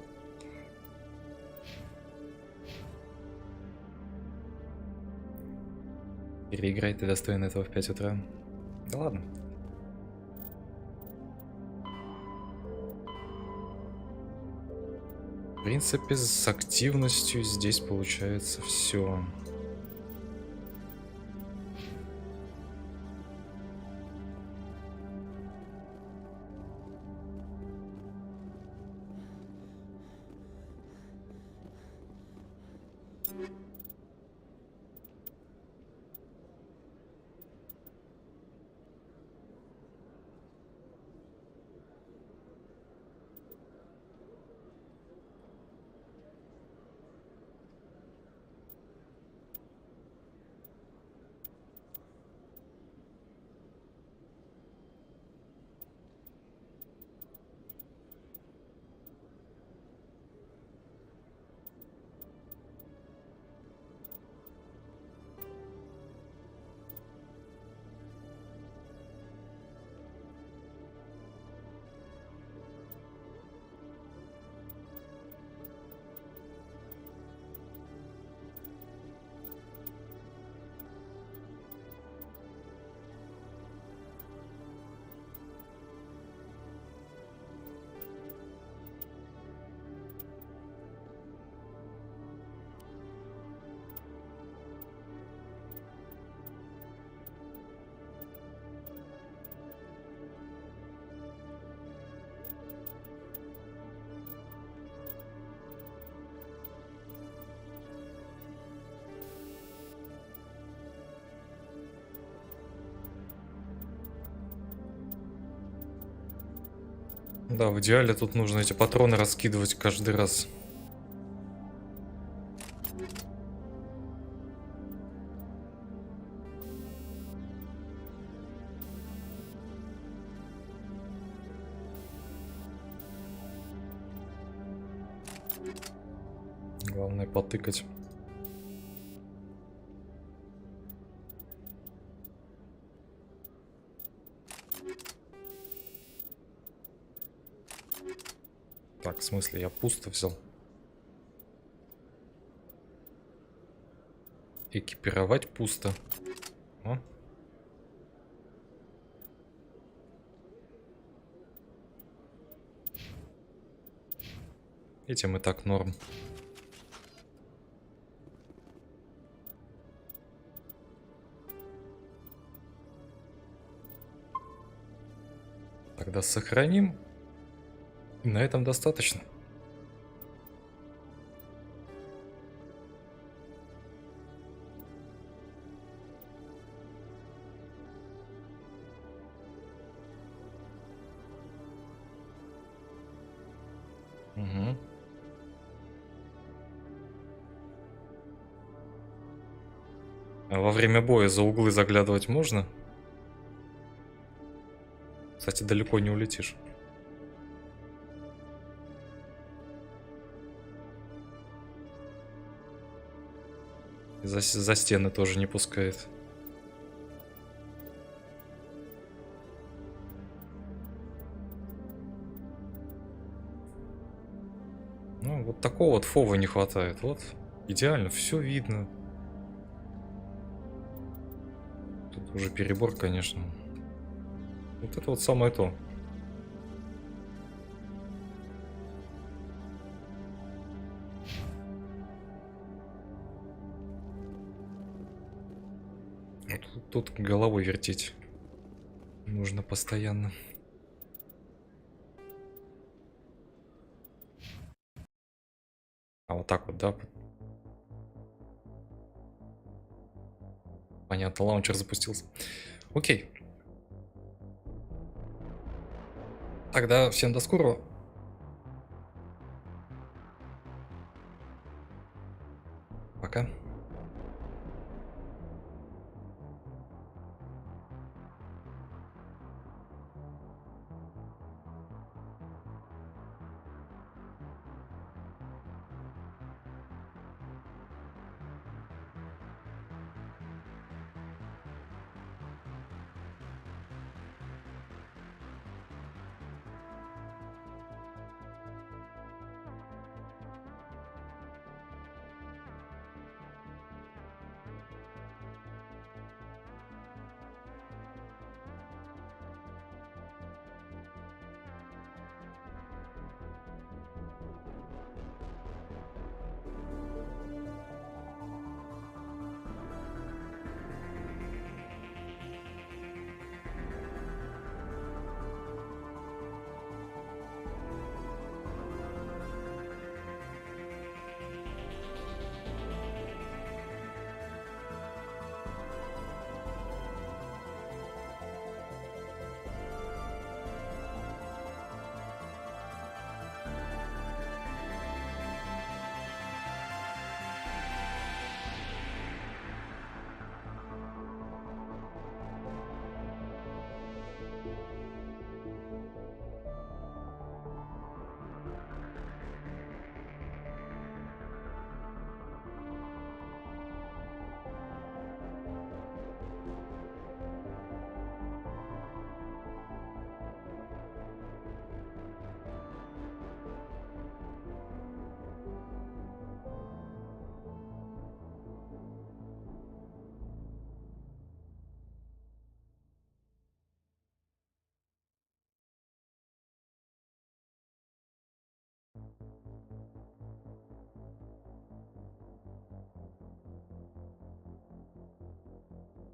Переиграй, ты достоин этого в 5 утра. Да ладно. В принципе, с активностью здесь получается все. Да, в идеале тут нужно эти патроны раскидывать каждый раз. Главное потыкать. Так, в смысле, я пусто взял. Экипировать пусто. О. Этим и так норм. Тогда сохраним. И на этом достаточно. Угу. А во время боя за углы заглядывать можно? Кстати, далеко не улетишь. За стены тоже не пускает. Ну, вот такого вот фова не хватает. Вот, идеально, все видно. Тут уже перебор, конечно. Вот это вот самое то. Вот тут головой вертеть нужно постоянно. А вот так вот, да? Понятно, лаунчер запустился. Окей. Тогда всем до скорого.